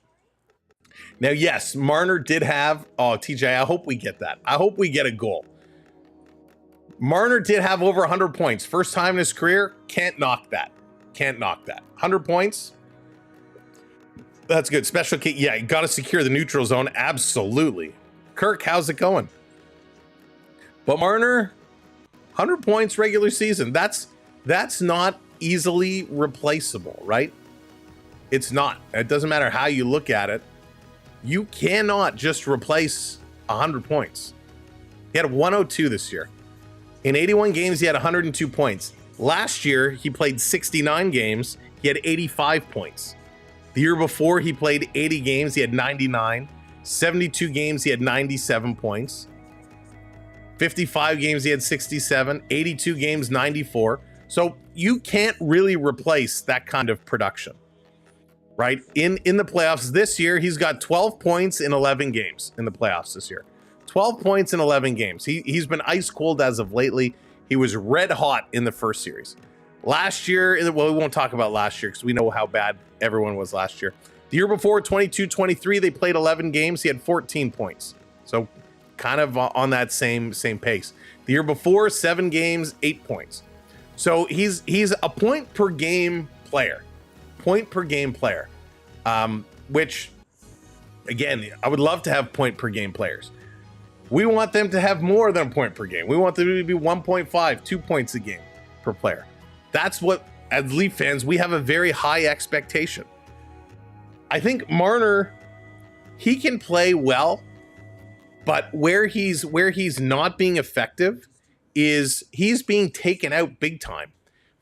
Now, yes, Marner did have, TJ, I hope we get that. I hope we get a goal. Marner did have over 100 points. First time in his career, can't knock that. 100 points. That's good. Special key. Yeah, you got to secure the neutral zone. Absolutely. Kirk, how's it going? But Marner, 100 points regular season. That's not easily replaceable, right? It's not. It doesn't matter how you look at it. You cannot just replace 100 points. He had 102 this year. In 81 games, he had 102 points. Last year, he played 69 games. He had 85 points. The year before, he played 80 games. He had 99. 72 games, he had 97 points. 55 games, he had 67. 82 games, 94. So you can't really replace that kind of production. right? In the playoffs this year, he's got 12 points in 11 games in the playoffs this year. 12 points in 11 games. He's been ice cold as of lately. He was red hot in the first series. Last year, well, we won't talk about last year because we know how bad everyone was last year. The year before, 22-23, they played 11 games. He had 14 points. So kind of on that same pace. The year before, 7 games, 8 points. So he's a point per game player. Point per game player. Which, again, I would love to have point per game players. We want them to have more than a point per game. We want them to be 1.5, 2 points a game per player. That's what, as Leaf fans, we have a very high expectation. I think Marner, he can play well, but where he's not being effective is he's being taken out big time.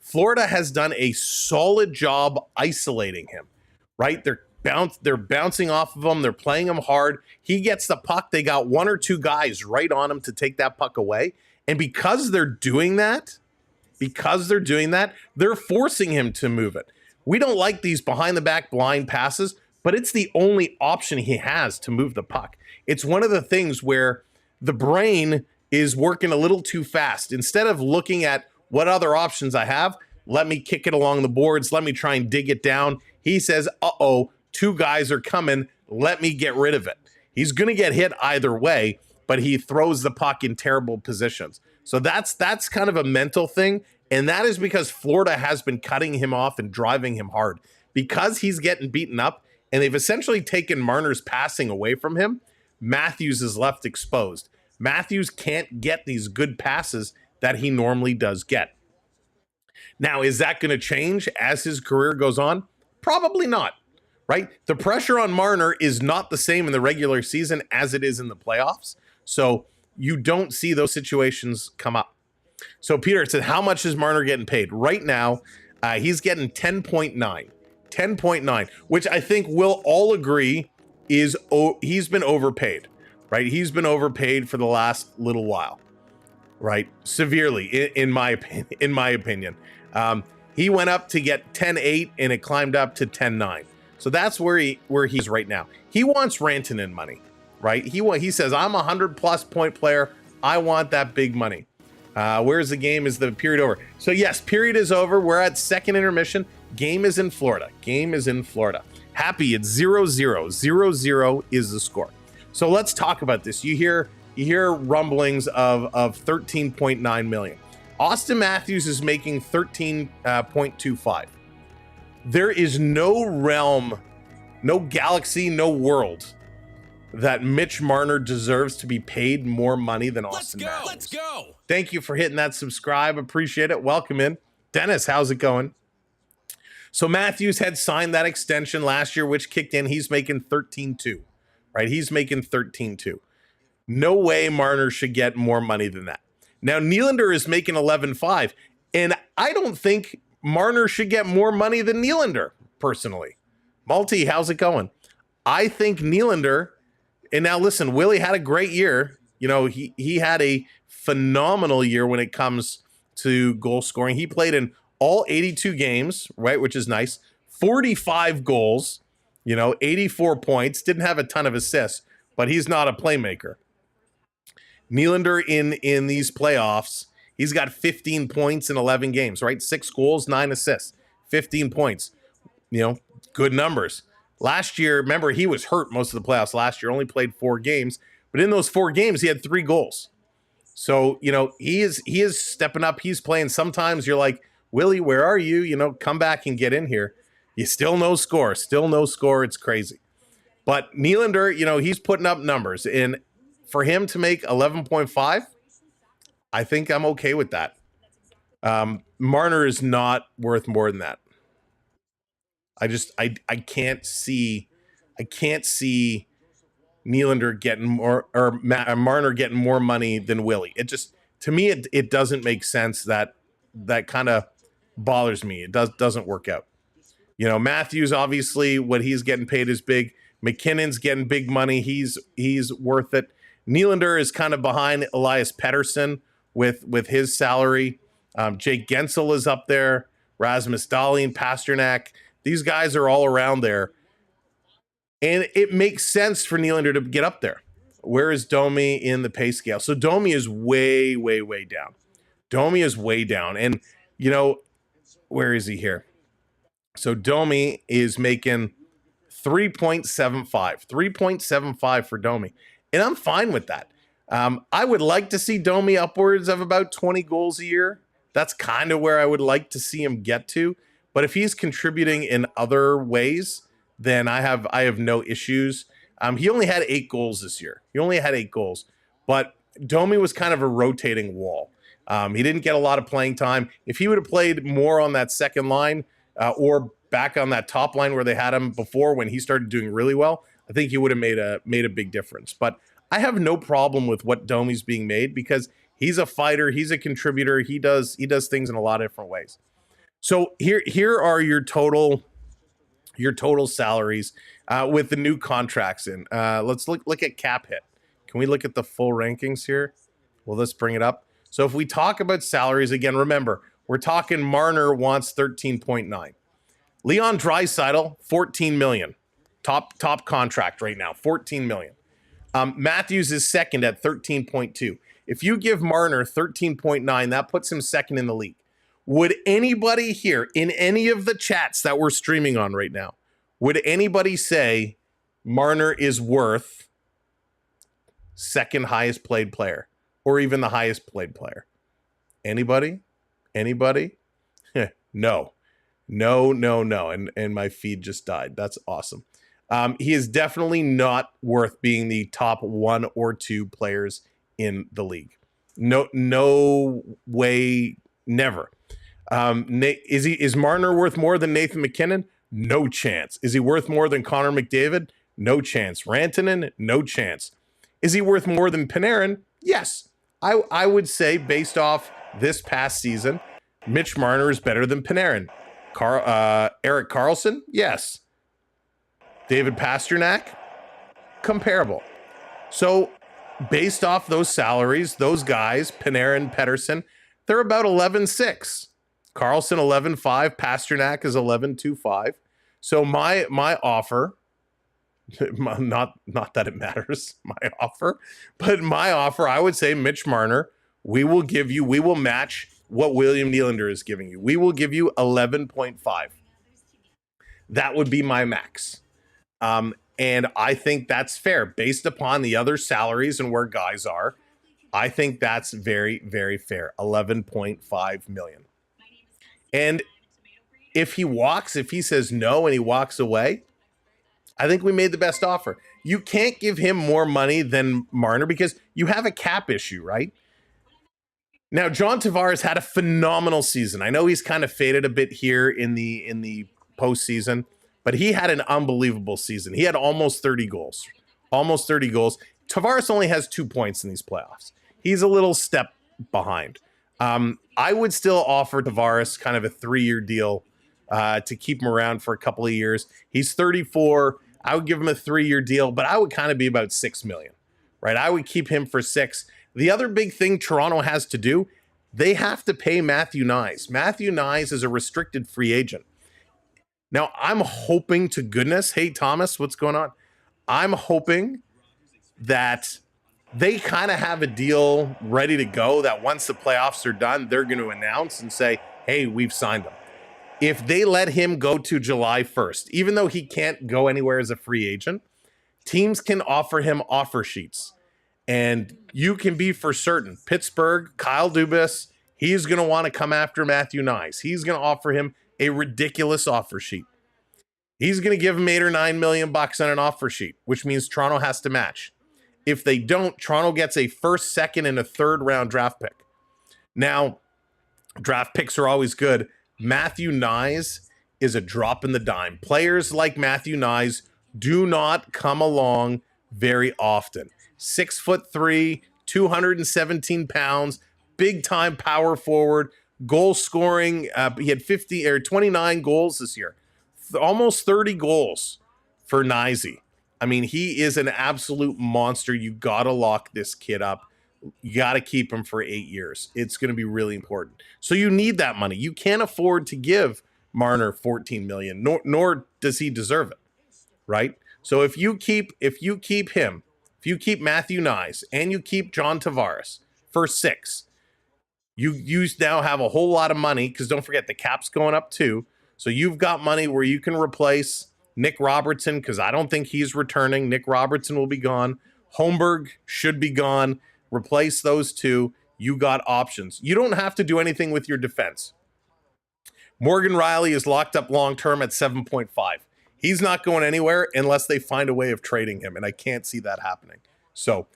Florida has done a solid job isolating him, right? They're bouncing off of him. They're playing him hard. He gets the puck. They got 1 or 2 guys right on him to take that puck away. And because they're doing that, they're forcing him to move it. We don't like these behind the back blind passes, but it's the only option he has to move the puck. It's one of the things where the brain is working a little too fast. Instead of looking at what other options I have, let me kick it along the boards. Let me try and dig it down. He says, uh-oh, 2 guys are coming. Let me get rid of it. He's going to get hit either way, but he throws the puck in terrible positions. So that's kind of a mental thing. And that is because Florida has been cutting him off and driving him hard. Because he's getting beaten up and they've essentially taken Marner's passing away from him, Matthews is left exposed. Matthews can't get these good passes that he normally does get. Now, is that going to change as his career goes on? Probably not, right? The pressure on Marner is not the same in the regular season as it is in the playoffs. So you don't see those situations come up. So Peter said, how much is Marner getting paid? Right now, he's getting 10.9. 10.9, which I think we'll all agree is he's been overpaid, right? He's been overpaid for the last little while, right? Severely, in my opinion. He went up to get 10.8 and it climbed up to 10.9. So that's where he's right now. He wants Rantanen money, right? He says, I'm a 100+ point player. I want that big money. Where's the game? Is the period over? So yes, period is over. We're at second intermission. Game is in Florida. Happy, it's 0-0. 0-0 is the score. So let's talk about this. You hear rumblings of 13.9 million. Austin Matthews is making 13.25. There is no realm, no galaxy, no world that Mitch Marner deserves to be paid more money than Austin Matthews. Let's go. Thank you for hitting that subscribe. Appreciate it. Welcome in. Dennis, how's it going? So Matthews had signed that extension last year, which kicked in. He's making 13.2, right? He's making 13.2. No way Marner should get more money than that. Now, Nylander is making 11.5, and I don't think Marner should get more money than Nylander, personally. Malty, how's it going? I think Nylander, and now listen, Willie had a great year. You know, he had a phenomenal year when it comes to goal scoring. He played in all 82 games, right, which is nice. 45 goals, 84 points. Didn't have a ton of assists, but he's not a playmaker. Nylander in these playoffs, he's got 15 points in 11 games, right? 6 goals, 9 assists, 15 points. Good numbers. Last year, remember, he was hurt most of the playoffs last year, only played 4 games, but in those 4 games, he had 3 goals. So, he is stepping up. He's playing. Sometimes you're like, Willie, where are you? Come back and get in here. You still no score. It's crazy. But Nylander, he's putting up numbers. And for him to make 11.5, I think I'm okay with that. Marner is not worth more than that. I can't see Nylander getting more, or Marner getting more money than Willie. It just, to me, it doesn't make sense. That kind of bothers me. It doesn't work out. Matthews, obviously, what he's getting paid is big. McKinnon's getting big money. He's worth it. Nylander is kind of behind Elias Pettersson with his salary. Jake Gensel is up there. Rasmus Dahlin, Pasternak. These guys are all around there. And it makes sense for Nylander to get up there. Where is Domi in the pay scale? So Domi is way, way, way down. Domi is way down. And, you know, where is he here? So Domi is making 3.75. 3.75 for Domi. And I'm fine with that. I would like to see Domi upwards of about 20 goals a year. That's kind of where I would like to see him get to. But if he's contributing in other ways, then I have no issues. He only had 8 goals this year. He only had 8 goals. But Domi was kind of a rotating wall. He didn't get a lot of playing time. If he would have played more on that second line or back on that top line where they had him before when he started doing really well, I think he would have made a big difference. But I have no problem with what Domi's being made because he's a fighter. He's a contributor. He does things in a lot of different ways. So here are your total salaries with the new contracts in. Let's look at cap hit. Can we look at the full rankings here? Well, let's bring it up. So if we talk about salaries again, remember we're talking Marner wants 13.9. Leon Draisaitl, 14 million. Top contract right now, 14 million. Matthews is second at 13.2. If you give Marner 13.9, that puts him second in the league. Would anybody here in any of the chats that we're streaming on right now, would anybody say Marner is worth second highest played player or even the highest played player? Anybody? No. And my feed just died. That's awesome. He is definitely not worth being the top 1 or 2 players in the league. No way, never. Is Marner worth more than Nathan McKinnon? No chance. Is he worth more than Connor McDavid? No chance. Rantanen? No chance. Is he worth more than Panarin? Yes. I would say based off this past season, Mitch Marner is better than Panarin. Erik Karlsson? Yes. David Pasternak? Comparable. So based off those salaries, those guys, Panarin, Pettersson, they're about 11.6. Karlsson 11.5. Pasternak is 11.25. So my offer, not that it matters, my offer, I would say Mitch Marner, we will match what William Nylander is giving you. We will give you 11.5. That would be my max. And I think that's fair based upon the other salaries and where guys are. I think that's very, very fair. 11.5 million. And if he says no and he walks away, I think we made the best offer. You can't give him more money than Marner because you have a cap issue, right? Now, John Tavares had a phenomenal season. I know he's kind of faded a bit here in the postseason, but he had an unbelievable season. He had almost 30 goals. Tavares only has 2 points in these playoffs. He's a little step behind. I would still offer Tavares kind of a 3-year deal to keep him around for a couple of years. He's 34. I would give him a 3-year deal, but I would kind of be about $6 million, right? I would keep him for 6. The other big thing Toronto has to do, they have to pay Matthew Knies. Matthew Knies is a restricted free agent. Now, I'm hoping to goodness, hey, Thomas, what's going on? I'm hoping that they kind of have a deal ready to go that once the playoffs are done, they're going to announce and say, hey, we've signed him. If they let him go to July 1st, even though he can't go anywhere as a free agent, teams can offer him offer sheets. And you can be for certain, Pittsburgh, Kyle Dubas, he's going to want to come after Matthew Knies. He's going to offer him a ridiculous offer sheet. He's going to give him $8 or $9 million on an offer sheet, which means Toronto has to match. If they don't, Toronto gets a first, second, and a third round draft pick. Now, draft picks are always good. Matthew Knies is a drop in the dime. Players like Matthew Knies do not come along very often. 6'3", 217 pounds, big time power forward, goal scoring. He had 29 goals this year, almost 30 goals for Kniesy. I mean, he is an absolute monster. You got to lock this kid up. You got to keep him for 8 years. It's going to be really important. So you need that money. You can't afford to give Marner $14 million, nor does he deserve it, right? So if you keep him, if you keep Matthew Nyes and you keep John Tavares for 6, you now have a whole lot of money, because don't forget the cap's going up too. So you've got money where you can replace Nick Robertson, because I don't think he's returning. Nick Robertson will be gone. Holmberg should be gone. Replace those two. You got options. You don't have to do anything with your defense. Morgan Rielly is locked up long-term at 7.5. He's not going anywhere unless they find a way of trading him, and I can't see that happening. So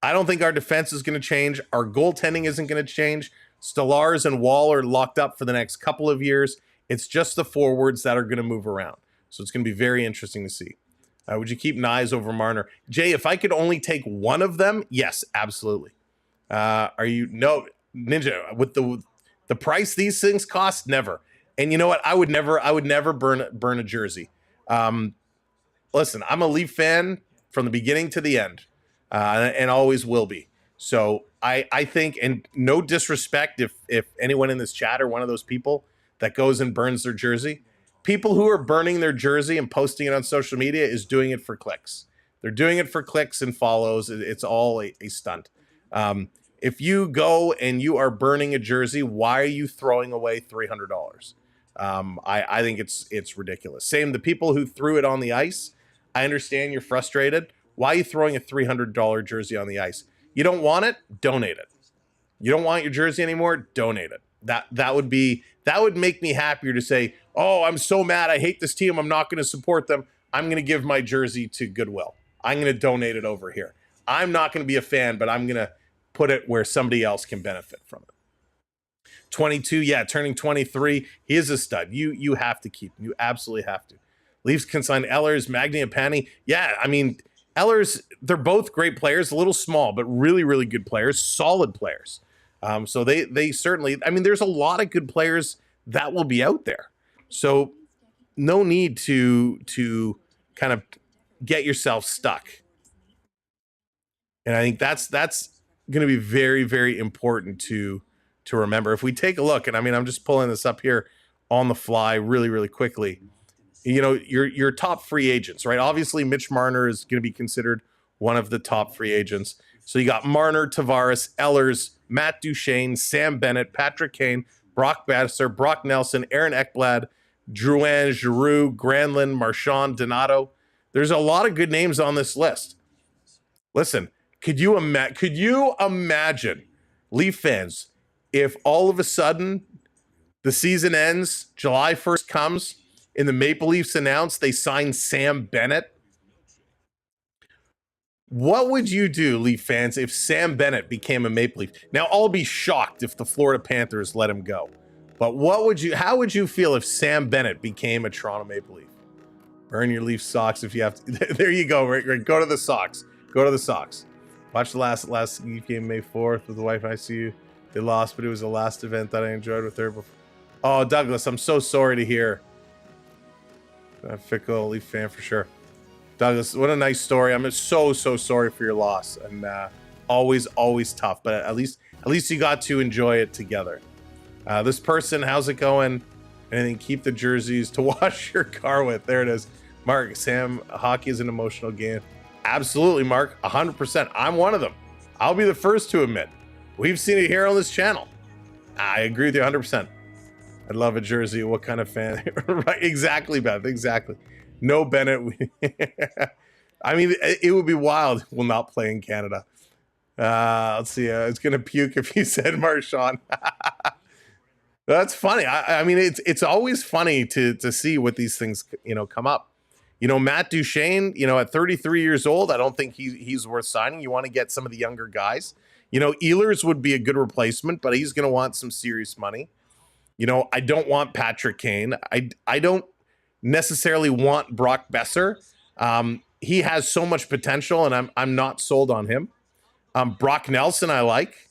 I don't think our defense is going to change. Our goaltending isn't going to change. Stolarz and Wall are locked up for the next couple of years. It's just the forwards that are going to move around. So it's going to be very interesting to see. Would you keep Nyes over Marner? Jay, if I could only take one of them, yes, absolutely. Are you no Ninja with the price these things cost? Never. And you know what? I would never burn a jersey. Listen, I'm a Leaf fan from the beginning to the end, and always will be. So I think, and no disrespect if anyone in this chat or one of those people that goes and burns their jersey, people who are burning their jersey and posting it on social media is doing it for clicks. They're doing it for clicks and follows. It's all a stunt. If you go and you are burning a jersey, why are you throwing away $300? I think it's ridiculous. Same, the people who threw it on the ice, I understand you're frustrated. Why are you throwing a $300 jersey on the ice? You don't want it? Donate it. You don't want your jersey anymore? Donate it. That would make me happier to say, oh, I'm so mad. I hate this team. I'm not going to support them. I'm going to give my jersey to Goodwill. I'm going to donate it over here. I'm not going to be a fan, but I'm going to put it where somebody else can benefit from it. 22, yeah, turning 23. He is a stud. You have to keep him. You absolutely have to. Leafs can sign Ehlers, Magny, and Pani. Yeah, I mean, Ehlers, they're both great players, a little small, but really, really good players, solid players. So they certainly, I mean, there's a lot of good players that will be out there. So no need to kind of get yourself stuck. And I think that's going to be very, very important to remember. If we take a look, and I mean, I'm just pulling this up here on the fly really, really quickly. You know, your top free agents, right? Obviously, Mitch Marner is going to be considered one of the top free agents. So you got Marner, Tavares, Ehlers, Matt Duchene, Sam Bennett, Patrick Kane, Brock Besser, Brock Nelson, Aaron Ekblad, Drouin, Giroux, Granlund, Marchand, Donato. There's a lot of good names on this list. Listen, could you imagine, Leaf fans, if all of a sudden the season ends, July 1st comes, and the Maple Leafs announce they signed Sam Bennett? What would you do, Leaf fans, if Sam Bennett became a Maple Leaf? Now, I'll be shocked if the Florida Panthers let him go. But how would you feel if Sam Bennett became a Toronto Maple Leaf? Burn your Leaf socks if you have to. There you go, right? Go to the Sox. Go to the Sox. Watch the last Leaf game May 4th with the wife. I see you. They lost, but it was the last event that I enjoyed with her. Oh, Douglas, I'm so sorry to hear. A fickle Leaf fan for sure. Douglas, what a nice story. I'm so sorry for your loss, and always tough. But at least you got to enjoy it together. This person, how's it going? Anything? Keep the jerseys to wash your car with. There it is. Mark, Sam, hockey is an emotional game. Absolutely, Mark. 100%. I'm one of them. I'll be the first to admit. We've seen it here on this channel. I agree with you 100%. I'd love a jersey. What kind of fan? Right? Exactly, Beth. Exactly. No Bennett. I mean, it would be wild. We'll not play in Canada. Let's see. It's going to puke if you said Marchand. That's funny. I mean, it's always funny to see what these things, come up. Matt Duchene, at 33 years old, I don't think he's worth signing. You want to get some of the younger guys. Ehlers would be a good replacement, but he's going to want some serious money. I don't want Patrick Kane. I don't necessarily want Brock Besser. He has so much potential, and I'm not sold on him. Brock Nelson, I like.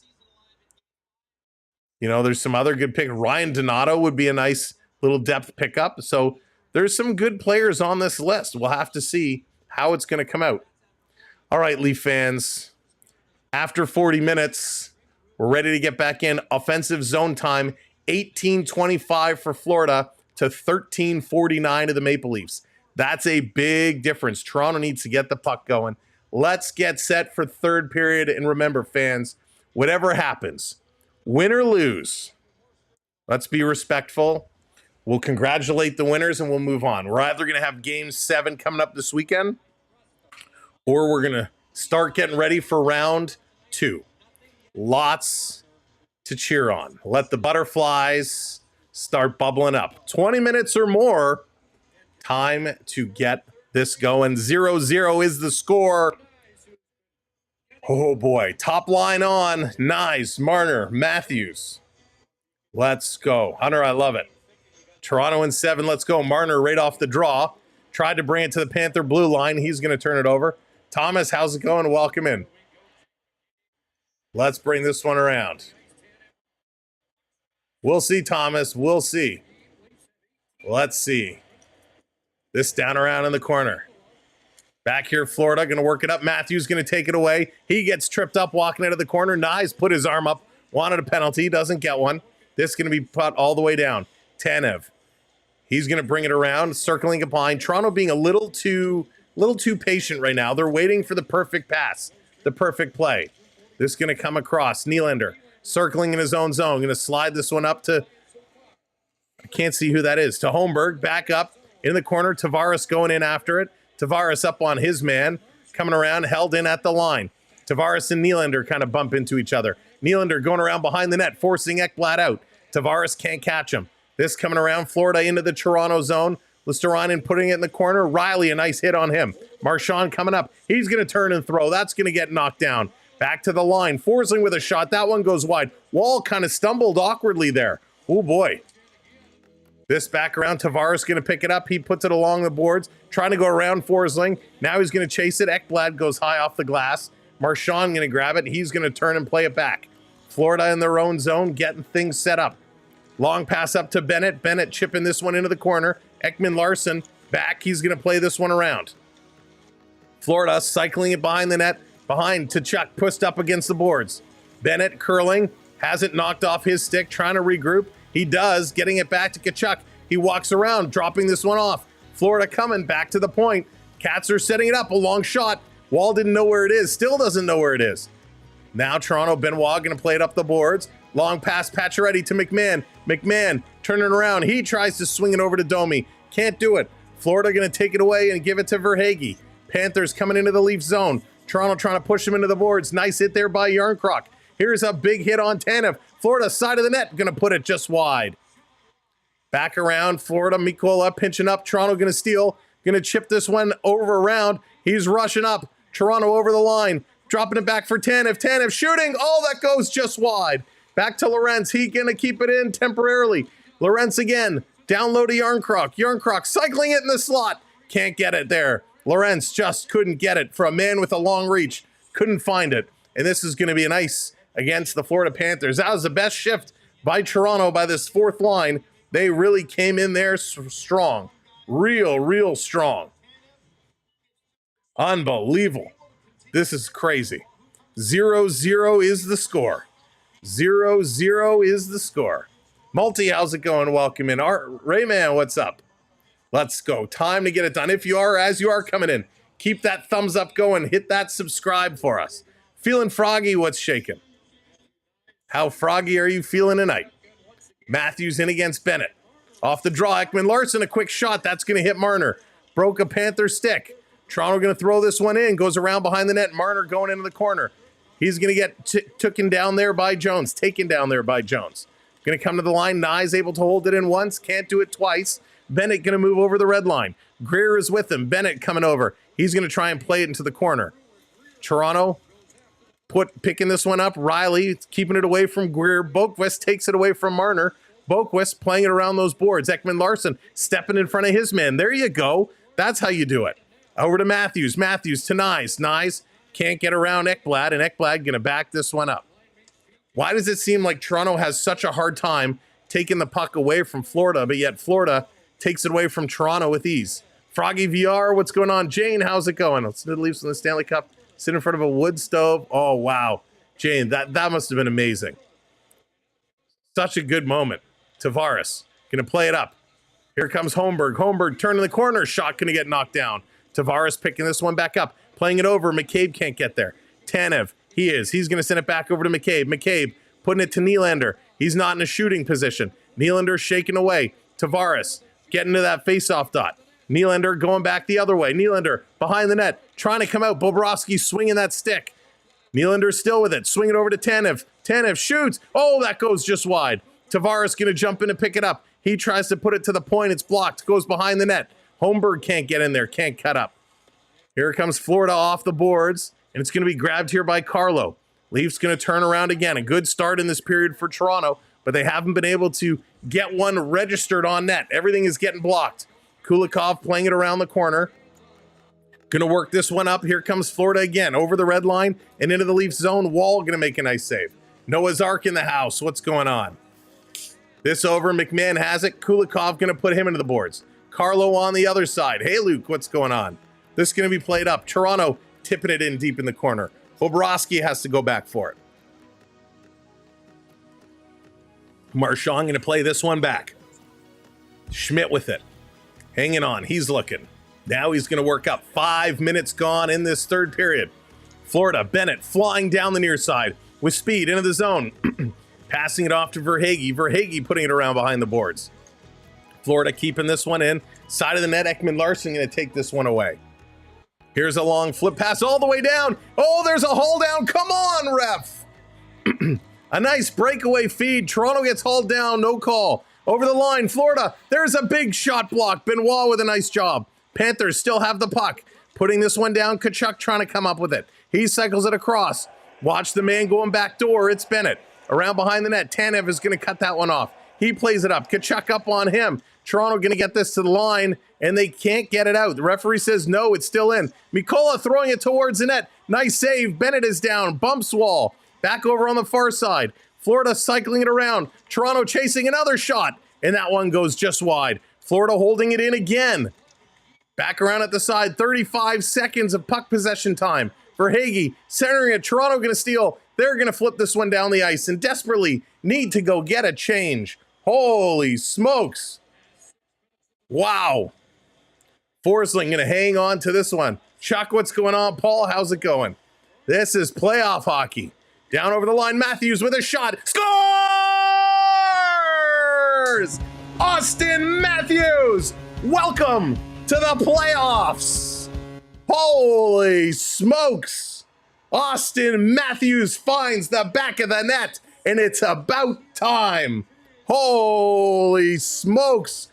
There's some other good pick. Ryan Donato would be a nice little depth pickup. So there's some good players on this list. We'll have to see how it's going to come out. All right, Leaf fans. After 40 minutes, we're ready to get back in. Offensive zone time, 18:25 for Florida, to 13-49 to the Maple Leafs. That's a big difference. Toronto needs to get the puck going. Let's get set for third period. And remember, fans, whatever happens, win or lose, let's be respectful. We'll congratulate the winners and we'll move on. We're either going to have game 7 coming up this weekend, or we're going to start getting ready for round 2. Lots to cheer on. Let the butterflies start bubbling up. 20 minutes or more. Time to get this going. 0-0 is the score. Oh boy. Top line on. Nice. Marner, Matthews. Let's go. Hunter, I love it. Toronto in 7. Let's go. Marner right off the draw. Tried to bring it to the Panther blue line. He's going to turn it over. Thomas, how's it going? Welcome in. Let's bring this one around. We'll see, Thomas. We'll see. Let's see. This down around in the corner. Back here, Florida, going to work it up. Matthews going to take it away. He gets tripped up walking out of the corner. Nyes put his arm up. Wanted a penalty. Doesn't get one. This is going to be put all the way down. Tanev. He's going to bring it around, circling it behind. Toronto being a little too patient right now. They're waiting for the perfect pass, the perfect play. This is going to come across. Nylander circling in his own zone. Going to slide this one up to, I can't see who that is, to Holmberg. Back up in the corner. Tavares going in after it. Tavares up on his man. Coming around, held in at the line. Tavares and Nylander kind of bump into each other. Nylander going around behind the net, forcing Ekblad out. Tavares can't catch him. This coming around, Florida into the Toronto zone. Listerainen putting it in the corner. Riley, a nice hit on him. Marchand coming up. He's going to turn and throw. That's going to get knocked down. Back to the line. Forsling with a shot. That one goes wide. Wall kind of stumbled awkwardly there. Oh, boy. This back around. Tavares going to pick it up. He puts it along the boards. Trying to go around Forsling. Now he's going to chase it. Ekblad goes high off the glass. Marchand going to grab it. He's going to turn and play it back. Florida in their own zone, getting things set up. Long pass up to Bennett. Bennett chipping this one into the corner. Ekman Larson back. He's going to play this one around. Florida cycling it behind the net. Behind to Chuck. Pushed up against the boards. Bennett curling. Hasn't knocked off his stick. Trying to regroup. He does. Getting it back to Tkachuk. He walks around. Dropping this one off. Florida coming back to the point. Cats are setting it up. A long shot. Wall didn't know where it is. Still doesn't know where it is. Now Toronto, Benoit going to play it up the boards. Long pass, Pacioretty to McMahon. McMahon turning around. He tries to swing it over to Domi. Can't do it. Florida going to take it away and give it to Verhaeghe. Panthers coming into the Leaf zone. Toronto trying to push him into the boards. Nice hit there by Yarncroc. Here's a big hit on Tanev. Florida side of the net. Going to put it just wide. Back around. Florida, Mikola pinching up. Toronto going to steal. Going to chip this one over around. He's rushing up. Toronto over the line. Dropping it back for Tanev. Tanev shooting. Oh, that goes just wide. Back to Lorentz. He going to keep it in temporarily. Lorentz again. Down low to Yarncroc. Yarncroc cycling it in the slot. Can't get it there. Lorentz just couldn't get it for a man with a long reach. Couldn't find it. And this is going to be an ice against the Florida Panthers. That was the best shift by Toronto by this fourth line. They really came in there strong. Real strong. Unbelievable. This is crazy. 0-0 is the score. 0-0 is the score. Multi, how's it going? Welcome in. Rayman, what's up? Let's go. Time to get it done. If you are, as you are coming in, keep that thumbs up going. Hit that subscribe for us. Feeling froggy? What's shaking? How froggy are you feeling tonight? Matthews in against Bennett. Off the draw, Ekman Larson, a quick shot. That's going to hit Marner. Broke a Panther stick. Toronto going to throw this one in. Goes around behind the net. Marner going into the corner. He's going to get taken down there by Jones. Going to come to the line. Nye's able to hold it in once. Can't do it twice. Bennett going to move over the red line. Greer is with him. Bennett coming over. He's going to try and play it into the corner. Toronto picking this one up. Riley keeping it away from Greer. Boquist takes it away from Marner. Boquist playing it around those boards. Ekman Larson stepping in front of his man. There you go. That's how you do it. Over to Matthews. Matthews to Nyes. Nyes can't get around Ekblad, and Ekblad going to back this one up. Why does it seem like Toronto has such a hard time taking the puck away from Florida, but yet Florida takes it away from Toronto with ease? Froggy VR, what's going on? Jane, how's it going? Let's do the Leafs in the Stanley Cup. Sit in front of a wood stove. Oh, wow. Jane, that must have been amazing. Such a good moment. Tavares going to play it up. Here comes Holmberg. Holmberg turning the corner. Shot going to get knocked down. Tavares picking this one back up. Playing it over. McCabe can't get there. Tanev, he is. He's going to send it back over to McCabe. McCabe putting it to Nylander. He's not in a shooting position. Nylander shaking away. Tavares getting to that faceoff dot. Nylander going back the other way. Nylander behind the net. Trying to come out. Bobrovsky swinging that stick. Nylander still with it. Swinging over to Tanev. Tanev shoots. Oh, that goes just wide. Tavares going to jump in and pick it up. He tries to put it to the point. It's blocked. Goes behind the net. Holmberg can't get in there. Can't cut up. Here comes Florida off the boards. And it's going to be grabbed here by Carlo. Leafs going to turn around again. A good start in this period for Toronto. But they haven't been able to get one registered on net. Everything is getting blocked. Kulikov playing it around the corner. Going to work this one up. Here comes Florida again. Over the red line and into the Leafs zone. Wall going to make a nice save. Noah's Ark in the house. What's going on? This over. McMahon has it. Kulikov going to put him into the boards. Carlo on the other side. Hey, Luke, what's going on? This is going to be played up. Toronto tipping it in deep in the corner. Bobrovsky has to go back for it. Marchand going to play this one back. Schmidt with it. Hanging on. He's looking. Now he's going to work up. 5 minutes gone in this third period. Florida, Bennett flying down the near side with speed into the zone. Passing it off to Verhaeghe. Verhaeghe putting it around behind the boards. Florida keeping this one in. Side of the net, Ekman-Larsson going to take this one away. Here's a long flip pass all the way down. Oh, there's a haul down. Come on, ref. A nice breakaway feed. Toronto gets hauled down. No call. Over the line, Florida. There's a big shot block. Benoit with a nice job. Panthers still have the puck. Putting this one down. Tkachuk trying to come up with it. He cycles it across. Watch the man going back door. It's Bennett. Around behind the net. Tanev is going to cut that one off. He plays it up. Tkachuk up on him. Toronto going to get this to the line, and they can't get it out. The referee says no, it's still in. Mikkola throwing it towards the net. Nice save. Bennett is down. Bumps Wall. Back over on the far side. Florida cycling it around. Toronto chasing another shot, and that one goes just wide. Florida holding it in again. Back around at the side. 35 seconds of puck possession time. Verhaeghe centering it. Toronto going to steal. They're going to flip this one down the ice and desperately need to go get a change. Holy smokes. Wow. Forsling going to hang on to this one. Chuck, what's going on? Paul, how's it going? This is playoff hockey. Down over the line, Matthews with a shot. Scores! Austin Matthews! Welcome to the playoffs! Holy smokes! Austin Matthews finds the back of the net, and it's about time. Holy smokes!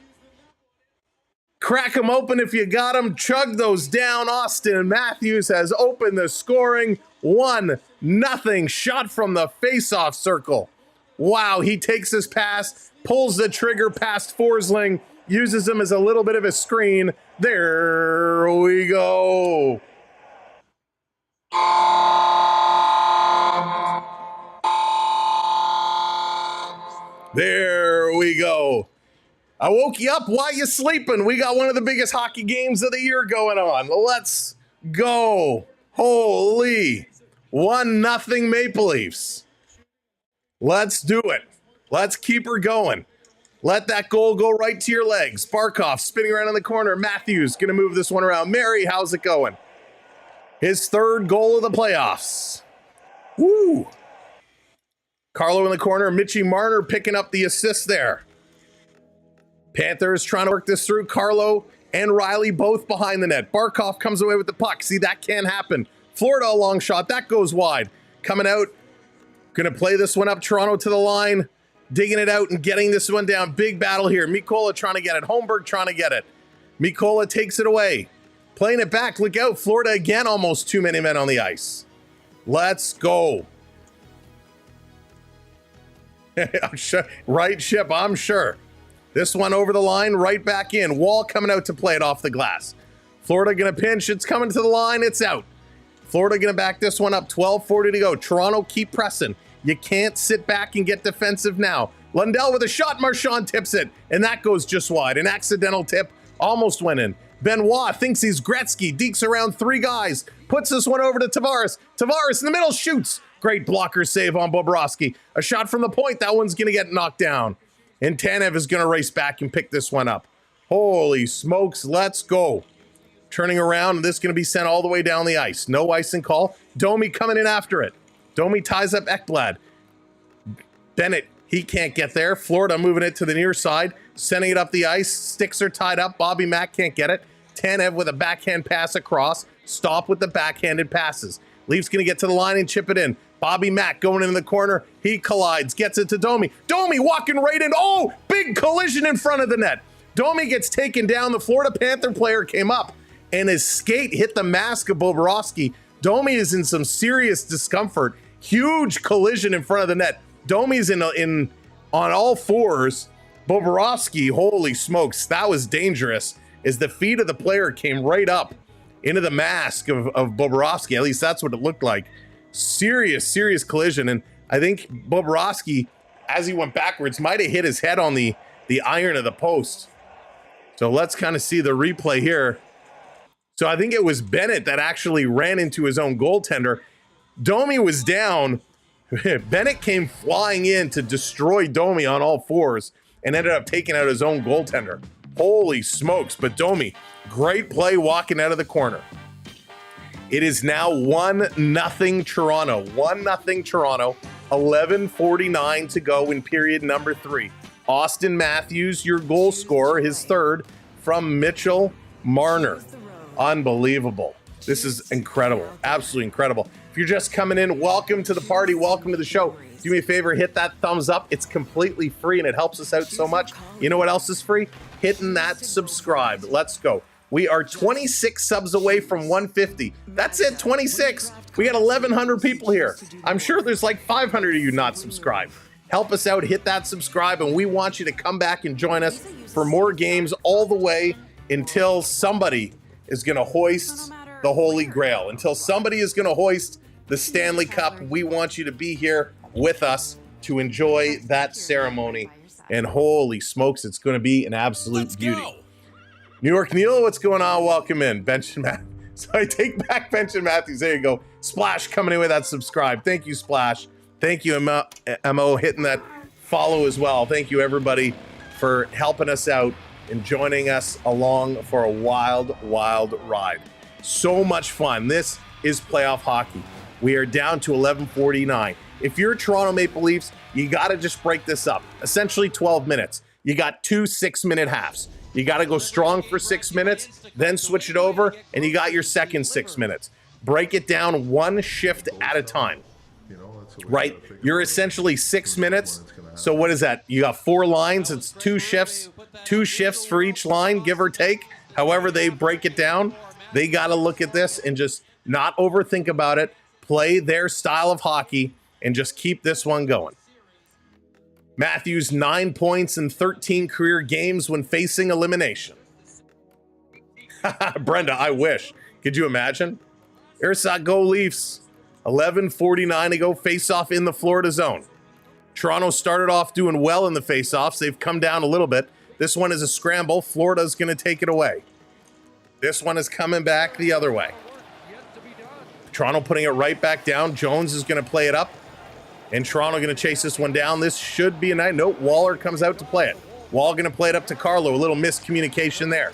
Crack them open if you got them. Chug those down. Austin Matthews has opened the scoring. 1-0 shot from the face-off circle. Wow, he takes his pass, pulls the trigger past Forsling, uses him as a little bit of a screen. There we go. There we go. I woke you up while you sleeping. We got one of the biggest hockey games of the year going on. Let's go. Holy. 1-0 Maple Leafs. Let's do it. Let's keep her going. Let that goal go right to your legs. Barkov spinning around in the corner. Matthews going to move this one around. Mary, how's it going? His third goal of the playoffs. Woo. Carlo in the corner. Mitchie Marner picking up the assist there. Panthers trying to work this through. Carlo and Riley both behind the net. Barkov comes away with the puck. See, that can happen. Florida, a long shot. That goes wide. Coming out. Going to play this one up. Toronto to the line. Digging it out and getting this one down. Big battle here. Mikkola trying to get it. Holmberg trying to get it. Mikkola takes it away. Playing it back. Look out. Florida again. Almost too many men on the ice. Let's go. Right, Ship. I'm sure. This one over the line, right back in. Wall coming out to play it off the glass. Florida going to pinch. It's coming to the line. It's out. Florida going to back this one up. 12:40 to go. Toronto, keep pressing. You can't sit back and get defensive now. Lundell with a shot. Marchand tips it, and that goes just wide. An accidental tip almost went in. Benoit thinks he's Gretzky. Dekes around three guys. Puts this one over to Tavares. Tavares in the middle shoots. Great blocker save on Bobrovsky. A shot from the point. That one's going to get knocked down. And Tanev is going to race back and pick this one up. Holy smokes, let's go. Turning around, and this is going to be sent all the way down the ice. No icing call. Domi coming in after it. Domi ties up Ekblad. Bennett, he can't get there. Florida moving it to the near side, sending it up the ice. Sticks are tied up. Bobby Mack can't get it. Tanev with a backhand pass across. Stop with the backhanded passes. Leafs going to get to the line and chip it in. Bobby Mack going into the corner. He collides, gets it to Domi. Domi walking right in. Oh, big collision in front of the net. Domi gets taken down. The Florida Panther player came up, and his skate hit the mask of Bobrovsky. Domi is in some serious discomfort. Huge collision in front of the net. Domi's in on all fours. Bobrovsky, holy smokes, that was dangerous, as the feet of the player came right up into the mask of Bobrovsky. At least that's what it looked like. Serious collision. And I think Bobrovsky, as he went backwards, might have hit his head on the iron of the post. So let's kind of see the replay here. So I think it was Bennett that actually ran into his own goaltender. Domi was down. Bennett came flying in to destroy Domi on all fours and ended up taking out his own goaltender. Holy smokes. But Domi, great play walking out of the corner. It is now 1-0 Toronto. 1-0 Toronto. 11:49 to go in period number 3. Austin Matthews, your goal scorer, his third from Mitchell Marner. Unbelievable. This is incredible. Absolutely incredible. If you're just coming in, welcome to the party. Welcome to the show. Do me a favor, hit that thumbs up. It's completely free and it helps us out so much. You know what else is free? Hitting that subscribe. Let's go. We are 26 subs away from 150. That's it, 26. We got 1,100 people here. I'm sure there's like 500 of you not subscribed. Help us out, hit that subscribe, and we want you to come back and join us for more games all the way until somebody is going to hoist the Holy Grail. Until somebody is going to hoist the Stanley Cup, we want you to be here with us to enjoy that ceremony. And holy smokes, it's going to be an absolute beauty. New York Neil, what's going on? Welcome in. Bench and Matthews. So I take back Bench and Matthews. There you go. Splash coming in with that subscribe. Thank you, Splash. Thank you, Mo, hitting that follow as well. Thank you, everybody, for helping us out and joining us along for a wild, wild ride. So much fun. This is playoff hockey. We are down to 11:49. If you're Toronto Maple Leafs, you got to just break this up. Essentially 12 minutes. You got 2 6-minute halves. You got to go strong for 6 minutes, then switch it over, and you got your second 6 minutes. Break it down one shift at a time. Right? You're essentially 6 minutes. So what is that? You got 4 lines. It's 2 shifts. 2 shifts for each line, give or take. However they break it down, they got to look at this and just not overthink about it. Play their style of hockey and just keep this one going. Matthews, 9 points in 13 career games when facing elimination. Brenda, I wish. Could you imagine? Ursa, go Leafs. 11:49 to go, face-off in the Florida zone. Toronto started off doing well in the face-offs. They've come down a little bit. This one is a scramble. Florida's going to take it away. This one is coming back the other way. Toronto putting it right back down. Jones is going to play it up. And Toronto going to chase this one down. This should be a night. Nope, Waller comes out to play it. Wall going to play it up to Carlo. A little miscommunication there.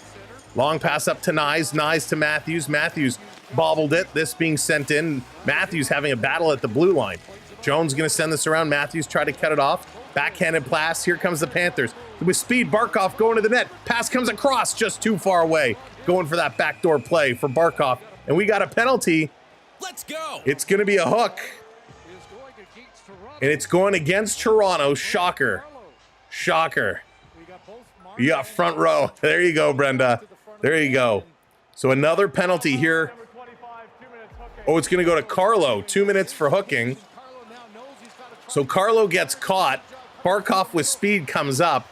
Long pass up to Nyes. Nyes to Matthews. Matthews bobbled it. This being sent in. Matthews having a battle at the blue line. Jones going to send this around. Matthews try to cut it off. Backhanded pass. Here comes the Panthers. With speed, Barkov going to the net. Pass comes across just too far away. Going for that backdoor play for Barkov. And we got a penalty. Let's go. It's going to be a hook. And it's going against Toronto. Shocker. Shocker. You got front row. There you go, Brenda. There you go. So another penalty here. Oh, it's going to go to Carlo. 2 minutes for hooking. So Carlo gets caught. Barkov with speed comes up.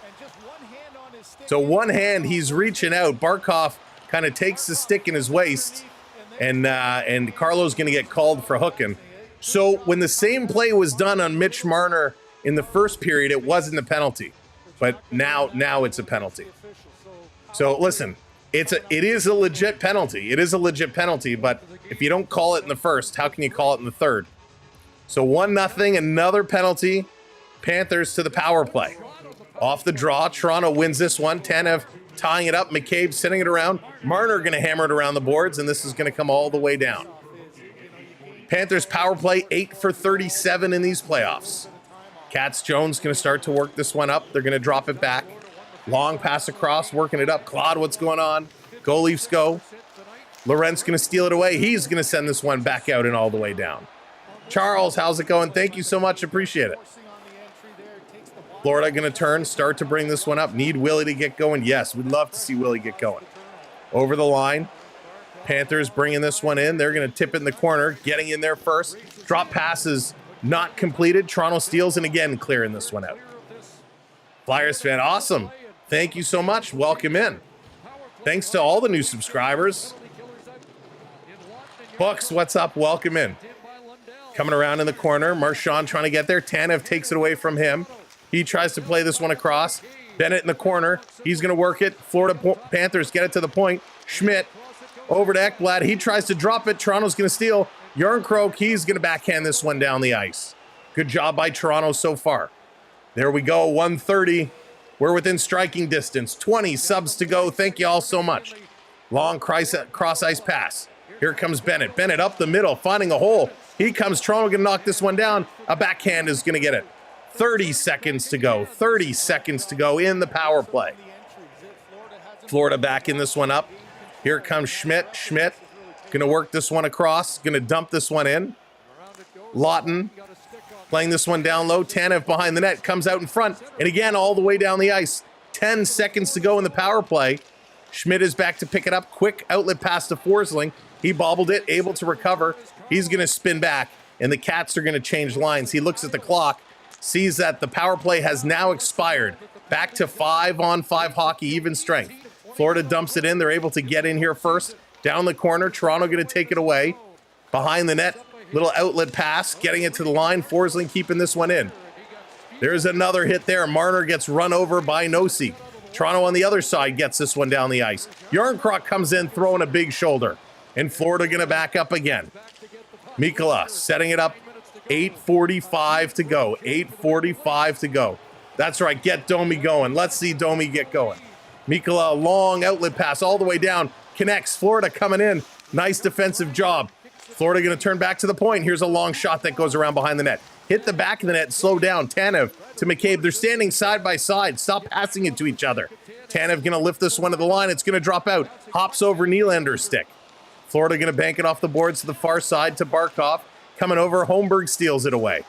So one hand, he's reaching out. Barkov kind of takes the stick in his waist. And Carlo's going to get called for hooking. So when the same play was done on Mitch Marner in the first period, it wasn't a penalty. But now it's a penalty. So listen, it is a legit penalty. It is a legit penalty, but if you don't call it in the first, how can you call it in the third? So 1-0, another penalty. Panthers to the power play. Off the draw, Toronto wins this one. Tanev tying it up. McCabe sending it around. Marner going to hammer it around the boards, and this is going to come all the way down. Panthers power play 8 for 37 in these playoffs. Katz Jones going to start to work this one up. They're going to drop it back. Long pass across, working it up. Claude, what's going on? Go Leafs, go. Laurent's going to steal it away. He's going to send this one back out and all the way down. Charles, how's it going? Thank you so much. Appreciate it. Florida going to turn, start to bring this one up. Need Willie to get going. Yes, we'd love to see Willie get going. Over the line. Panthers bringing this one in. They're going to tip it in the corner, getting in there first. Drop passes not completed. Toronto steals and again clearing this one out. Flyers fan, awesome. Thank you so much. Welcome in. Thanks to all the new subscribers. Books, what's up? Welcome in. Coming around in the corner. Marchand trying to get there. Tanev takes it away from him. He tries to play this one across. Bennett in the corner. He's going to work it. Florida Panthers get it to the point. Schmidt over to Ekblad. He tries to drop it. Toronto's going to steal. Yarncroke, he's going to backhand this one down the ice. Good job by Toronto so far. There we go, 1:30. We're within striking distance. 20 subs to go. Thank you all so much. Long cross-ice pass. Here comes Bennett. Bennett up the middle, finding a hole. He comes. Toronto going to knock this one down. A backhand is going to get it. 30 seconds to go. 30 seconds to go in the power play. Florida backing this one up. Here comes Schmidt. Schmidt going to work this one across. Going to dump this one in. Lawton playing this one down low. Tanev behind the net. Comes out in front. And again, all the way down the ice. 10 seconds to go in the power play. Schmidt is back to pick it up. Quick outlet pass to Forsling. He bobbled it. Able to recover. He's going to spin back. And the Cats are going to change lines. He looks at the clock. Sees that the power play has now expired. Back to 5-on-5 hockey, even strength. Florida dumps it in. They're able to get in here first. Down the corner. Toronto going to take it away. Behind the net. Little outlet pass. Getting it to the line. Forsling keeping this one in. There's another hit there. Marner gets run over by Nosey. Toronto on the other side gets this one down the ice. Yarncroc comes in throwing a big shoulder. And Florida going to back up again. Mikula setting it up. 8:45 to go. 8:45 to go. That's right. Get Domi going. Let's see Domi get going. Mikula, long outlet pass all the way down. Connects. Florida coming in. Nice defensive job. Florida going to turn back to the point. Here's a long shot that goes around behind the net. Hit the back of the net. Slow down. Tanev to McCabe. They're standing side by side. Stop passing it to each other. Tanev going to lift this one to the line. It's going to drop out. Hops over Nylander's stick. Florida going to bank it off the boards to the far side to Barkov. Coming over. Holmberg steals it away.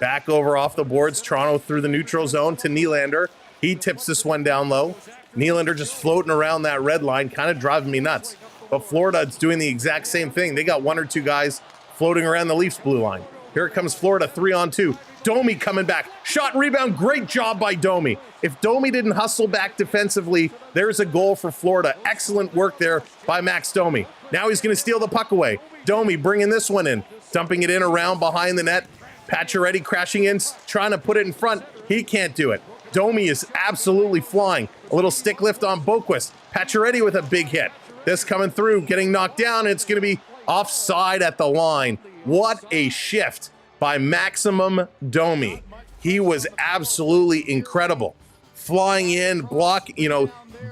Back over off the boards. Toronto through the neutral zone to Nylander. He tips this one down low. Nylander just floating around that red line, kind of driving me nuts. But Florida's doing the exact same thing. They got one or two guys floating around the Leafs blue line. Here comes Florida, 3-on-2. Domi coming back. Shot and rebound. Great job by Domi. If Domi didn't hustle back defensively, there's a goal for Florida. Excellent work there by Max Domi. Now he's going to steal the puck away. Domi bringing this one in. Dumping it in around behind the net. Pacioretty crashing in, trying to put it in front. He can't do it. Domi is absolutely flying. A little stick lift on Boquist. Pacioretty with a big hit. This coming through, getting knocked down. It's going to be offside at the line. What a shift by Maximum Domi. He was absolutely incredible. Flying in,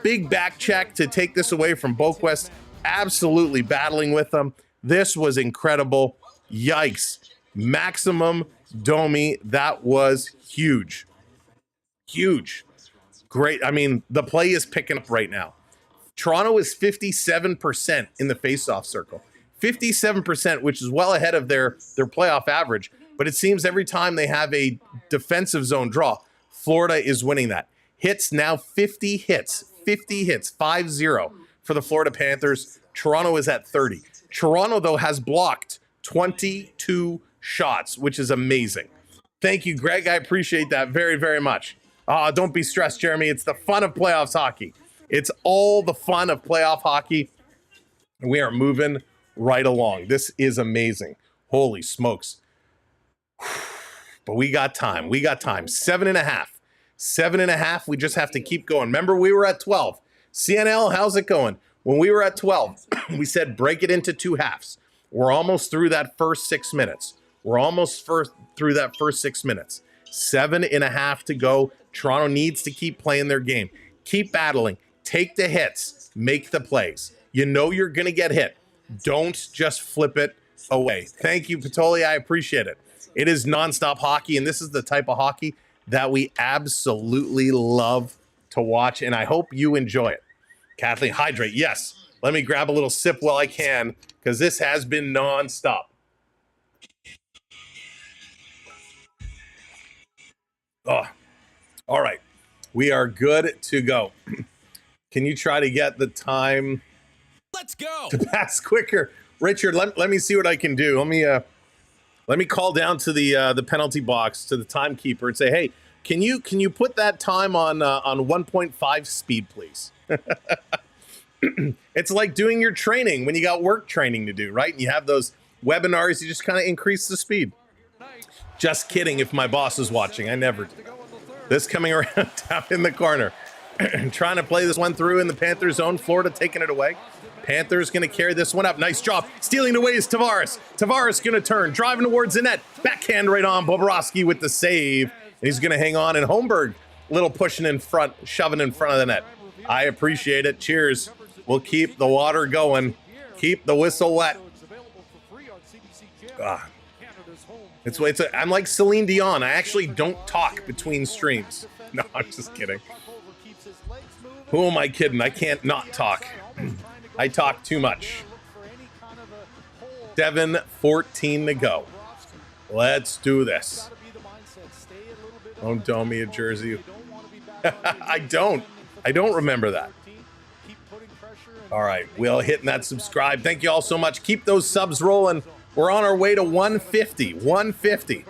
big back check to take this away from Boquist. Absolutely battling with them. This was incredible. Yikes. Maximum Domi, that was huge. Huge. Great. I mean, the play is picking up right now. Toronto is 57% in the faceoff circle. 57%, which is well ahead of their playoff average. But it seems every time they have a defensive zone draw, Florida is winning that. Hits now 50 hits. 50 hits, 5-0 for the Florida Panthers. Toronto is at 30. Toronto, though, has blocked 22 shots, which is amazing. Thank you, Greg. I appreciate that very, very much. Don't be stressed, Jeremy. It's the fun of playoffs hockey. It's all the fun of playoff hockey. We are moving right along. This is amazing. Holy smokes. But we got time. We got time. 7.5. 7.5. We just have to keep going. Remember, we were at 12. CNL, how's it going? When we were at 12, we said break it into 2 halves. We're almost through that first 6 minutes. We're almost through that first 6 minutes. 7.5 to go. Toronto needs to keep playing their game. Keep battling. Take the hits. Make the plays. You know you're going to get hit. Don't just flip it away. Thank you, Patoli. I appreciate it. It is nonstop hockey, and this is the type of hockey that we absolutely love to watch, and I hope you enjoy it. Kathleen, hydrate. Yes. Let me grab a little sip while I can, because this has been nonstop. Oh, all right. We are good to go. Can you try to get the time? Let's go. To pass quicker? Richard, let me see what I can do. Let me call down to the penalty box, to the timekeeper, and say, hey, can you put that time on 1.5 speed, please? It's like doing your training when you got work training to do, right? And you have those webinars, you just kind of increase the speed. Just kidding if my boss is watching. I never do. This coming around down in the corner. Trying to play this one through in the Panthers zone. Florida taking it away. Panthers going to carry this one up. Nice job. Stealing away is Tavares. Tavares going to turn. Driving towards the net. Backhand right on. Bobrovsky with the save. And he's going to hang on. And Holmberg, little pushing in front, shoving in front of the net. I appreciate it. Cheers. We'll keep the water going. Keep the whistle wet. I'm like Celine Dion. I actually don't talk between streams. No, I'm just kidding. Who am I kidding? I can't not talk. I talk too much. 7:14 to go. Let's do this. Don't dome me a jersey. I don't remember that. All right, Will hitting that subscribe. Thank you all so much. Keep those subs rolling. We're on our way to 150. 150.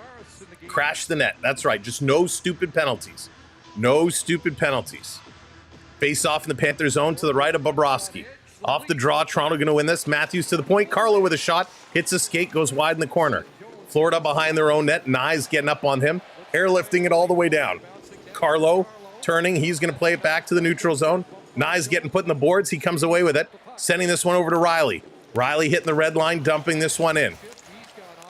Crash the net. That's right. Just no stupid penalties. No stupid penalties. Face off in the Panthers zone to the right of Bobrovsky. Off the draw. Toronto going to win this. Matthews to the point. Carlo with a shot. Hits a skate. Goes wide in the corner. Florida behind their own net. Nye's getting up on him. Airlifting it all the way down. Carlo turning. He's going to play it back to the neutral zone. Nye's getting put in the boards. He comes away with it. Sending this one over to Riley. Riley hitting the red line. Dumping this one in.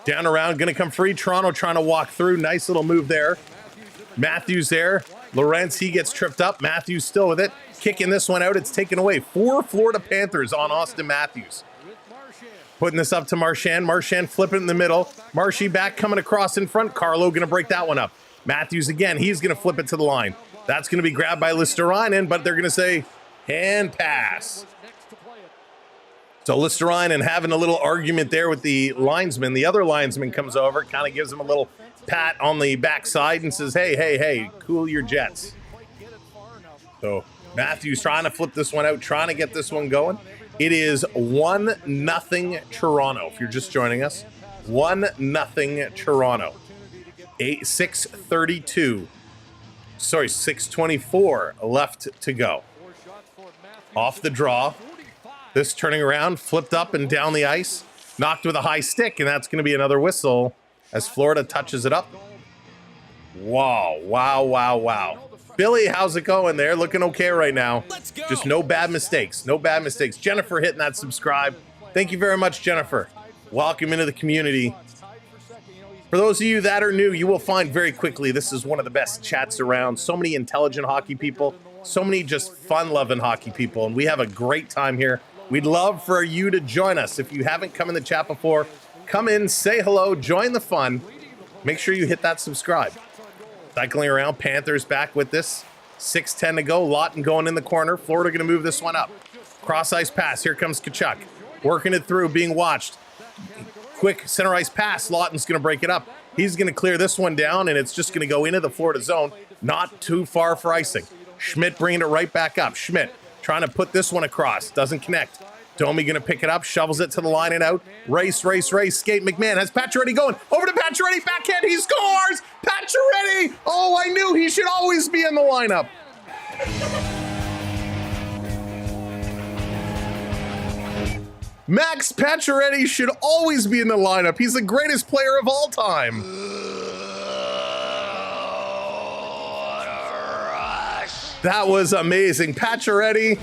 Down around. Going to come free. Toronto trying to walk through. Nice little move there. Matthews there. Lorenz, he gets tripped up. Matthews still with it. Kicking this one out. It's taken away. 4 Florida Panthers on Austin Matthews. Putting this up to Marchand. Marchand flipping in the middle. Marshy back coming across in front. Carlo going to break that one up. Matthews again. He's going to flip it to the line. That's going to be grabbed by Listerinen, but they're going to say hand pass. So Listerinen having a little argument there with the linesman. The other linesman comes over, kind of gives him a little pat on the backside and says, hey, cool your jets. So Matthews trying to flip this one out, trying to get this one going. It is 1-0 Toronto, if you're just joining us. 1-0 Toronto. 6:24 left to go. Off the draw. This turning around, flipped up and down the ice. Knocked with a high stick, and that's going to be another whistle as Florida touches it up. Wow. Billy, how's it going there? Looking okay right now. Just no bad mistakes. No bad mistakes. Jennifer hitting that subscribe. Thank you very much, Jennifer. Welcome into the community. For those of you that are new, you will find very quickly this is one of the best chats around. So many intelligent hockey people. So many just fun-loving hockey people. And we have a great time here. We'd love for you to join us. If you haven't come in the chat before, come in, say hello, join the fun. Make sure you hit that subscribe. Cycling around, Panthers back with this. 6:10 to go. Lawton going in the corner. Florida going to move this one up. Cross ice pass. Here comes Tkachuk. Working it through, being watched. Quick center ice pass. Lawton's going to break it up. He's going to clear this one down, and it's just going to go into the Florida zone. Not too far for icing. Schmidt bringing it right back up. Schmidt trying to put this one across. Doesn't connect. Domi going to pick it up, shovels it to the line and out. Race. Skate. McMahon has Pacioretty going. Over to Pacioretty. Backhand. He scores. Pacioretty. Oh, I knew he should always be in the lineup. Max Pacioretty should always be in the lineup. He's the greatest player of all time. That was amazing. Pacioretty.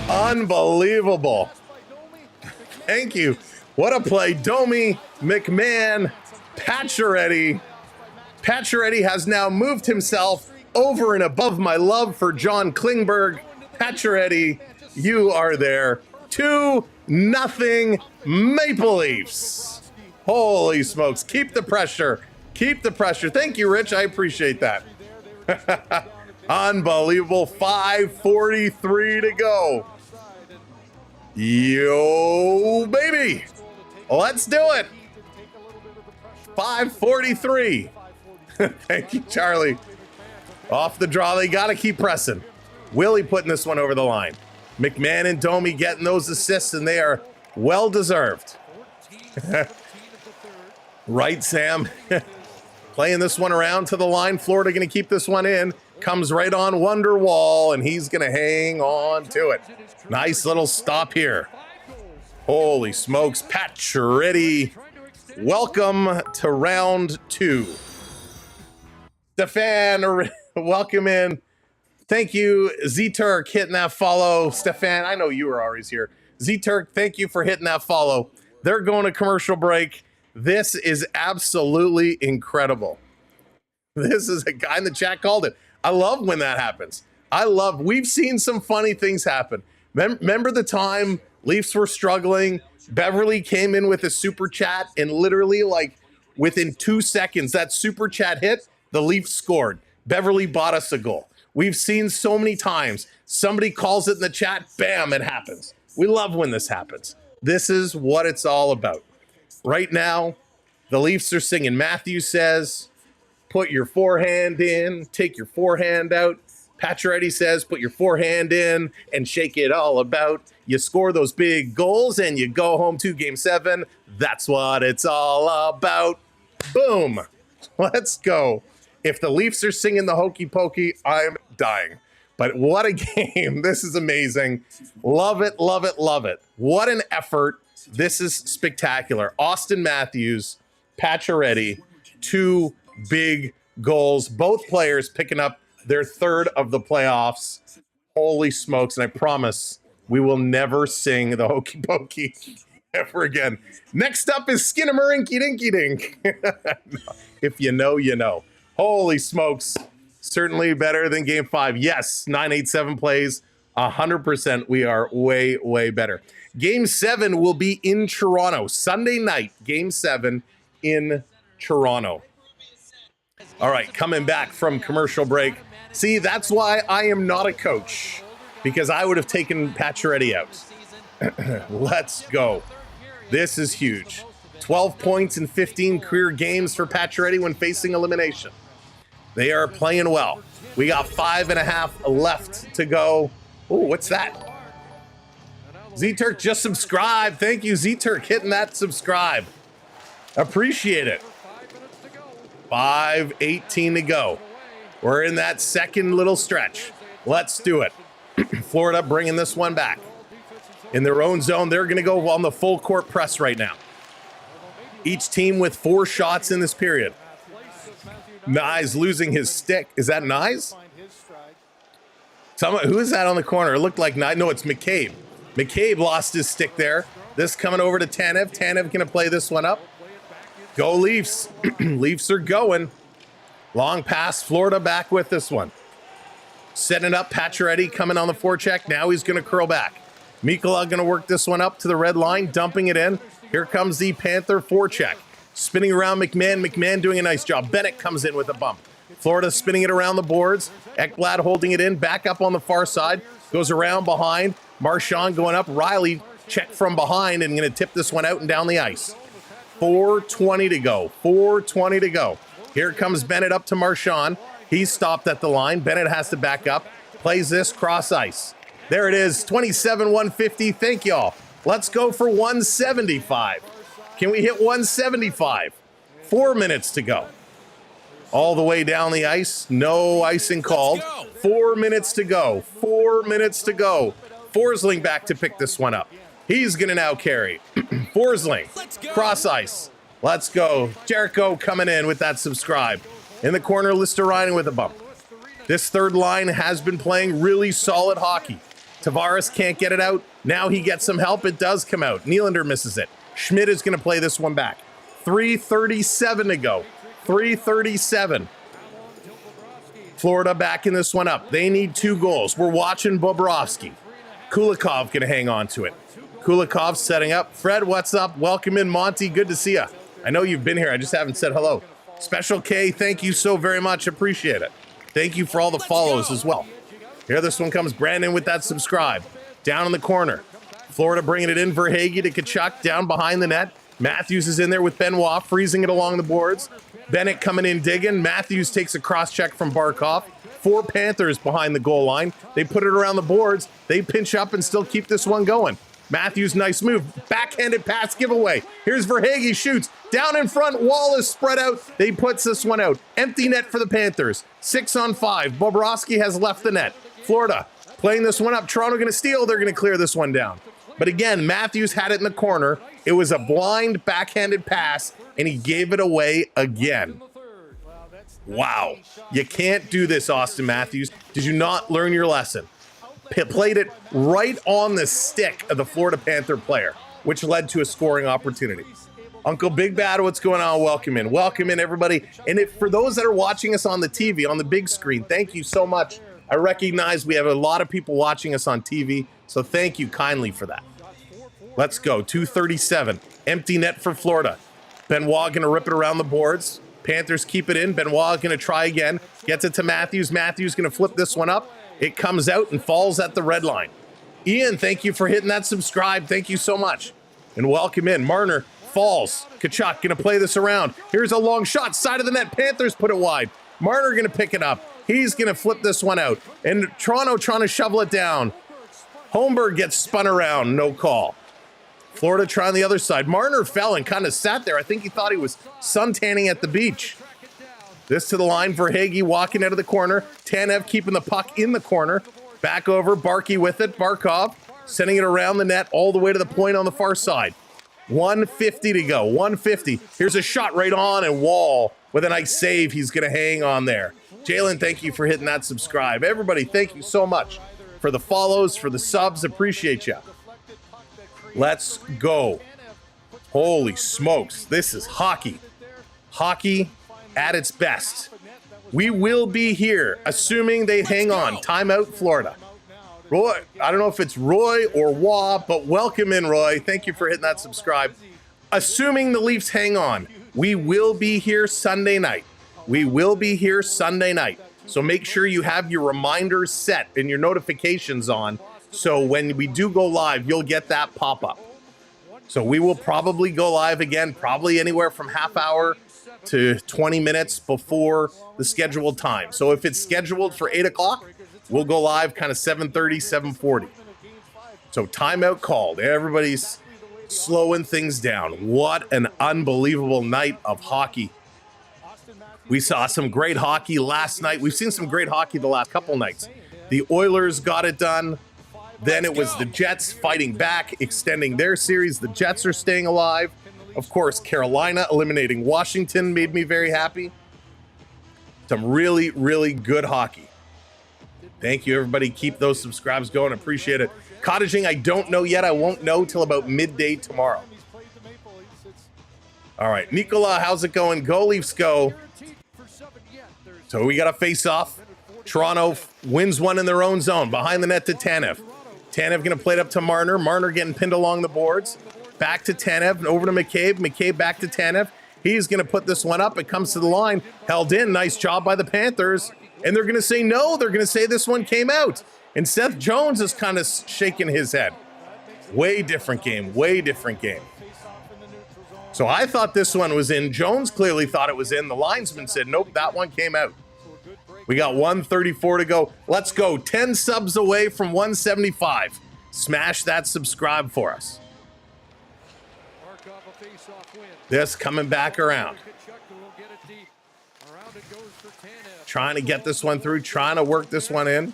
Unbelievable. Thank you. What a play. Domi, McMahon, Pacioretty. Pacioretty has now moved himself over and above my love for John Klingberg, Pacioretty, you are there. 2-0 Maple Leafs. Holy smokes. Keep the pressure. Keep the pressure. Thank you, Rich. I appreciate that. Unbelievable. 5:43 to go. Yo, baby. Let's do it. 5:43. Thank you, Charlie. Off the draw. They got to keep pressing. Willie putting this one over the line. McMahon and Domi getting those assists, and they are well deserved. Right, Sam. Playing this one around to the line. Florida going to keep this one in. Comes right on Wonderwall, and he's going to hang on to it. Nice little stop here. Holy smokes. Pacioretty. Welcome to round 2. Stefan, welcome in. Thank you, Z-Turk, hitting that follow. Stefan, I know you were always here. Z-Turk, thank you for hitting that follow. They're going to commercial break. This is absolutely incredible. This is a guy in the chat called it. I love when that happens. We've seen some funny things happen. Remember the time Leafs were struggling? Beverly came in with a super chat, and literally like within 2 seconds, that super chat hit, the Leafs scored. Beverly bought us a goal. We've seen so many times. Somebody calls it in the chat, bam, it happens. We love when this happens. This is what it's all about. Right now, the Leafs are singing Matthew Says, put your forehand in, take your forehand out. Pacioretty says, put your forehand in and shake it all about. You score those big goals and you go home to Game 7. That's what it's all about. Boom. Let's go. If the Leafs are singing the Hokey Pokey, I'm dying. But what a game. This is amazing. Love it, love it, love it. What an effort. This is spectacular. Austin Matthews, Pacioretty, 2 big goals. Both players picking up their 3rd of the playoffs. Holy smokes. And I promise we will never sing the Hokey Pokey ever again. Next up is Skinnamarink Dinky Dink. If you know, you know. Holy smokes. Certainly better than Game 5. Yes, 987 plays. 100%. We are way, way better. Game 7 will be in Toronto. Sunday night, Game 7 in Toronto. All right, coming back from commercial break. See, that's why I am not a coach, because I would have taken Pacioretty out. Let's go. This is huge. 12 points in 15 career games for Pacioretty when facing elimination. They are playing well. We got 5.5 left to go. Oh, what's that? Z-Turk just subscribed. Thank you, Z-Turk, hitting that subscribe. Appreciate it. 5:18 to go. We're in that second little stretch. Let's do it. Florida bringing this one back. In their own zone, they're going to go on the full court press right now. Each team with 4 shots in this period. Nyes losing his stick. Is that Nyes? Who is that on the corner? It looked like Nyes. No, it's McCabe. McCabe lost his stick there. This coming over to Tanev. Tanev going to play this one up. Go Leafs. Leafs are going. Long pass. Florida back with this one. Setting up. Pacioretty coming on the forecheck. Now he's going to curl back. Mikula going to work this one up to the red line. Dumping it in. Here comes the Panther forecheck. Spinning around McMahon. McMahon doing a nice job. Bennett comes in with a bump. Florida spinning it around the boards. Ekblad holding it in. Back up on the far side. Goes around behind. Marchand going up. Riley check from behind and going to tip this one out and down the ice. 4:20 to go. 4:20 to go. Here comes Bennett up to Marchand. He's stopped at the line. Bennett has to back up. Plays this cross ice. There it is. 27-150. Thank y'all. Let's go for 175. Can we hit 175? 4 minutes to go. All the way down the ice. No icing called. 4 minutes to go. 4 minutes to go. Forsling back to pick this one up. He's going to now carry. Forsling. Cross ice. Let's go. Jericho coming in with that subscribe. In the corner, Listerine with a bump. This third line has been playing really solid hockey. Tavares can't get it out. Now he gets some help. It does come out. Nylander misses it. Schmidt is going to play this one back. 3:37 to go. 3:37. Florida backing this one up. They need 2 goals. We're watching Bobrovsky. Kulikov going to hang on to it. Kulikov setting up. Fred, what's up? Welcome in, Monty. Good to see you. I know you've been here. I just haven't said hello. Special K, thank you so very much. Appreciate it. Thank you for all the follows as well. Here this one comes. Brandon with that subscribe. Down in the corner. Florida bringing it in for Hagee to Tkachuk down behind the net. Matthews is in there with Benoit, freezing it along the boards. Bennett coming in digging. Matthews takes a cross check from Barkov. 4 Panthers behind the goal line. They put it around the boards. They pinch up and still keep this one going. Matthews, nice move. Backhanded pass giveaway. Here's Verhaeghe, shoots. Down in front, Wall is spread out. They puts this one out. Empty net for the Panthers. 6 on 5. Bobrovsky has left the net. Florida playing this one up. Toronto going to steal. They're going to clear this one down. But again, Matthews had it in the corner. It was a blind backhanded pass, and he gave it away again. Wow. You can't do this, Austin Matthews. Did you not learn your lesson? Played it right on the stick of the Florida Panther player, which led to a scoring opportunity. Uncle Big Bad, what's going on? Welcome in. Welcome in, everybody. And if for those that are watching us on the TV, on the big screen, thank you so much. I recognize we have a lot of people watching us on TV, so thank you kindly for that. Let's go. 2:37. Empty net for Florida. Benoit going to rip it around the boards. Panthers keep it in. Benoit going to try again. Gets it to Matthews. Matthews going to flip this one up. It comes out and falls at the red line. Ian, thank you for hitting that subscribe. Thank you so much. And welcome in. Marner falls. Tkachuk going to play this around. Here's a long shot. Side of the net. Panthers put it wide. Marner going to pick it up. He's going to flip this one out. And Toronto trying to shovel it down. Holmberg gets spun around. No call. Florida trying the other side. Marner fell and kind of sat there. I think he thought he was suntanning at the beach. This to the line for Hagee walking out of the corner. Tanev keeping the puck in the corner. Back over. Barkey with it. Barkov sending it around the net all the way to the point on the far side. 150 to go. 150. Here's a shot right on, and Wall with a nice save. He's going to hang on there. Jalen, thank you for hitting that subscribe. Everybody, thank you so much for the follows, for the subs. Appreciate you. Let's go. Holy smokes. This is hockey. Hockey at its best. We will be here, assuming they hang on. Timeout, Florida. Roy, I don't know if it's Roy or Wah, but welcome in, Roy. Thank you for hitting that subscribe. Assuming the Leafs hang on, we will be here Sunday night. We will be here Sunday night. So make sure you have your reminders set and your notifications on. So when we do go live, you'll get that pop-up. So we will probably go live again, probably anywhere from half hour to 20 minutes before the scheduled time. So if it's scheduled for 8 o'clock, we'll go live kind of 7:30, 7:40. So timeout called. Everybody's slowing things down. What an unbelievable night of hockey. We saw some great hockey last night. We've seen some great hockey the last couple nights. The Oilers got it done. Then it was the Jets fighting back, extending their series. The Jets are staying alive. Of course, Carolina eliminating Washington made me very happy. Some really, really good hockey. Thank you, everybody. Keep those subscribes going. Appreciate it. Cottaging, I don't know yet. I won't know till about midday tomorrow. All right, Nicola, how's it going? Go Leafs, go. So we got a face-off. Toronto wins one in their own zone. Behind the net to Tanev. Tanev going to play it up to Marner. Marner getting pinned along the boards. Back to Tanev and over to McCabe. McCabe back to Tanev. He's going to put this one up. It comes to the line. Held in. Nice job by the Panthers. And they're going to say no. They're going to say this one came out. And Seth Jones is kind of shaking his head. Way different game. Way different game. So I thought this one was in. Jones clearly thought it was in. The linesman said, nope, that one came out. We got 134 to go. Let's go. 10 subs away from 175. Smash that subscribe for us. This coming back around. Trying to get this one through. Trying to work this one in.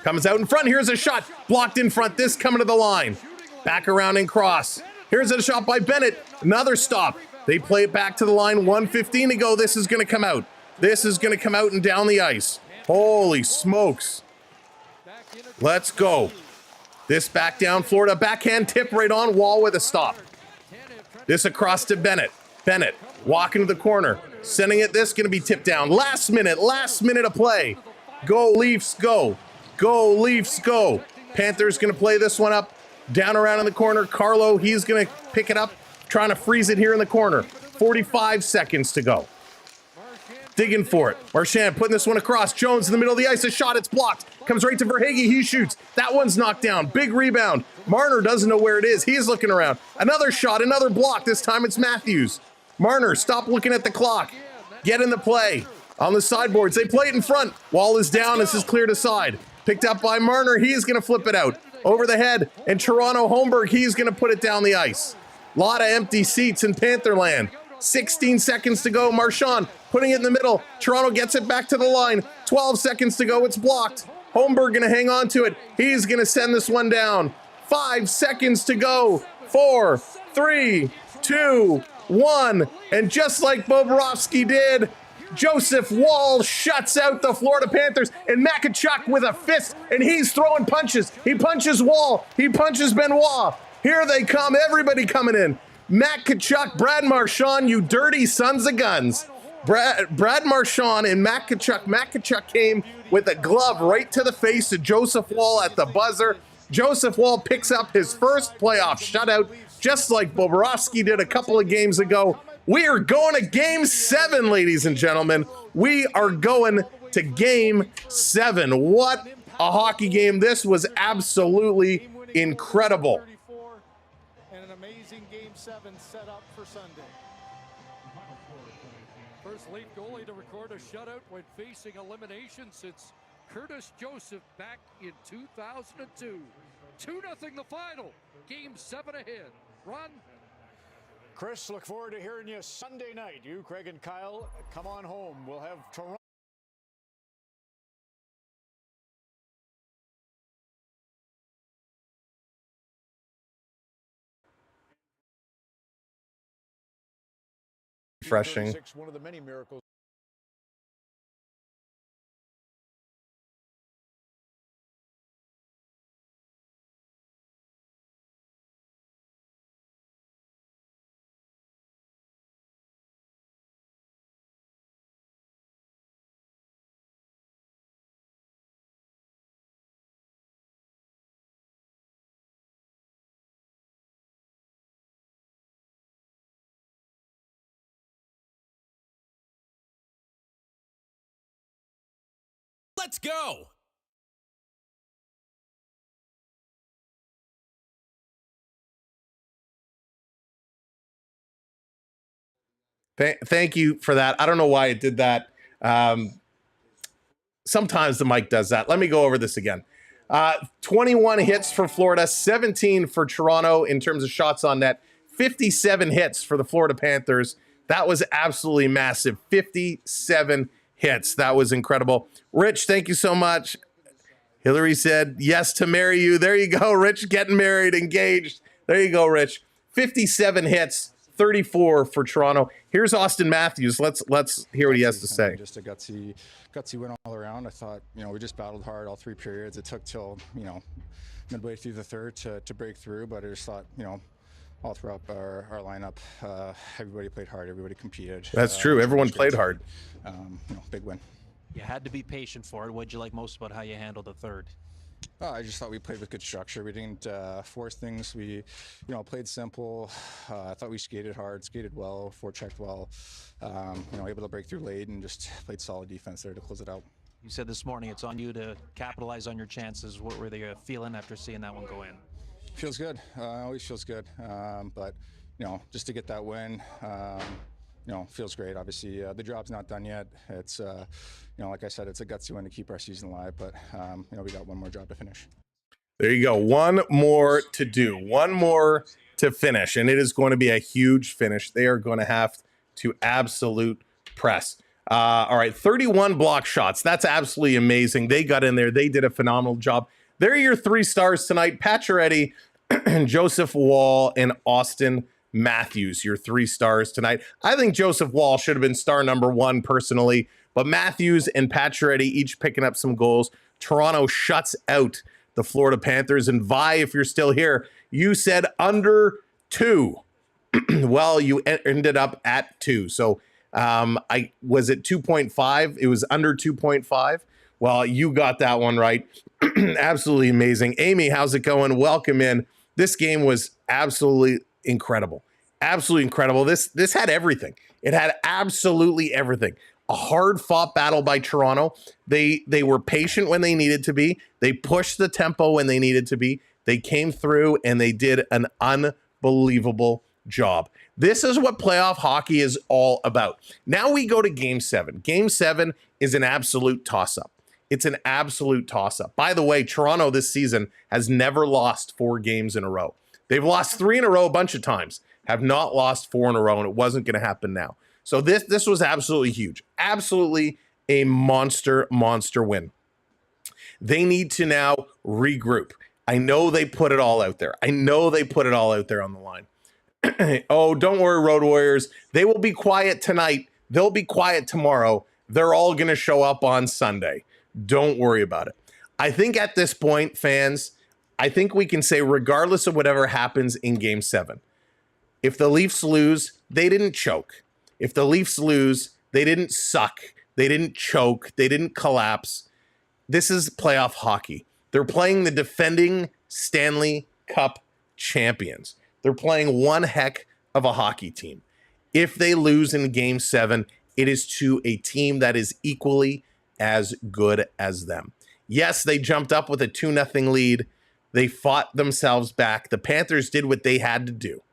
Comes out in front. Here's a shot. Blocked in front. This coming to the line. Back around and cross. Here's a shot by Bennett. Another stop. They play it back to the line. 1:15 to go. This is going to come out. This is going to come out and down the ice. Holy smokes. Let's go. This back down. Florida backhand tip right on. Wall with a stop. This across to Bennett. Bennett walking to the corner. Sending it. This going to be tipped down. Last minute of play. Go Leafs, go. Go Leafs, go. Panthers going to play this one up. Down around in the corner. Carlo, he's going to pick it up. Trying to freeze it here in the corner. 45 seconds to go. Digging for it. Marchand putting this one across. Jones in the middle of the ice. A shot. It's blocked. Comes right to Verhaeghe. He shoots. That one's knocked down. Big rebound. Marner doesn't know where it is. He's looking around. Another shot. Another block. This time it's Matthews. Marner, stop looking at the clock. Get in the play. On the sideboards. They play it in front. Wall is down. This is cleared aside. Picked up by Marner. He's going to flip it out. Over the head. And Toronto Holmberg, he's going to put it down the ice. Lot of empty seats in Pantherland. 16 seconds to go. Marchand putting it in the middle. Toronto gets it back to the line. 12 seconds to go. It's blocked. Holmberg going to hang on to it. He's going to send this one down. 5 seconds to go. 4, 3, 2, 1. And just like Bobrovsky did, Joseph Woll shuts out the Florida Panthers, and Makachuk with a fist, and he's throwing punches. He punches Woll. He punches Benoit. Here they come. Everybody coming in. Matt Tkachuk, Brad Marchand, you dirty sons of guns. Brad Marchand and Matt Tkachuk. Matt Tkachuk came with a glove right to the face of Joseph Woll at the buzzer. Joseph Woll picks up his first playoff shutout, just like Bobrovsky did a couple of games ago. We are going to Game 7, ladies and gentlemen. We are going to Game 7. What a hockey game. This was absolutely incredible. And an amazing Game 7 set up for Sunday. First Leaf goalie to record a shutout when facing elimination since Curtis Joseph back in 2002. 2-0 the final. Game 7 ahead. Ron? Chris, look forward to hearing you Sunday night. You, Craig, and Kyle, come on home. We'll have Toronto. Refreshing. One of the many miracles. Let's go! Thank you for that. I don't know why it did that. Sometimes the mic does that. Let me go over this again. 21 hits for Florida, 17 for Toronto in terms of shots on net, 57 hits for the Florida Panthers. That was absolutely massive. 57 hits. That was incredible. Rich, thank you so much. Hillary said yes to marry you. There you go, Rich, getting married, engaged. There you go, Rich. 57 hits, 34 for Toronto. Here's Austin Matthews. Let's hear what he has to say. Just a gutsy win all around. I thought, we just battled hard all 3 periods. It took till, midway through the third to break through, but I just thought, all throughout our lineup, everybody played hard. Everybody competed. That's true. Everyone played hard. Big win. You had to be patient for it. What'd you like most about how you handled the third? I just thought we played with good structure. We didn't force things. We, played simple. I thought we skated hard, skated well, forechecked well. Able to break through late and just played solid defense there to close it out. You said this morning it's on you to capitalize on your chances. What were they feeling after seeing that one go in? Feels good. Always feels good. But just to get that win, feels great. Obviously, the job's not done yet. It's, like I said, it's a gutsy win to keep our season alive. But we got one more job to finish. There you go. One more to do. One more to finish, and it is going to be a huge finish. They are going to have to absolute press. All right, 31 block shots. That's absolutely amazing. They got in there. They did a phenomenal job. There are your 3 stars tonight. Pacioretty, Joseph Woll, and Austin Matthews, your 3 stars tonight. I think Joseph Woll should have been star number 1 personally, but Matthews and Pacioretty each picking up some goals. Toronto shuts out the Florida Panthers. And Vi, if you're still here, you said under 2. Well, you ended up at 2. So I was at 2.5. It was under 2.5. Well, you got that one right. Absolutely amazing. Amy, how's it going? Welcome in. This game was absolutely incredible. Absolutely incredible. This had everything. It had absolutely everything. A hard-fought battle by Toronto. They were patient when they needed to be. They pushed the tempo when they needed to be. They came through and they did an unbelievable job. This is what playoff hockey is all about. Now we go to Game 7. Game 7 is an absolute toss-up. It's an absolute toss-up. By the way, Toronto this season has never lost 4 games in a row. They've lost 3 in a row a bunch of times, have not lost 4 in a row, and it wasn't going to happen now. So this was absolutely huge. Absolutely a monster win. They need to now regroup. I know they put it all out there. I know they put it all out there on the line. Oh, don't worry, Road Warriors. They will be quiet tonight. They'll be quiet tomorrow. They're all going to show up on Sunday. Don't worry about it. I think at this point, fans, I think we can say regardless of whatever happens in Game 7, if the Leafs lose, they didn't choke. If the Leafs lose, they didn't suck. They didn't choke. They didn't collapse. This is playoff hockey. They're playing the defending Stanley Cup champions. They're playing one heck of a hockey team. If they lose in Game 7, it is to a team that is equally as good as them. Yes, they jumped up with a 2-0 lead. They fought themselves back. The Panthers did what they had to do.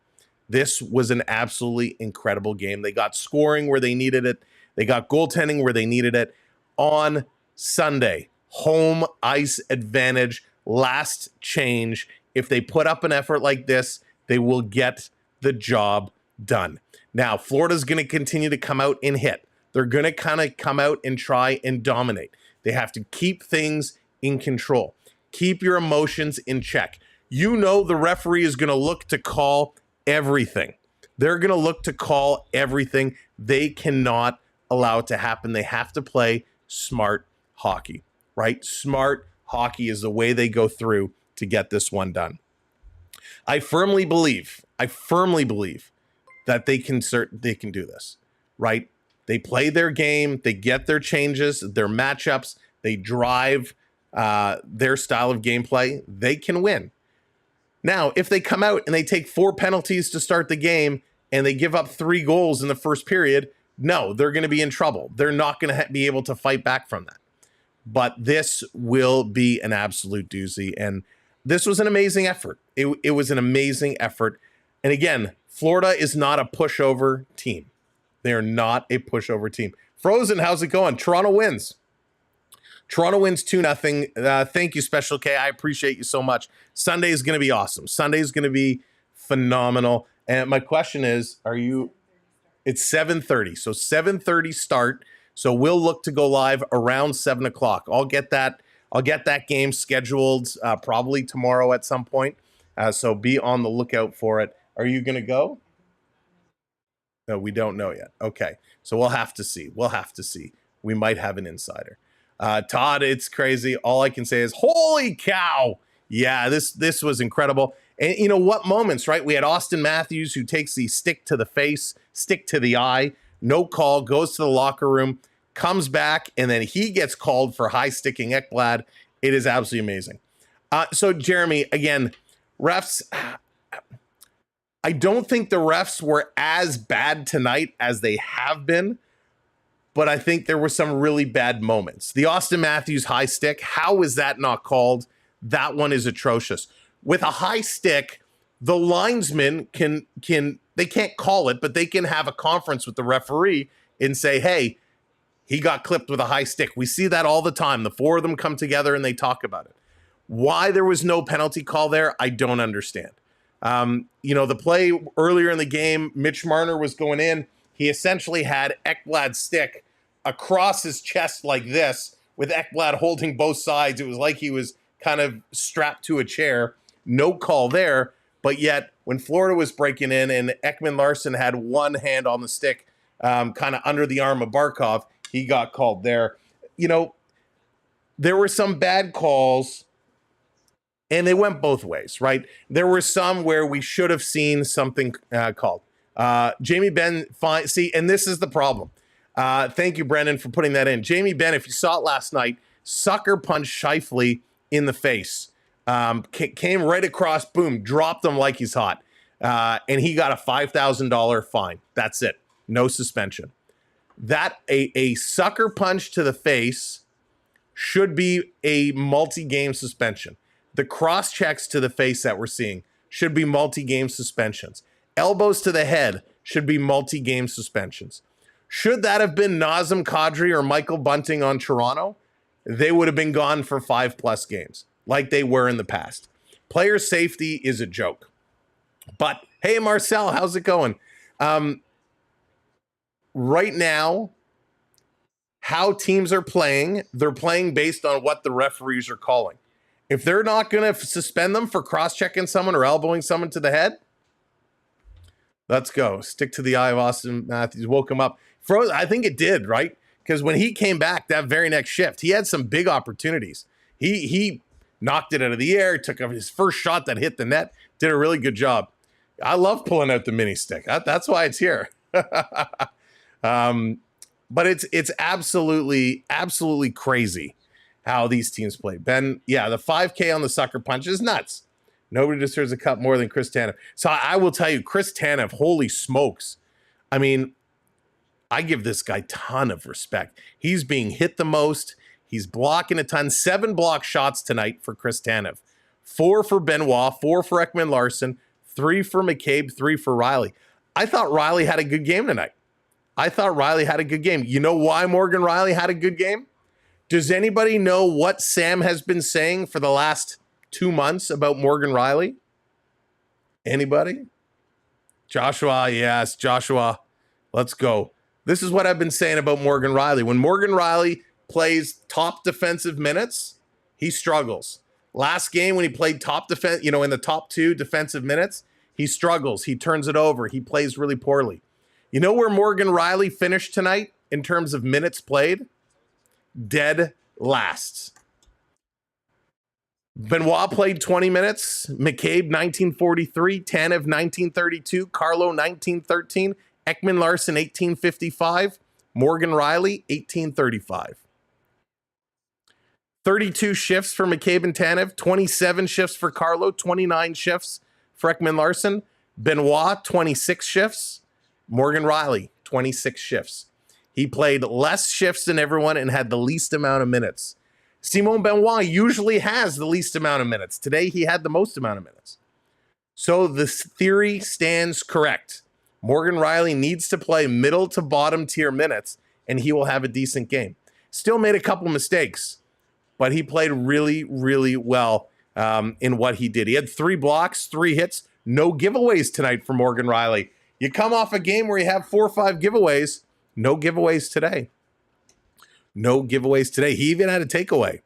This was an absolutely incredible game. They got scoring where they needed it. They got goaltending where they needed it. On Sunday, home ice advantage, last change. If they put up an effort like this, they will get the job done. Now, Florida's going to continue to come out and hit. They're going to kind of come out and try and dominate. They have to keep things in control. Keep your emotions in check. You know the referee is going to look to call everything. They're going to look to call everything. They cannot allow it to happen. They have to play smart hockey, right? Smart hockey is the way they go through to get this one done. I firmly believe that they can do this, right? They play their game, they get their changes, their matchups, they drive their style of gameplay, they can win. Now, if they come out and they take 4 penalties to start the game and they give up 3 goals in the first period, no, they're going to be in trouble. They're not going to be able to fight back from that. But this will be an absolute doozy. And this was an amazing effort. It was an amazing effort. And again, Florida is not a pushover team. They are not a pushover team. Frozen, how's it going? Toronto wins. Toronto wins 2-0. Thank you, Special K. I appreciate you so much. Sunday is going to be awesome. Sunday is going to be phenomenal. And my question is, it's 7:30. So 7:30 start. So we'll look to go live around 7 o'clock. I'll get that game scheduled probably tomorrow at some point. So be on the lookout for it. Are you going to go? No, we don't know yet. Okay. So we'll have to see. We might have an insider. Todd, it's crazy. All I can say is, holy cow. Yeah, this was incredible. And you know what moments, right? We had Austin Matthews who takes the stick to the face, stick to the eye, no call, goes to the locker room, comes back, and then he gets called for high sticking Ekblad. It is absolutely amazing. So Jeremy, again, refs, I don't think the refs were as bad tonight as they have been, but I think there were some really bad moments. The Austin Matthews high stick, how is that not called? That one is atrocious. With a high stick, the linesman they can't call it, but they can have a conference with the referee and say, hey, he got clipped with a high stick. We see that all the time. The 4 of them come together and they talk about it. Why there was no penalty call there, I don't understand. The play earlier in the game, Mitch Marner was going in. He essentially had Ekblad's stick across his chest like this, with Ekblad holding both sides. It was like he was kind of strapped to a chair. No call there. But yet, when Florida was breaking in and Ekman Larson had one hand on the stick, kind of under the arm of Barkov, he got called there. There were some bad calls, and they went both ways, right? There were some where we should have seen something called. Jamie Benn, fine. See, and this is the problem. Thank you, Brendan, for putting that in. Jamie Benn, if you saw it last night, sucker punched Scheifele in the face. Came right across, boom, dropped him like he's hot. And he got a $5,000 fine. That's it. No suspension. That a sucker punch to the face should be a multi-game suspension. The cross checks to the face that we're seeing should be multi-game suspensions. Elbows to the head should be multi-game suspensions. Should that have been Nazem Kadri or Michael Bunting on Toronto, they would have been gone for 5+ games, like they were in the past. Player safety is a joke. But hey, Marcel, how's it going? Right now, how teams are playing, they're playing based on what the referees are calling. If they're not going to suspend them for cross-checking someone or elbowing someone to the head, let's go. Stick to the eye of Austin Matthews. Woke him up. I think it did, right? Because when he came back that very next shift, he had some big opportunities. He knocked it out of the air, took his first shot that hit the net, did a really good job. I love pulling out the mini stick. That's why it's here. But it's absolutely crazy how these teams play. Ben, yeah, the 5K on the sucker punch is nuts. Nobody deserves a cup more than Chris Tanev. So I will tell you, Chris Tanev, holy smokes. I mean, I give this guy a ton of respect. He's being hit the most. He's blocking a ton. 7 block shots tonight for Chris Tanev. 4 for Benoit, 4 for Ekman-Larsson, 3 for McCabe, 3 for Riley. I thought Riley had a good game tonight. You know why Morgan Riley had a good game? Does anybody know what Sam has been saying for the last 2 months about Morgan Riley? Anybody? Joshua, yes, Joshua. Let's go. This is what I've been saying about Morgan Riley. When Morgan Riley plays top defensive minutes, he struggles. Last game when he played top defense, in the top 2 defensive minutes, he struggles. He turns it over. He plays really poorly. You know where Morgan Riley finished tonight in terms of minutes played? Dead last. Benoit played 20 minutes. McCabe, 1943. Tanev, 1932. Carlo, 1913. Ekman-Larsson, 1855. Morgan Riley, 1835. 32 shifts for McCabe and Tanev. 27 shifts for Carlo. 29 shifts for Ekman-Larsson. Benoit, 26 shifts. Morgan Riley, 26 shifts. He played less shifts than everyone and had the least amount of minutes. Simon Benoit usually has the least amount of minutes. Today, he had the most amount of minutes. So this theory stands correct. Morgan Riley needs to play middle to bottom tier minutes, and he will have a decent game. Still made a couple mistakes, but he played really, really well in what he did. He had 3 blocks, 3 hits, no giveaways tonight for Morgan Riley. You come off a game where you have 4 or 5 giveaways. No giveaways today. No giveaways today. He even had a takeaway.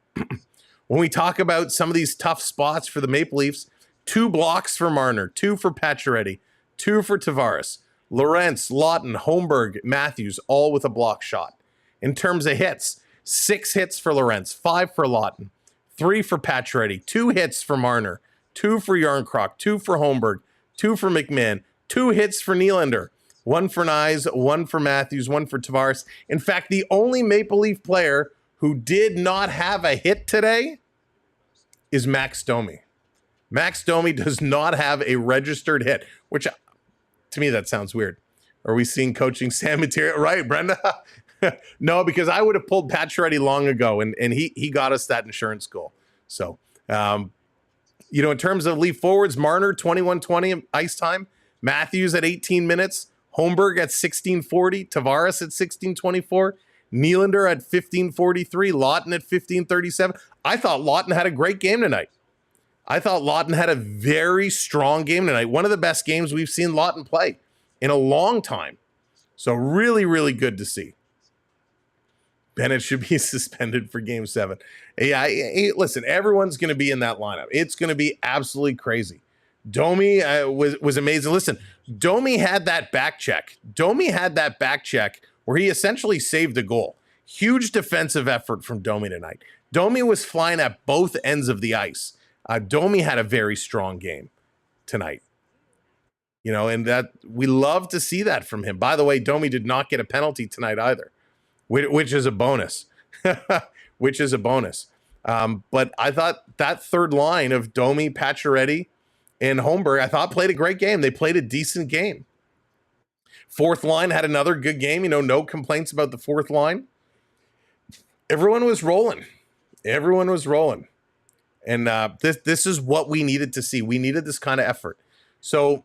When we talk about some of these tough spots for the Maple Leafs, 2 blocks for Marner, 2 for Pacioretty, 2 for Tavares, Lorentz, Lawton, Holmberg, Matthews, all with a block shot. In terms of hits, 6 hits for Lorentz, 5 for Lawton, 3 for Pacioretty, 2 hits for Marner, 2 for Yarncroc, 2 for Holmberg, 2 for McMahon, 2 hits for Nylander, 1 for Nyes, 1 for Matthews, 1 for Tavares. In fact, the only Maple Leaf player who did not have a hit today is Max Domi. Max Domi does not have a registered hit, which to me that sounds weird. Are we seeing coaching Sam material? Right, Brenda? No, because I would have pulled Pacioretty long ago, and he got us that insurance goal. So, in terms of Leaf forwards, Marner, 21-20 ice time. Matthews at 18 minutes. Holmberg at 16:40. Tavares at 16:24. Nylander at 15:43. Lawton at 15:37. I thought Lawton had a great game tonight. I thought Lawton had a very strong game tonight. One of the best games we've seen Lawton play in a long time. So really, really good to see. Bennett should be suspended for Game 7. Yeah, listen, everyone's going to be in that lineup. It's going to be absolutely crazy. Domi was amazing. Listen, Domi had that back check. Where he essentially saved a goal. Huge defensive effort from Domi tonight. Domi was flying at both ends of the ice. Domi had a very strong game tonight. And that we love to see that from him. By the way, Domi did not get a penalty tonight either, which is a bonus. which is a bonus. But I thought that third line of Domi, Pacioretty, and Holmberg, I thought played a great game. They played a decent game. Fourth line had another good game. No complaints about the fourth line. Everyone was rolling. Everyone was rolling. And this is what we needed to see. We needed this kind of effort. So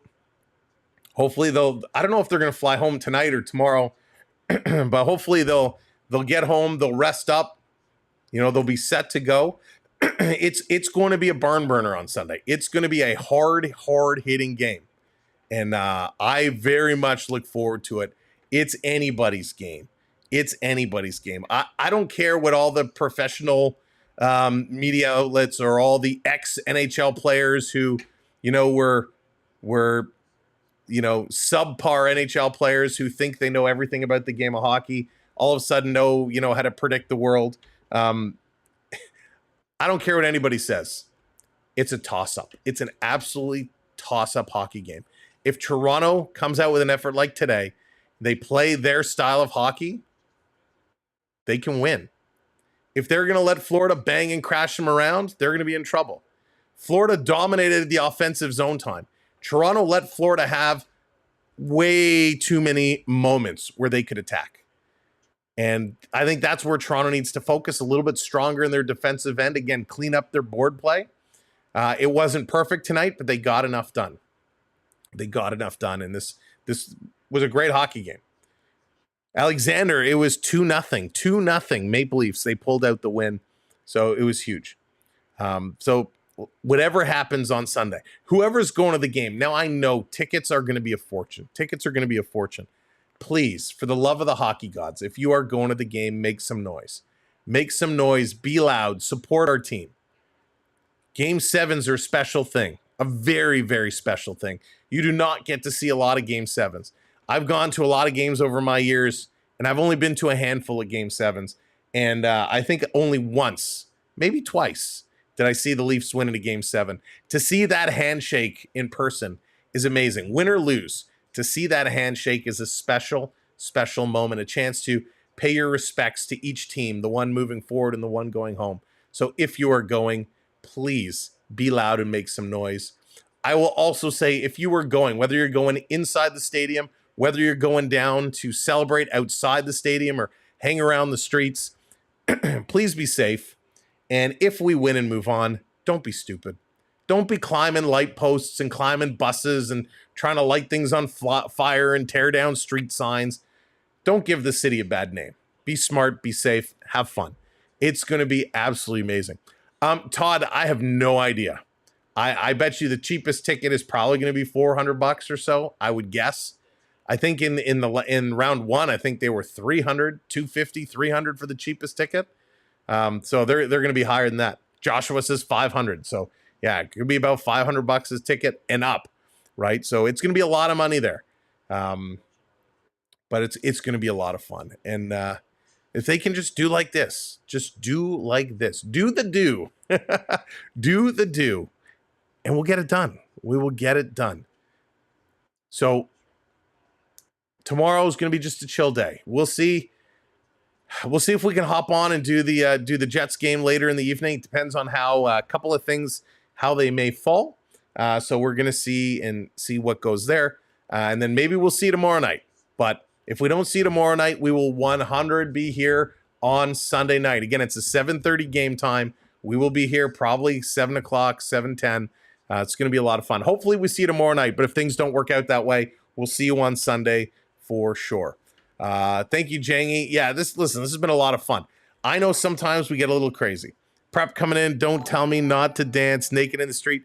hopefully I don't know if they're going to fly home tonight or tomorrow, but hopefully they'll get home, they'll rest up, they'll be set to go. It's going to be a barn burner on Sunday. It's going to be a hard hitting game. And I very much look forward to it. It's anybody's game. It's anybody's game. I don't care what all the professional media outlets or all the ex-NHL players who, were subpar NHL players who think they know everything about the game of hockey, all of a sudden know, how to predict the world. I don't care what anybody says. It's a toss-up. It's an absolutely toss-up hockey game. If Toronto comes out with an effort like today, they play their style of hockey, they can win. If they're going to let Florida bang and crash them around, they're going to be in trouble. Florida dominated the offensive zone time. Toronto let Florida have way too many moments where they could attack. And I think that's where Toronto needs to focus a little bit stronger in their defensive end. Again, clean up their board play. It wasn't perfect tonight, but they got enough done. And this was a great hockey game. Alexander, it was 2-0. 2-0 Maple Leafs. They pulled out the win. So it was huge. So whatever happens on Sunday, whoever's going to the game. Now I know tickets are going to be a fortune. Please, for the love of the hockey gods, if you are going to the game, make some noise. Make some noise. Be loud. Support our team. Game 7s are a special thing. A very, very special thing. You do not get to see a lot of Game 7s. I've gone to a lot of games over my years, and I've only been to a handful of Game 7s. And I think only once, maybe twice, did I see the Leafs win in a Game 7. To see that handshake in person is amazing. Win or lose, to see that handshake is a special, special moment, a chance to pay your respects to each team, the one moving forward and the one going home. So if you are going, please be loud and make some noise. I will also say, if you are going, whether you're going inside the stadium, whether you're going down to celebrate outside the stadium or hang around the streets, please be safe. And if we win and move on, don't be stupid. Don't be climbing light posts and climbing buses and trying to light things on fire and tear down street signs. Don't give the city a bad name. Be smart, be safe, have fun. It's going to be absolutely amazing. Todd, I have no idea. I bet you the cheapest ticket is probably going to be $400 or so, I would guess. I think in round one, I think they were $300, $250, $300 for the cheapest ticket. So they're going to be higher than that. Joshua says $500. So yeah, it could be about $500 a ticket and up, right? So it's going to be a lot of money there. But it's going to be a lot of fun. And if they can just do like this, do the do, do the do, and we'll get it done. We will get it done. So tomorrow is going to be just a chill day. We'll see. We'll see if we can hop on and do the Jets game later in the evening. It depends on how a couple of things, how they may fall. So we're going to see what goes there. And then maybe we'll see tomorrow night. But if we don't see tomorrow night, we will 100 be here on Sunday night. Again, it's a 7:30 game time. We will be here probably 7 o'clock, 7:10. It's going to be a lot of fun. Hopefully we see you tomorrow night. But if things don't work out that way, we'll see you on Sunday for sure. Thank you, Jangy. Yeah, this has been a lot of fun. I know sometimes we get a little crazy. Prep coming in. Don't tell me not to dance naked in the street.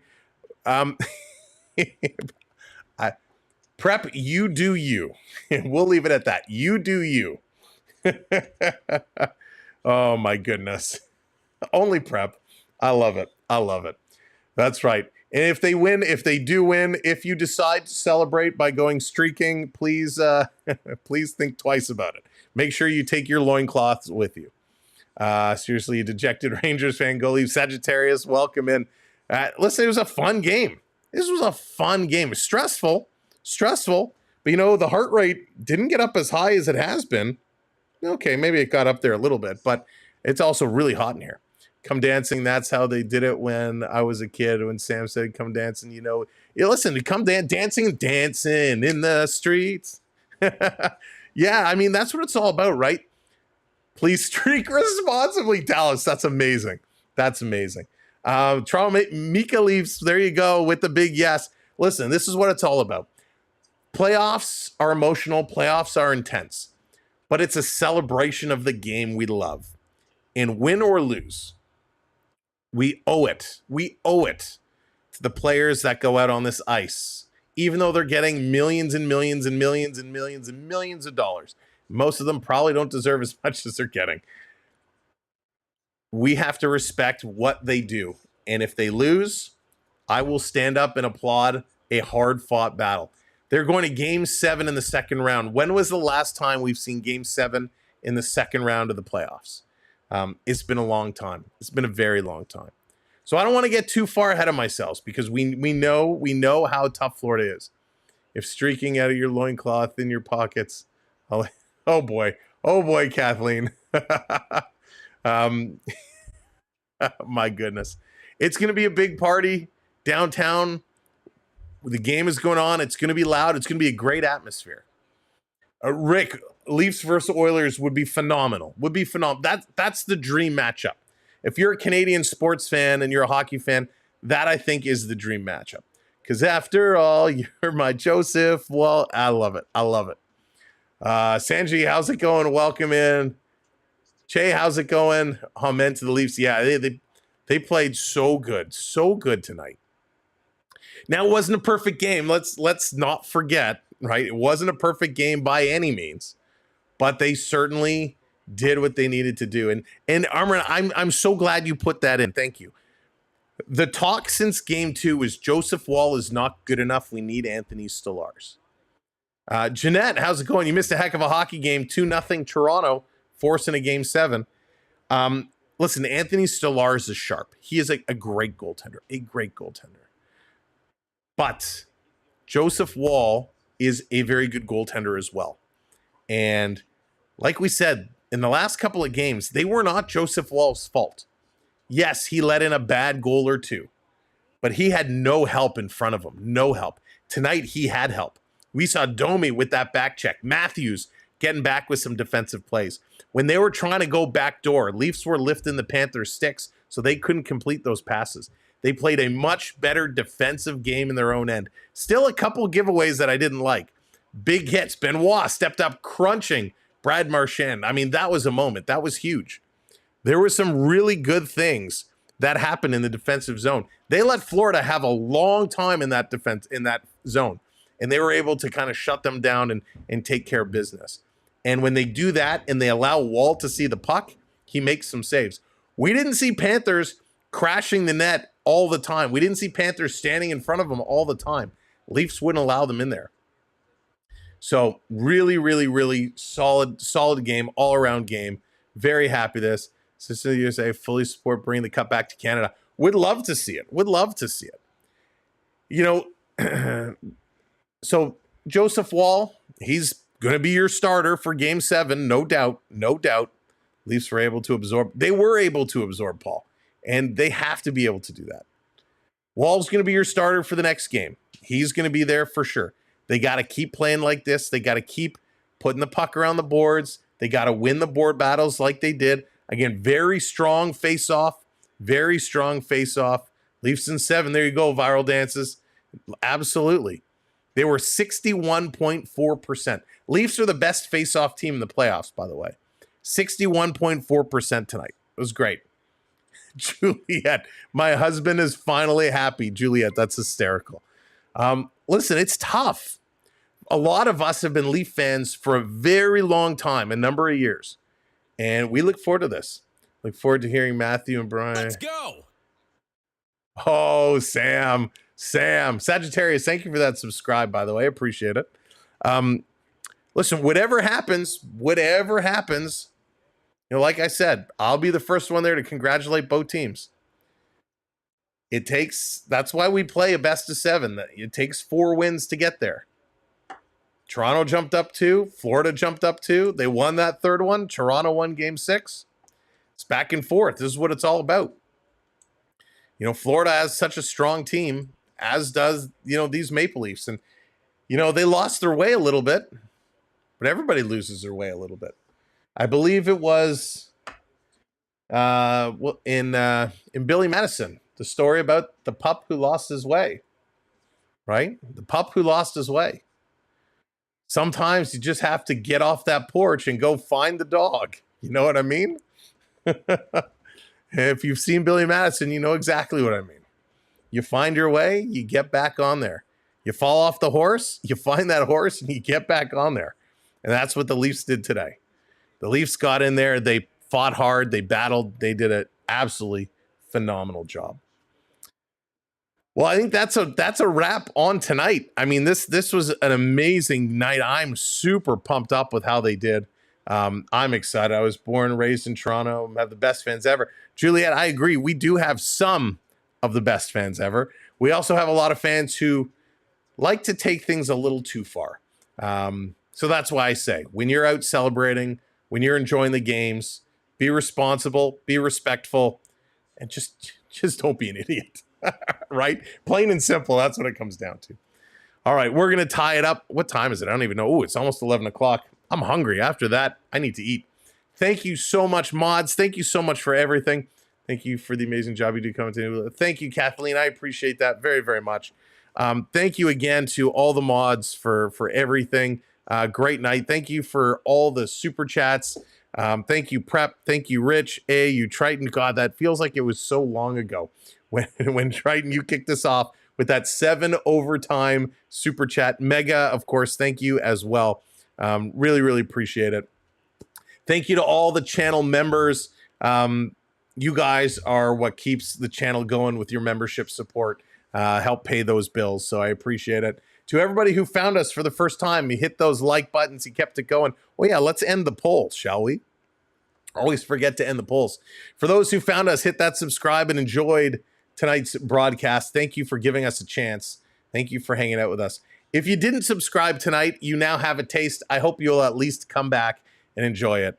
Prep, you do you. We'll leave it at that. You do you. Oh my goodness. Only Prep. I love it. That's right. And if they do win, if you decide to celebrate by going streaking, please think twice about it. Make sure you take your loincloths with you. Seriously, a dejected Rangers fan, go leave. Sagittarius, welcome in. Listen, it was a fun game. This was a fun game. It was stressful, but the heart rate didn't get up as high as it has been. Okay, maybe it got up there a little bit, but It's also really hot in here. Come dancing. That's how they did it when I was a kid. When Sam said, come dancing, listen, come dancing in the streets. Yeah, I mean, that's what it's all about, right? Please streak responsibly, Dallas. That's amazing. That's amazing. Toronto Mika Leafs, there you go with the big yes. Listen, this is what it's all about. Playoffs are emotional. Playoffs are intense. But it's a celebration of the game we love. And win or lose, we owe it. We owe it to the players that go out on this ice, even though they're getting millions and millions and millions and millions and millions of dollars. Most of them probably don't deserve as much as they're getting. We have to respect what they do. And if they lose, I will stand up and applaud a hard-fought battle. They're going to Game 7 in the second round. When was the last time we've seen Game 7 in the second round of the playoffs? It's been a long time. It's been a very long time. So I don't want to get too far ahead of myself because we know how tough Florida is. If streaking out of your loincloth in your pockets, oh boy, Kathleen. My goodness. It's going to be a big party downtown. The game is going on. It's going to be loud. It's going to be a great atmosphere. Rick, Leafs versus Oilers would be phenomenal. That's the dream matchup. If you're a Canadian sports fan and you're a hockey fan, that I think is the dream matchup. Because after all, you're my Joseph. Well, I love it. Sanji, how's it going? Welcome in. Che, how's it going? Amen to the Leafs. Yeah, they played so good tonight. Now, it wasn't a perfect game. Let's not forget, right? It wasn't a perfect game by any means, but they certainly did what they needed to do. And Amerant, I'm so glad you put that in. Thank you. The talk since Game 2 is Joseph Woll is not good enough. We need Anthony Stolarz. Jeanette, how's it going? You missed a heck of a hockey game. 2-0 Toronto, forcing a Game 7. Listen, Anthony Stolarz is sharp. He is a great goaltender. But Joseph Woll is a very good goaltender as well. And like we said, in the last couple of games, they were not Joseph Woll's fault. Yes, he let in a bad goal or two, but he had no help in front of him. No help. Tonight, he had help. We saw Domi with that back check. Matthews getting back with some defensive plays. When they were trying to go backdoor, Leafs were lifting the Panthers' sticks, so they couldn't complete those passes. They played a much better defensive game in their own end. Still a couple giveaways that I didn't like. Big hits. Benoit stepped up crunching Brad Marchand. I mean, that was a moment. That was huge. There were some really good things that happened in the defensive zone. They let Florida have a long time in that defense, in that zone, and they were able to kind of shut them down and take care of business. And when they do that and they allow Woll to see the puck, he makes some saves. We didn't see Panthers crashing the net all the time. We didn't see Panthers standing in front of them all the time. Leafs wouldn't allow them in there. So really, really, really solid game, all-around game. Very happy this. Cecilia USA fully support bringing the cup back to Canada. Would love to see it. So Joseph Woll, he's going to be your starter for Game 7, no doubt. Leafs were able to absorb. They were able to absorb Paul, and they have to be able to do that. Woll's going to be your starter for the next game. He's going to be there for sure. They got to keep playing like this. They got to keep putting the puck around the boards. They got to win the board battles like they did. Again, very strong face-off. Leafs in 7. There you go, viral dances. Absolutely. They were 61.4%. Leafs are the best face-off team in the playoffs, by the way. 61.4% tonight. It was great. Juliet, my husband is finally happy. Juliet, that's hysterical. Listen, it's tough. A lot of us have been Leaf fans for a very long time, a number of years. And we look forward to this. Look forward to hearing Matthew and Brian. Let's go. Oh, Sam. Sagittarius, thank you for that subscribe, by the way. I appreciate it. Listen, whatever happens, like I said, I'll be the first one there to congratulate both teams. That's why we play a best of 7. It takes 4 wins to get there. Toronto jumped up 2. Florida jumped up 2. They won that third one. Toronto won Game 6. It's back and forth. This is what it's all about. You know, Florida has such a strong team, as does, you know, these Maple Leafs. And, you know, they lost their way a little bit, but everybody loses their way a little bit. I believe it was in Billy Madison, the story about the pup who lost his way, right? The pup who lost his way. Sometimes you just have to get off that porch and go find the dog. You know what I mean? If you've seen Billy Madison, you know exactly what I mean. You find your way, you get back on there. You fall off the horse, you find that horse, and you get back on there. And that's what the Leafs did today. The Leafs got in there, they fought hard, they battled, they did an absolutely phenomenal job. Well, I think that's a wrap on tonight. I mean, this was an amazing night. I'm super pumped up with how they did. I'm excited. I was born and raised in Toronto. I have the best fans ever. Juliet, I agree. We do have some of the best fans ever. We also have a lot of fans who like to take things a little too far. So that's why I say, when you're out celebrating, when you're enjoying the games, be responsible, be respectful, and just don't be an idiot. Right? Plain and simple. That's what it comes down to. All right, we're going to tie it up. What time is it? I don't even know. Oh, it's almost 11 o'clock. I'm hungry. After that, I need to eat. Thank you so much, mods. Thank you so much for everything. Thank you for the amazing job you do commenting. Thank you, Kathleen. I appreciate that very, very much. Thank you again to all the mods for everything. Great night. Thank you for all the super chats. Thank you, Prep. Thank you, Rich. You Triton. God, that feels like it was so long ago when Triton, you kicked us off with that 7 overtime super chat. Mega, of course, thank you as well. Really, really appreciate it. Thank you to all the channel members. You guys are what keeps the channel going with your membership support. Help pay those bills, so I appreciate it. To everybody who found us for the first time, you hit those like buttons, you kept it going. Well, yeah, let's end the poll, shall we? Always forget to end the polls. For those who found us, hit that subscribe and enjoyed tonight's broadcast. Thank you for giving us a chance. Thank you for hanging out with us. If you didn't subscribe tonight, you now have a taste. I hope you'll at least come back and enjoy it.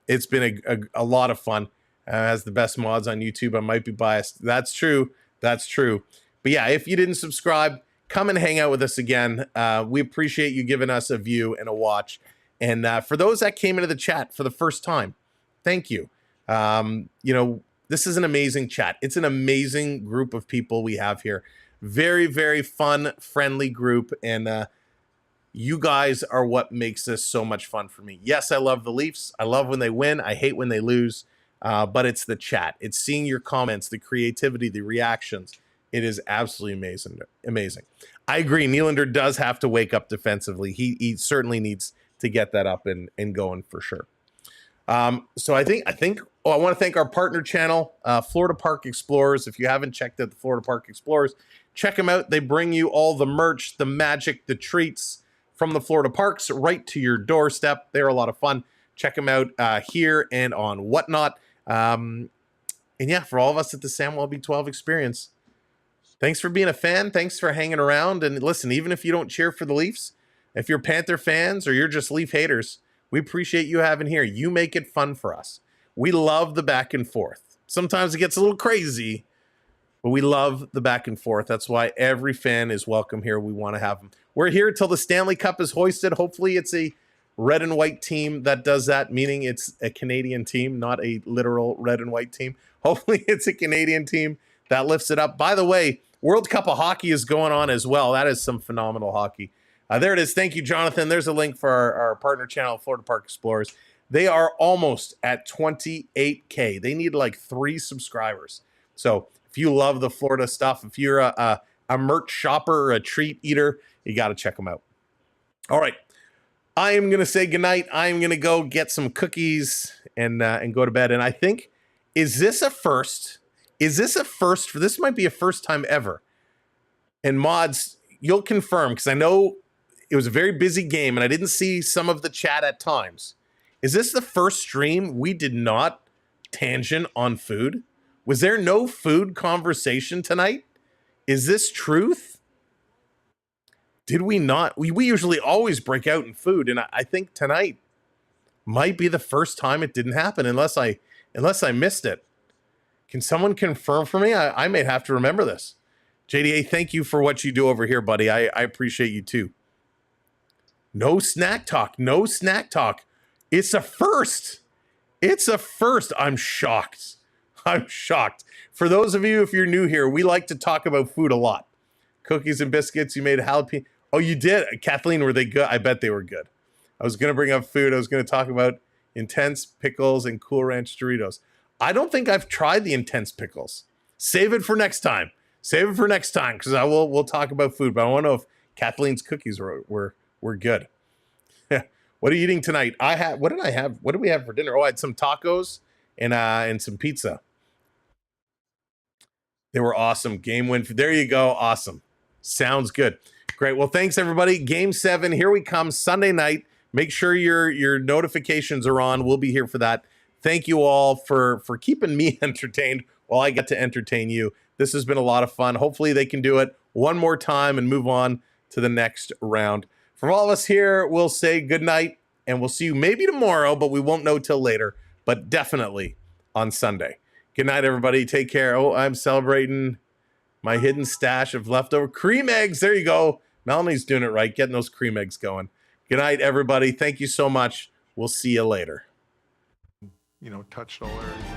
It's been a lot of fun. Has the best mods on YouTube. I might be biased. That's true. That's true. But yeah, if you didn't subscribe, come and hang out with us again. We appreciate you giving us a view and a watch. And for those that came into the chat for the first time, thank you. You know, this is an amazing chat. It's an amazing group of people we have here. Very, very fun, friendly group. And you guys are what makes this so much fun for me. Yes, I love the Leafs. I love when they win. I hate when they lose. But it's the chat. It's seeing your comments, the creativity, the reactions. It is absolutely amazing. Amazing. I agree. Nylander does have to wake up defensively. He certainly needs to get that up and going for sure. So I think I want to thank our partner channel, Florida Park Explorers. If you haven't checked out the Florida Park Explorers, check them out. They bring you all the merch, the magic, the treats from the Florida parks right to your doorstep. They're a lot of fun. Check them out here and on Whatnot. And yeah, for all of us at the Samuel B12 Experience, thanks for being a fan. Thanks for hanging around. And listen, even if you don't cheer for the Leafs, if you're Panther fans or you're just Leaf haters, we appreciate you having here. You make it fun for us. We love the back and forth. Sometimes it gets a little crazy, but we love the back and forth. That's why every fan is welcome here. We want to have them. We're here till the Stanley Cup is hoisted. Hopefully it's a red and white team that does that, meaning it's a Canadian team, not a literal red and white team. Hopefully it's a Canadian team that lifts it up. By the way, World Cup of Hockey is going on as well. That is some phenomenal hockey. There it is. Thank you, Jonathan. There's a link for our partner channel, Florida Park Explorers. They are almost at 28K. They need like 3 subscribers. So if you love the Florida stuff, if you're a merch shopper or a treat eater, you got to check them out. All right. I am going to say goodnight. I'm going to go get some cookies and go to bed. And I think, is this a first? Is this a first? For this might be a first time ever. And mods, you'll confirm, because I know it was a very busy game and I didn't see some of the chat at times. Is this the first stream we did not tangent on food? Was there no food conversation tonight? Is this truth? Did we not? We usually always break out in food, and I think tonight might be the first time it didn't happen, unless I unless I missed it. Can someone confirm for me? I may have to remember this. JDA, thank you for what you do over here, buddy. I appreciate you too. No snack talk. No snack talk. It's a first. It's a first. I'm shocked. I'm shocked. For those of you, if you're new here, we like to talk about food a lot. Cookies and biscuits. You made jalapeno. Oh, you did? Kathleen, were they good? I bet they were good. I was going to bring up food. I was going to talk about intense pickles and Cool Ranch Doritos. I don't think I've tried the intense pickles. Save it for next time. Save it for next time because we'll talk about food. But I want to know if Kathleen's cookies were good. What are you eating tonight? What did I have? What did we have for dinner? Oh, I had some tacos and some pizza. They were awesome. Game win. There you go. Awesome. Sounds good. Great. Well, thanks everybody. Game 7. Here we come Sunday night. Make sure your notifications are on. We'll be here for that. Thank you all for keeping me entertained while I get to entertain you. This has been a lot of fun. Hopefully they can do it one more time and move on to the next round. From all of us here, we'll say good night, and we'll see you maybe tomorrow, but we won't know till later, but definitely on Sunday. Good night, everybody. Take care. Oh, I'm celebrating my hidden stash of leftover cream eggs. There you go. Melanie's doing it right, getting those cream eggs going. Good night, everybody. Thank you so much. We'll see you later. Touched all areas.